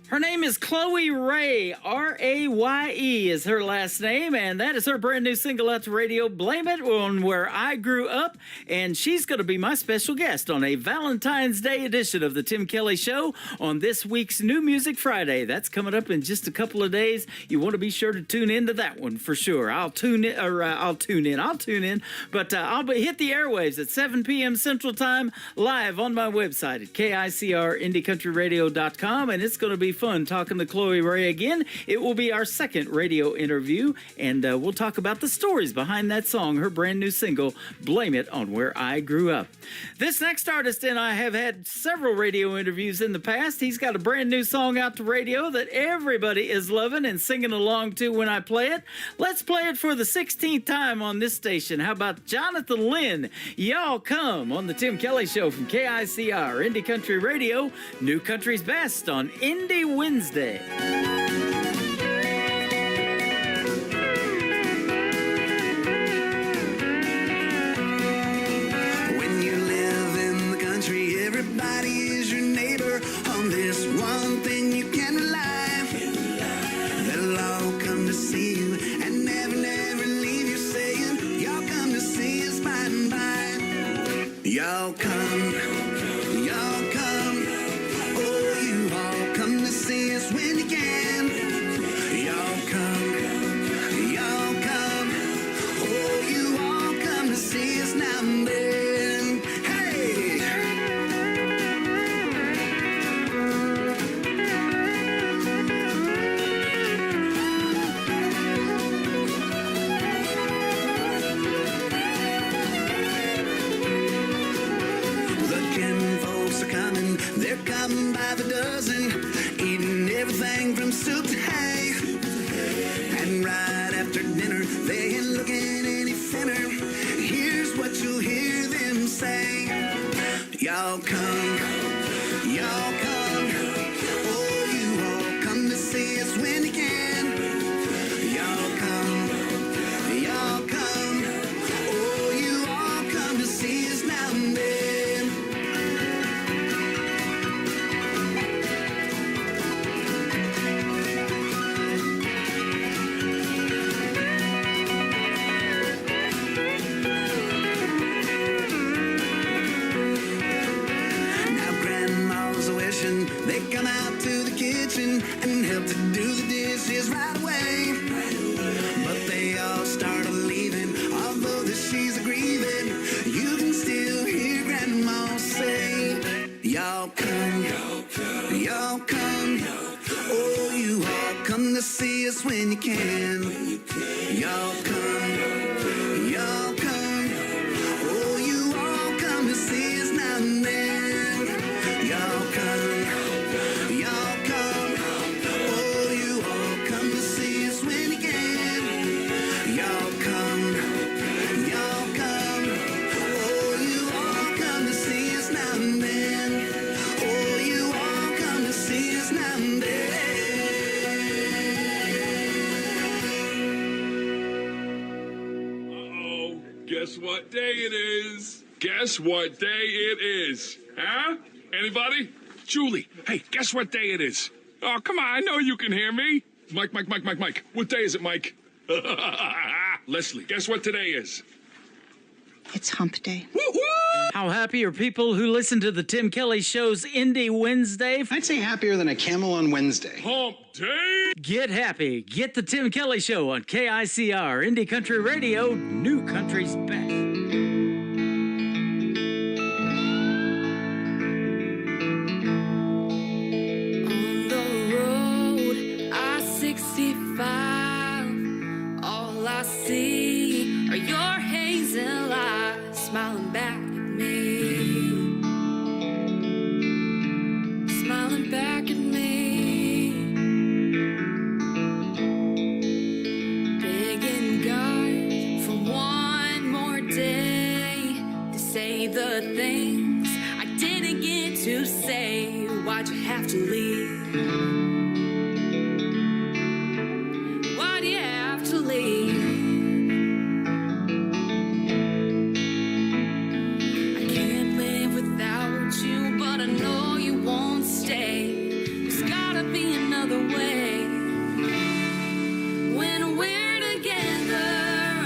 Her name is Chloe Raye, R-A-Y-E is her last name, and that is her brand new single out to radio, Blame It on Where I Grew Up, and she's going to be my special guest on a Valentine's Day edition of the Tim Kelly Show on this week's New Music Friday. That's coming up in just a couple of days. You want to be sure to tune into that one for sure. I'll tune in, but I'll hit the airwaves at 7 p.m. Central Time live on my website at KICRIndieCountryRadio.com, and it's going to be fun talking to Chloe Raye again. It will be our second radio interview, and we'll talk about the stories behind that song, her brand new single, Blame It on Where I Grew Up. This next artist and I have had several radio interviews in the past. He's got a brand new song out to radio that everybody is loving and singing along to when I play it. Let's play it for the 16th time on this station. How about Jonathan Lynn? Y'all Come on the Tim Kelly Show from KICR, Indie Country Radio, New Country's Best on Indie Wednesday. When you live in the country, everybody is your neighbor. On this one thing you can rely. They'll all come to see you and never, never leave you saying, y'all come to see us by and by. Y'all come, y'all come. Oh, you all come to see us when you can. Y'all come, y'all come. Oh, you all come to see us now and then. Hey! The kin folks are coming, they're coming by the dozen, eating everything from soup to hay. And right after dinner, they ain't looking any thinner. Here's what you'll hear them say. Y'all come, y'all come. Oh, you all come to see us when you can. Y'all come, y'all come. Oh, you all come to see us now and then. Now grandma's wishing they come out to the kitchen and help to do the dishes right away. But they all start leaving, although that she's grieving. You can still hear grandma say, y'all come, y'all come. Oh, you all come to see us when you can. Y'all come, y'all come. Oh, you all come to see us now and then. Y'all come, y'all come. Oh, you all come to see us when you can. Y'all come, y'all come. Oh, you all come to see us now and then. Oh, you all come to see us now and then. Guess what day it is? Guess what day it is? Huh? Anybody? Julie, hey, guess what day it is? Oh, come on, I know you can hear me. Mike. What day is it, Mike? Leslie, guess what today is? It's hump day. How happy are people who listen to the Tim Kelly Show's Indie Wednesday? I'd say happier than a camel on Wednesday. Hump day? Get happy. Get the Tim Kelly Show on KICR, Indie Country Radio, New Country's Best. smiling back at me. Smiling back at me. Begging God for one more day to say the things I didn't get to say. Why'd you have to leave? Why'd you have to leave? I can't live without you, but I know you won't stay. There's gotta be another way. When we're together,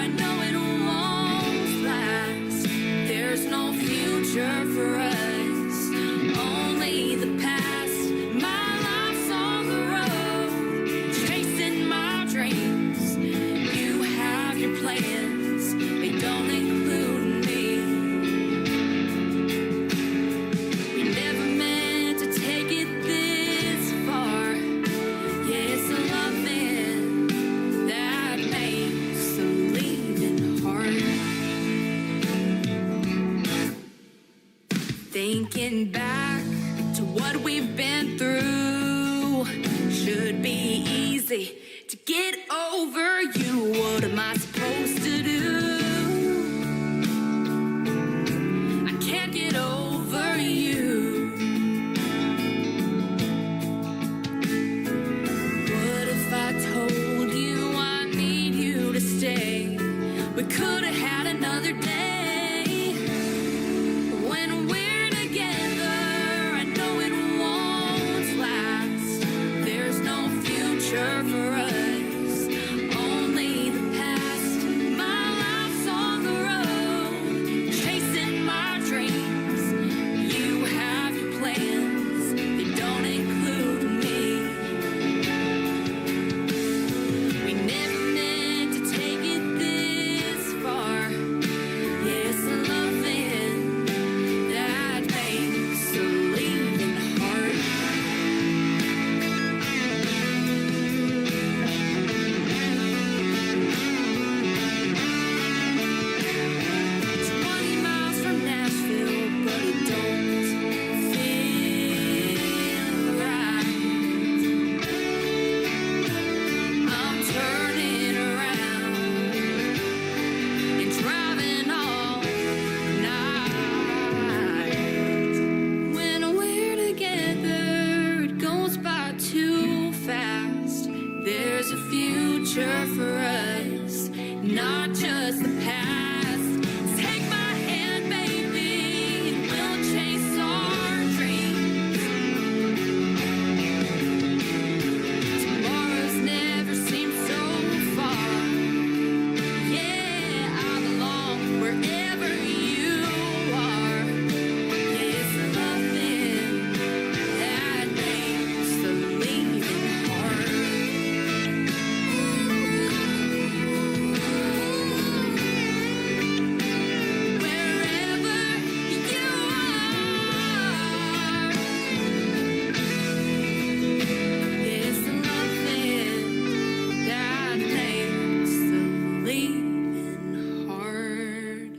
I know it won't last. There's no future for us. Only the past. My life's on the road, chasing my dreams. You have your plans, they don't include me. We never meant to take it this far. Yeah, it's a loving that makes the leaving hard. Thinking back to what we've been through, should be easy to get over you. What am I supposed to do? I can't get over you. What if I told you I need you to stay? We could have had another day. When we're together, I know it won't last. There's no future for us, only the past. My life's on the road, chasing my dreams. You have your plans, they don't include me. We never meant to take it this far. Yes, loving that makes the leaving hard. 20 miles from Nashville, but it don't feel right. I'm turning around and driving all night. When we're together, it goes by too fast. There's a future for us, not just the past. Take my hand, baby, and we'll chase our dreams. Tomorrow's never seemed so far. Yeah, I belong wherever you are. It's loving that makes the leaving hard. Wherever you are, it's loving that makes the leaving hard.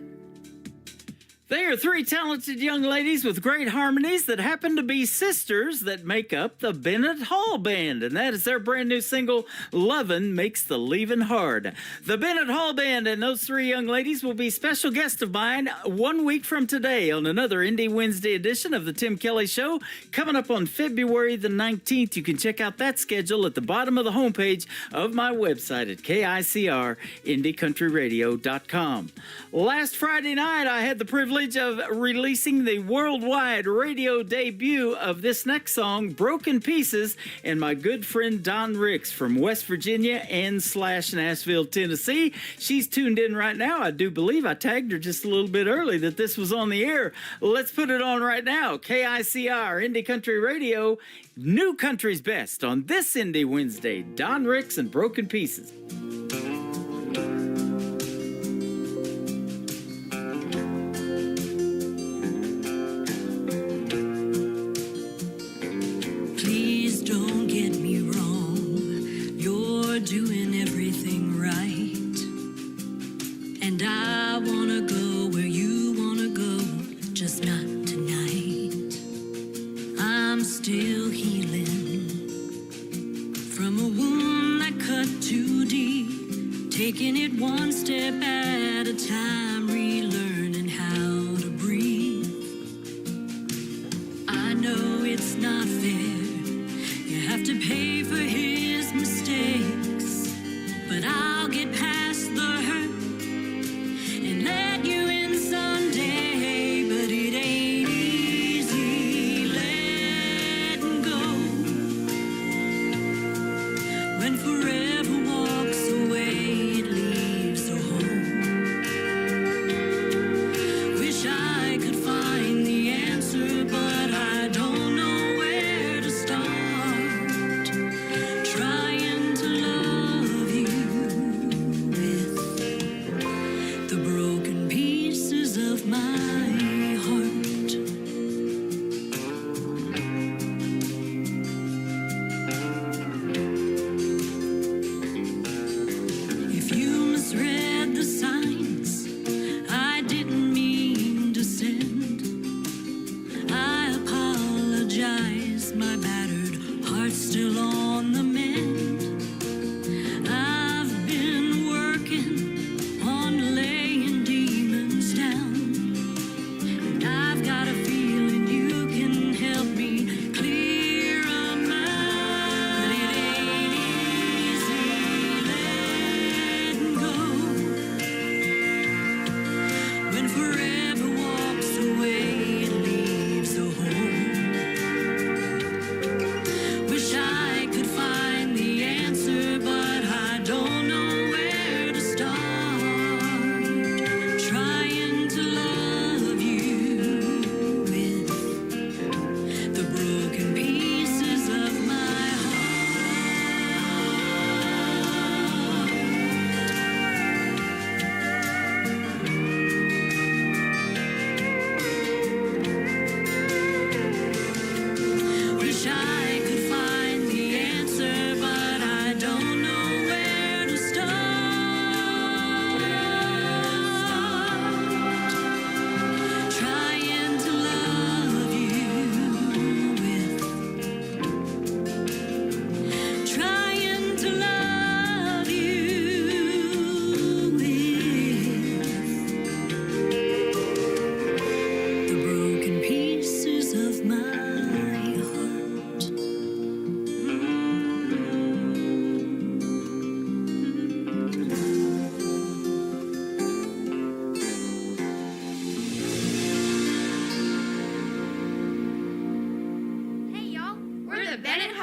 They are three talented young ladies with great harmonies that happen to be sisters that make up the Bennett Hall Band, and that is their brand new single, Lovin' Makes the Leavin' Hard. The Bennett Hall Band and those three young ladies will be special guests of mine 1 week from today on another Indie Wednesday edition of The Tim Kelly Show, coming up on February the 19th. You can check out that schedule at the bottom of the homepage of my website at KICR-IndieCountryRadio.com. Last Friday night, I had the privilege of releasing the worldwide radio debut of this next song, Broken Pieces, and my good friend Don Ricks from West Virginia and / Nashville, Tennessee. She's tuned in right now. I do believe I tagged her just a little bit early that this was on the air. Let's put it on right now. KICR, Indie Country Radio, New Country's Best on this Indie Wednesday. Don Ricks and Broken Pieces. Please don't get me wrong. You're doing everything right. And I wanna go where you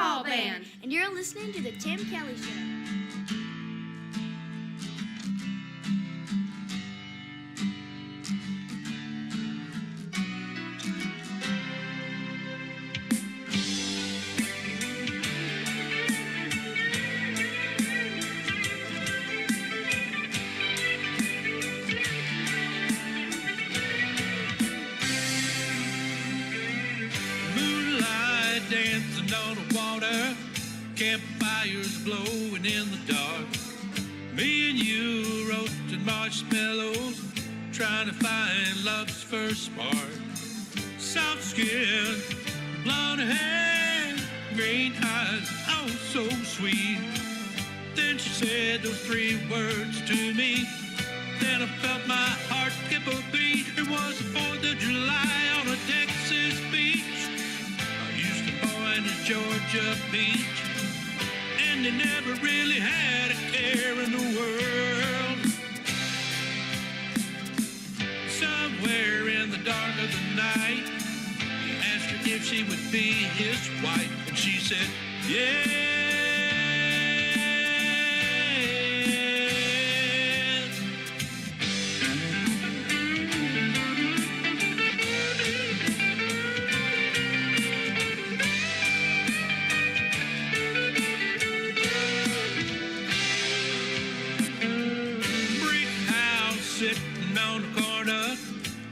Hall Band. And you're listening to The Tim Kelly Show. Moonlight dancing on the water, campfires glowing in the dark. Me and you roasting marshmallows, trying to find love's first spark. Soft skin, blonde hair, green eyes, oh so sweet. Then she said those three words to me. Then I felt my heart skip a beat. It was the 4th of July on a Texas beach. I used to boy in a Georgia beach, and they never really had a care in the world. Somewhere in the dark of the night, he asked her if she would be his wife, and she said, yeah.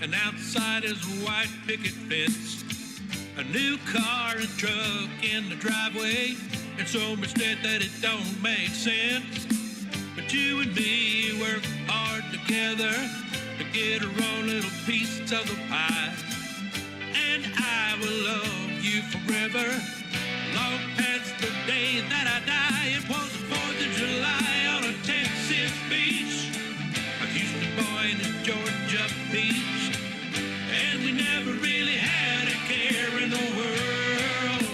And outside is a white picket fence, a new car and truck in the driveway, and so much debt that it don't make sense. But you and me work hard together to get our own little piece of the pie. And I will love you forever, long past the day that I die. It was the 4th of July on a Texas beach, a Houston boy in a Georgia beach, and we never really had a care in the world.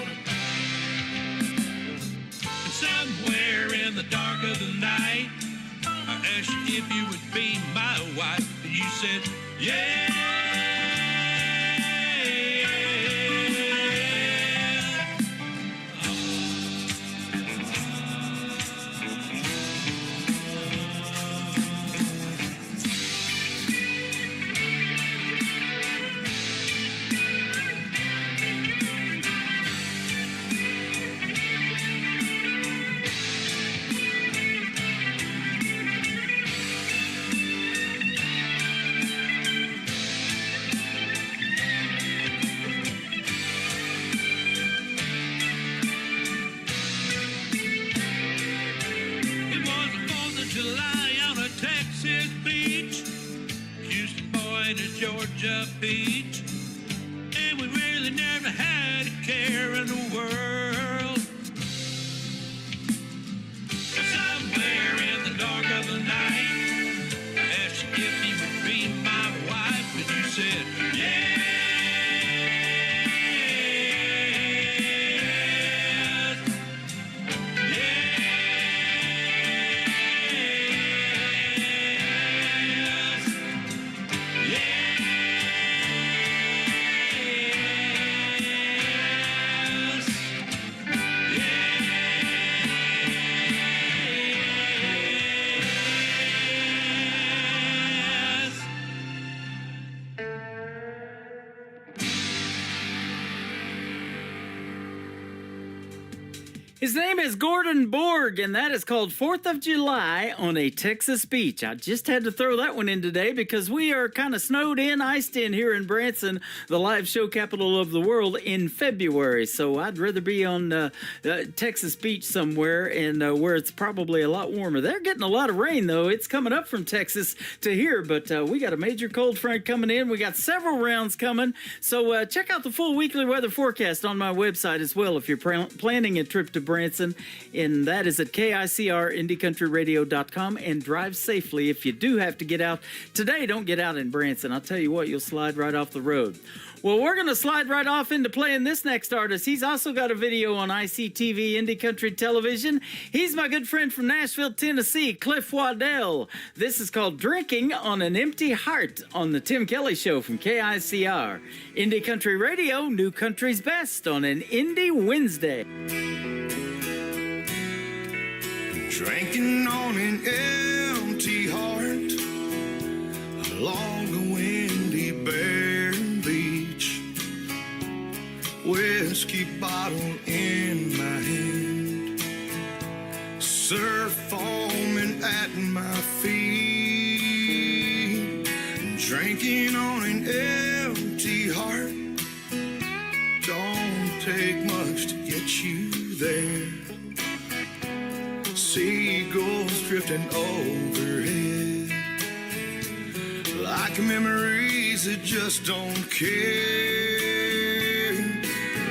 And somewhere in the dark of the night, I asked you if you would be my wife, and you said, yeah. Georgia beach, and we really never had a care in the world. Somewhere in the dark of the night, I asked you if you would be my wife, and you said, yeah. His name is Gordon Borg, and that is called 4th of July on a Texas beach. I just had to throw that one in today because we are kind of snowed in, iced in here in Branson, the live show capital of the world, in February. So I'd rather be on Texas beach somewhere and where it's probably a lot warmer. They're getting a lot of rain, though. It's coming up from Texas to here, but we got a major cold front coming in. We got several rounds coming. So check out the full weekly weather forecast on my website as well if you're planning a trip to Branson, and that is at KICRIndieCountryRadio.com. And drive safely if you do have to get out. Today, don't get out in Branson. I'll tell you what, you'll slide right off the road. Well, we're going to slide right off into playing this next artist. He's also got a video on ICTV Indie Country Television. He's my good friend from Nashville, Tennessee, Cliff Waddell. This is called Drinking on an Empty Heart on the Tim Kelly Show from KICR. Indie Country Radio, New Country's Best on an Indie Wednesday. Drinking on an empty heart along the windy bare beach, whiskey bottle in my hand, surf foaming at my feet. Drinking on an empty heart, don't take much to get you there. Seagulls drifting overhead like memories that just don't care.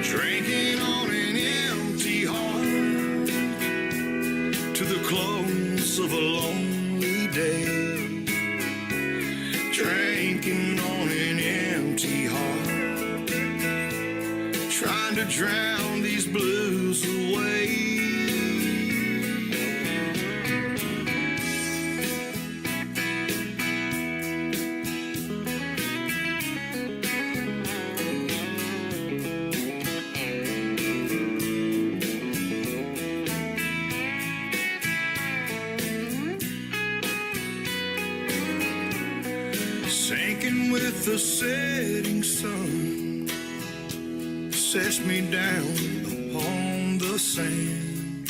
Drinking on an empty heart to the close of a lonely day. Drinking on an empty heart, trying to drown these blues away. Sinking with the setting sun sets me down upon the sand.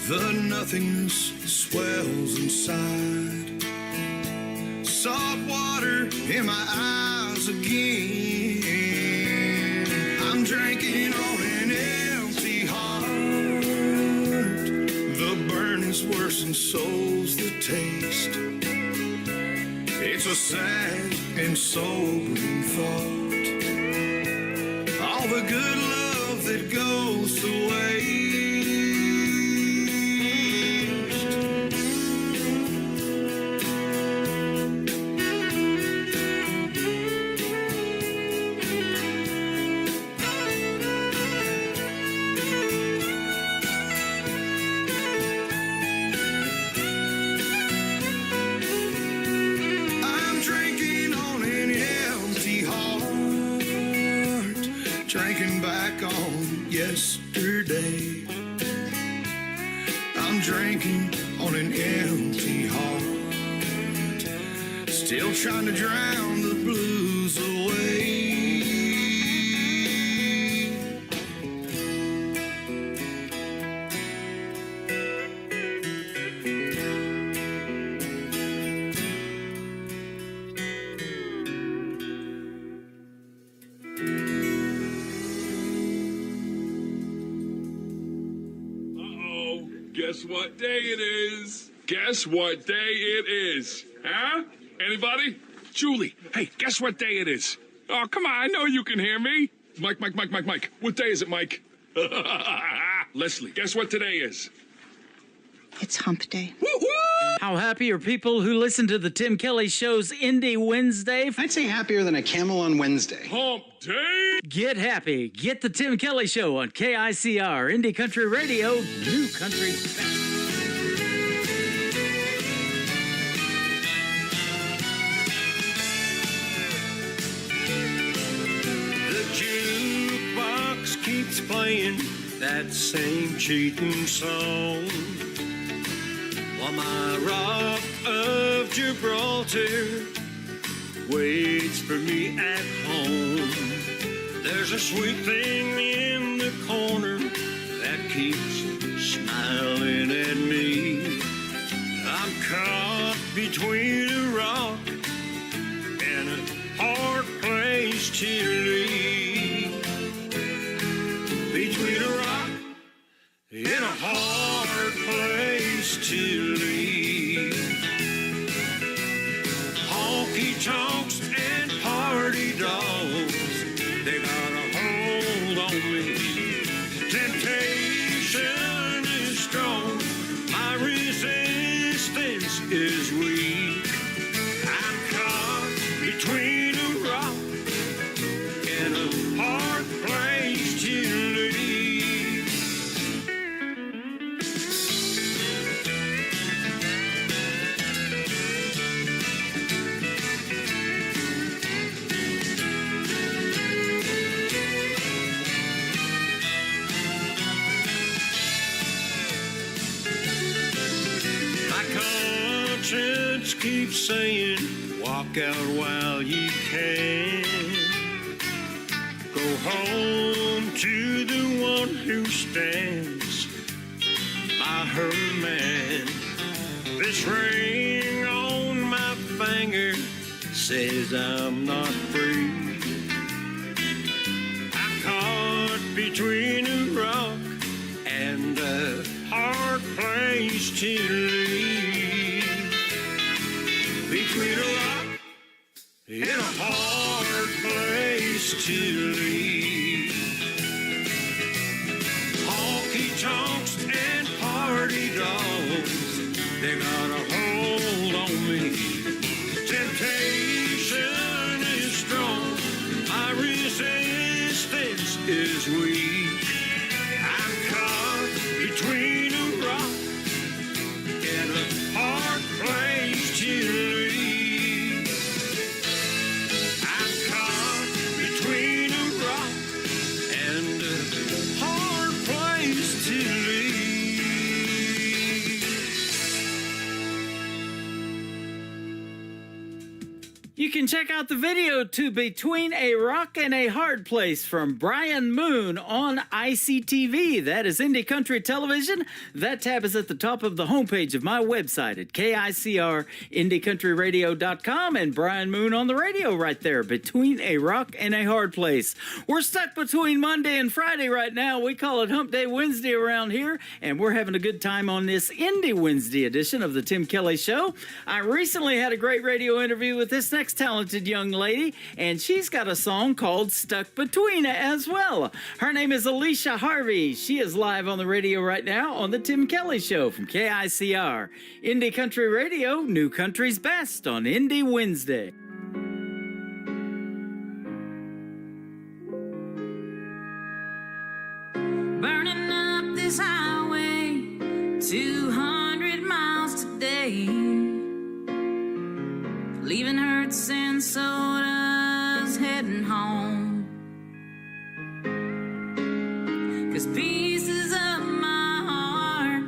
The nothingness swells inside. Salt water in my eyes again. I'm drinking on an empty heart. The burn is worse and so's the taste. It's a sad and sobering thought. All the good love that goes to waste. Drinking back on yesterday. I'm drinking on an empty heart, still trying to drown the blues away. Guess what day it is? Guess what day it is? Huh? Anybody? Julie, hey, guess what day it is? Oh, come on, I know you can hear me. Mike. What day is it, Mike? Leslie, guess what today is? It's hump day. Woo-hoo! How happy are people who listen to the Tim Kelly Show's Indie Wednesday? I'd say happier than a camel on Wednesday. Hump day! Get happy. Get the Tim Kelly Show on KICR, Indie Country Radio, New Country's Best. The jukebox keeps playing that same cheating song, while my Rock of Gibraltar waits for me at home. There's a sweet thing in the corner that keeps smiling at me. I'm caught between a rock and a hard place to leave. Between a rock and a hard place to leave. Honky tonks and party dogs, they got a hold on me. Temptation keep saying, walk out while you can. Go home to the one who stands by her man. This ring on my finger says I'm not free. I'm caught between a rock and a hard place to leave. Between a rock and a hard place to leave. Honky tonks and party dogs, they got a hold on me. Temptation is strong, my resistance is weak. I'm caught between a rock and a hard place to leave. I'm caught between a rock and a hard place to leave. You can check out the video to Between a Rock and a Hard Place from Brian Moon on ICTV. That is Indie Country Television. That tab is at the top of the homepage of my website at KICR-IndieCountryRadio.com, and Brian Moon on the radio right there, Between a Rock and a Hard Place. We're stuck between Monday and Friday right now. We call it Hump Day Wednesday around here, and we're having a good time on this Indie Wednesday edition of the Tim Kelly Show. I recently had a great radio interview with this next talented young lady, and she's got a song called Stuck Between as well. Her name is Alicia Harvey. She is live on the radio right now on the Tim Kelly Show from KICR. Indie Country Radio, New Country's Best on Indie Wednesday. Burning up this highway 200 miles today, leaving Hertz and sodas, heading home. 'Cause pieces of my heart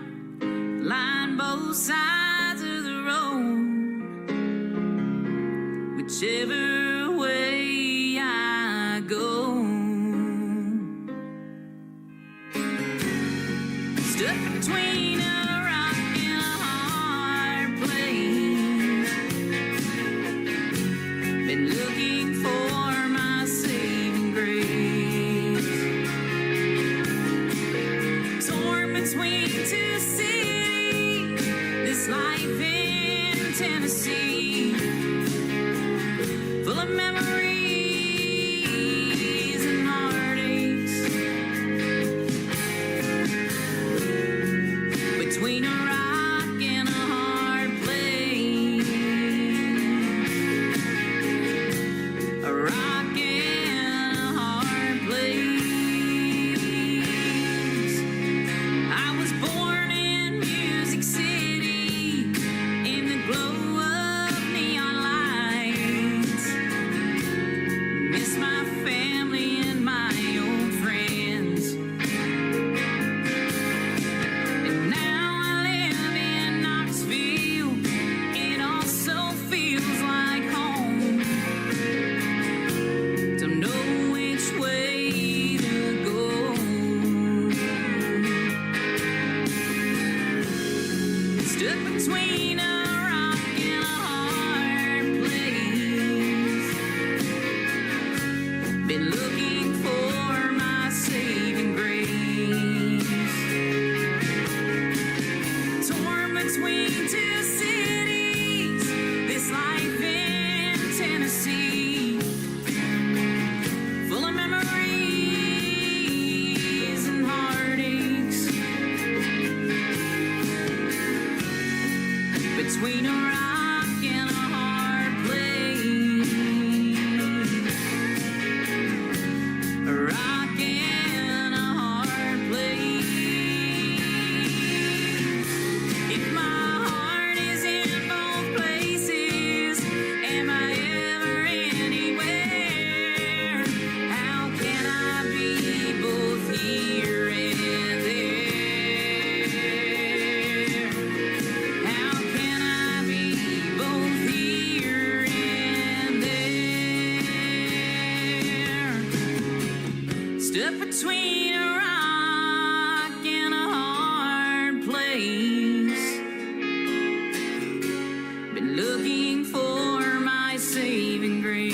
line both sides of the road. Whichever way I go, stuck between a rock and a hard place. Been looking for my saving grace. Torn between two cities, this life in Tennessee, full of memories and heartaches. Between a rock and a hard place. Stuck between a rock and a hard place. Been looking for my saving grace.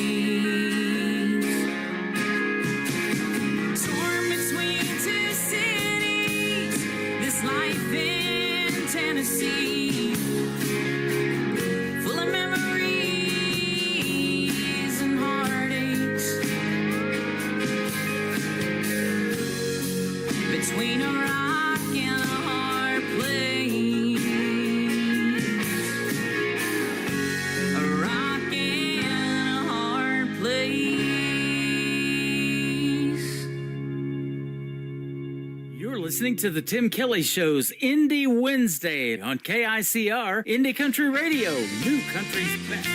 Torn between two cities, this life in Tennessee, full of memories and heartaches. Between a rock and a hard place, a rock and a hard place. You're listening to the Tim Kelly Show's Indie Wednesday on KICR Indie Country Radio, New Country's Best.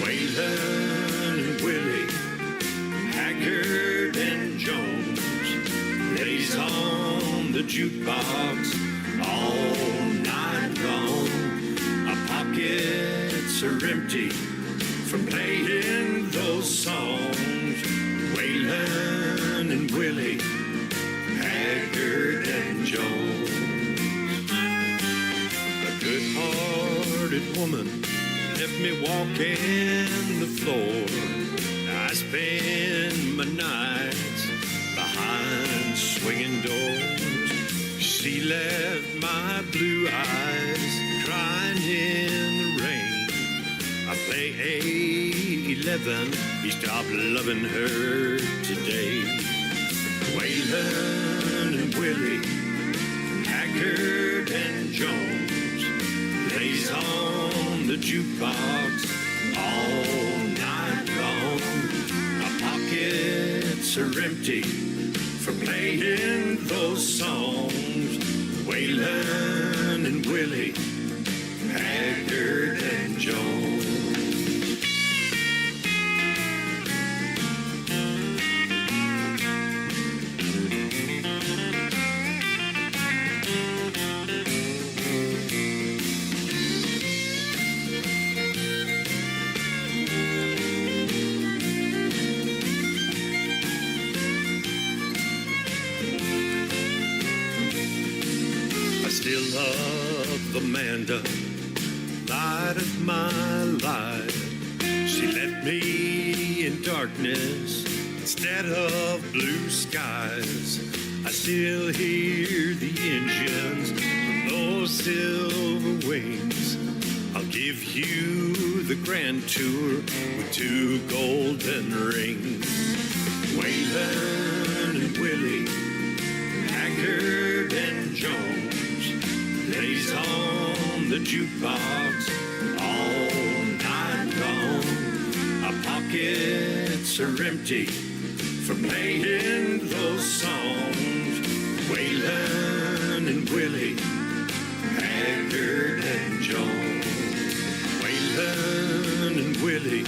Waylon and Willie, Haggard and Jones, lays on the jukebox all night long. Our pockets are empty from playing those songs. Waylon and Willie, Haggard and Jones. A good-hearted woman left me walking the floor. I spend my nights behind swinging doors. She left my blue eyes crying in the rain. I play A11, he stopped loving her today. Waylon and Willie, Haggard and Jones, lays on the jukebox all night long. Our pockets are empty from playing those songs. Waylon and Willie, Haggard and Jones. I still love Amanda, light of my life. She left me in darkness instead of blue skies. I still hear the engines from those silver wings. I'll give you the grand tour with 2 golden rings. Waylon and Willie, Haggard and Jones, lays on the jukebox all night long. Our pockets are empty from playing those songs. Waylon and Willie, Haggard and Jones. Waylon and Willie,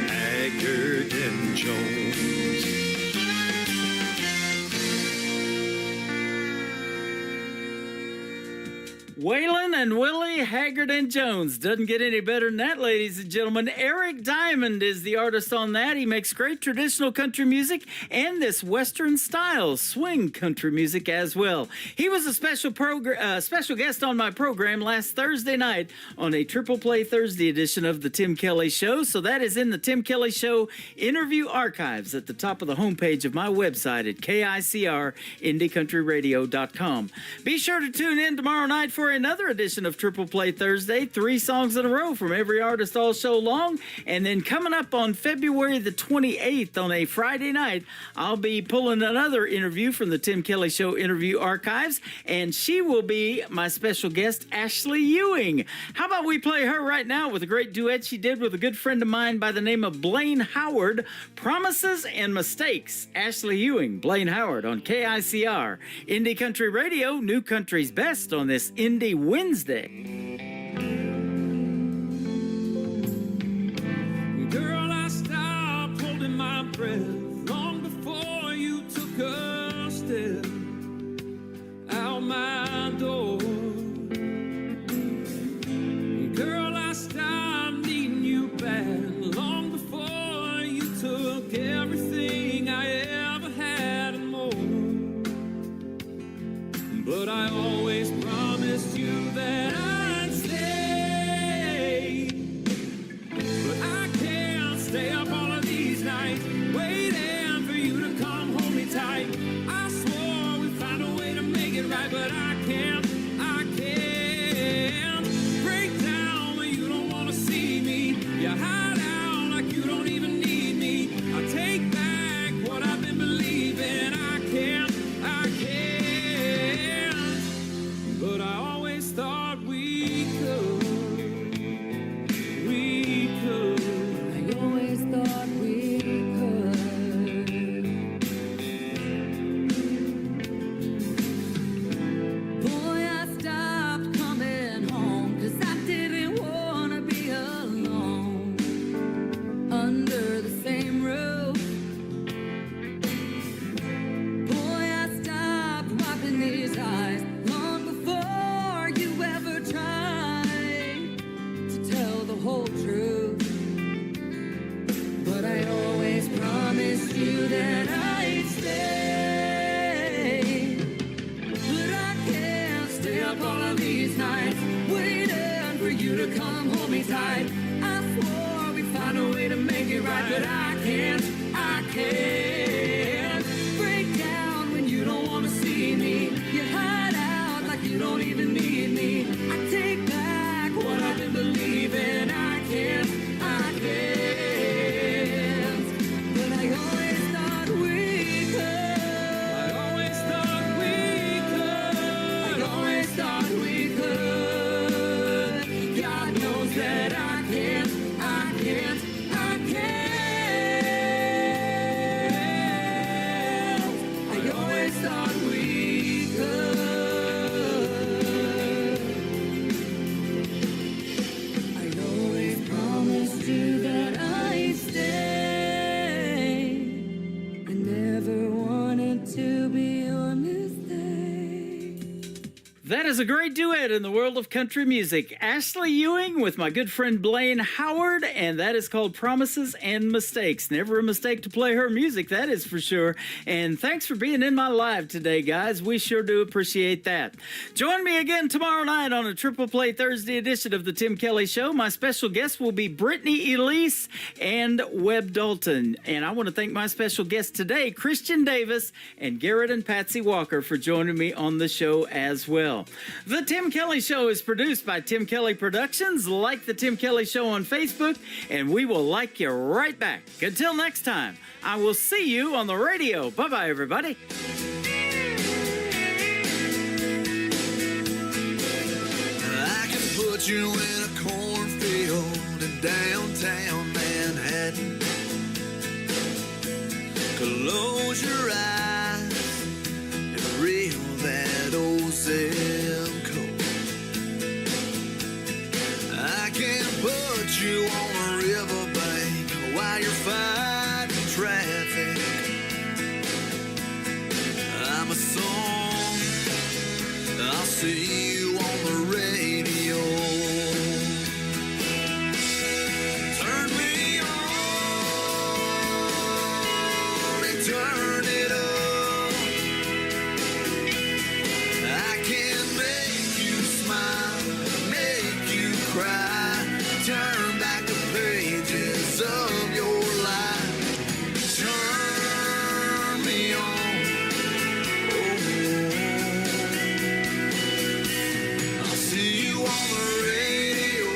Haggard and Jones. Waylon and Willie, Haggard and Jones. Doesn't get any better than that, ladies and gentlemen. Eric Diamond is the artist on that. He makes great traditional country music and this Western style swing country music as well. He was a special guest on my program last Thursday night on a Triple Play Thursday edition of the Tim Kelly Show. So that is in the Tim Kelly Show interview archives at the top of the homepage of my website at KICRIndieCountryRadio.com. Be sure to tune in tomorrow night for another edition of Triple Play Thursday, 3 songs in a row from every artist all show long. And then coming up on February the 28th on a Friday night, I'll be pulling another interview from the Tim Kelly Show interview archives, and she will be my special guest, Ashley Ewing. How about we play her right now with a great duet she did with a good friend of mine by the name of Blaine Howard, Promises and Mistakes. Ashley Ewing, Blaine Howard on KICR, Indie Country Radio, New Country's Best on this Indie Wednesday. Girl, I stopped holding my breath long before you took a step out my door. Girl, I stopped needing you back me tight. I swore we'd find a way to make it right, but I can't break down when you don't want to see me. You hide out like you don't even need me. I take back what I've been believing. I can't, but I always thought we could. I always thought we could. I always thought we could. God knows that I can't. I always thought we could. I always promised you that I'd stay. I never wanted to be your mistake. That is a great duet in the world of country music. Ashley Ewing with my good friend Blaine Howard, and that is called Promises and Mistakes. Never a mistake to play her music, that is for sure. And thanks for being in my live today, guys. We sure do appreciate that. Join me again tomorrow night on a Triple Play Thursday edition of The Tim Kelly Show. My special guests will be Brittany Elise and Webb Dalton. And I want to thank my special guests today, Christian Davis and Garrett and Patsy Walker, for joining me on the show as well. The Tim Kelly Show is produced by Tim Kelly Productions. Like The Tim Kelly Show on Facebook, and we will like you right back. Until next time, I will see you on the radio. Bye-bye, everybody. I can put you in a cornfield in downtown Manhattan. Close your eyes and reel that old zip code. I can put you on a riverbank while you're fighting traffic. I'm a song, I'll see you on the radio. Turn me on and turn it up. I can make you smile, make you cry, turn back the pages of your life. Turn me on. I'll see you on the radio.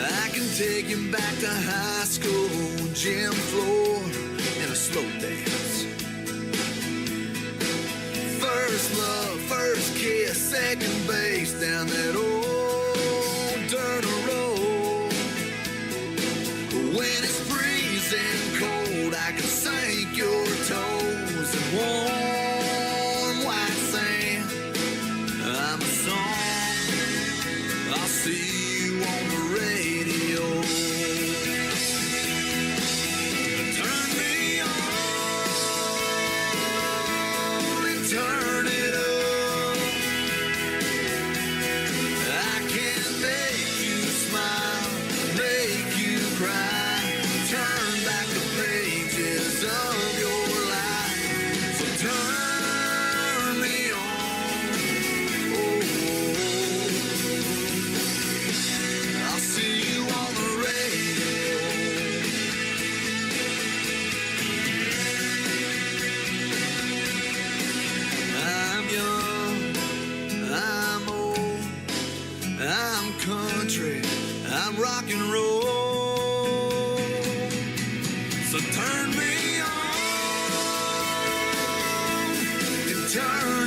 I can take you back to high school, gym floor, and a slow dance. First love, first kiss, second base down that old dirt road. When it's freezing cold, I can sink your toes in warm white sand. I'm a song, I'll see you on the radio. Turn me on and turn it up. I can make you smile, make you cry, turn back the pages of your life. So turn me on. I'll see you on the radio. I'm young, I'm old, I'm country, I'm rock and roll. So turn me on and turn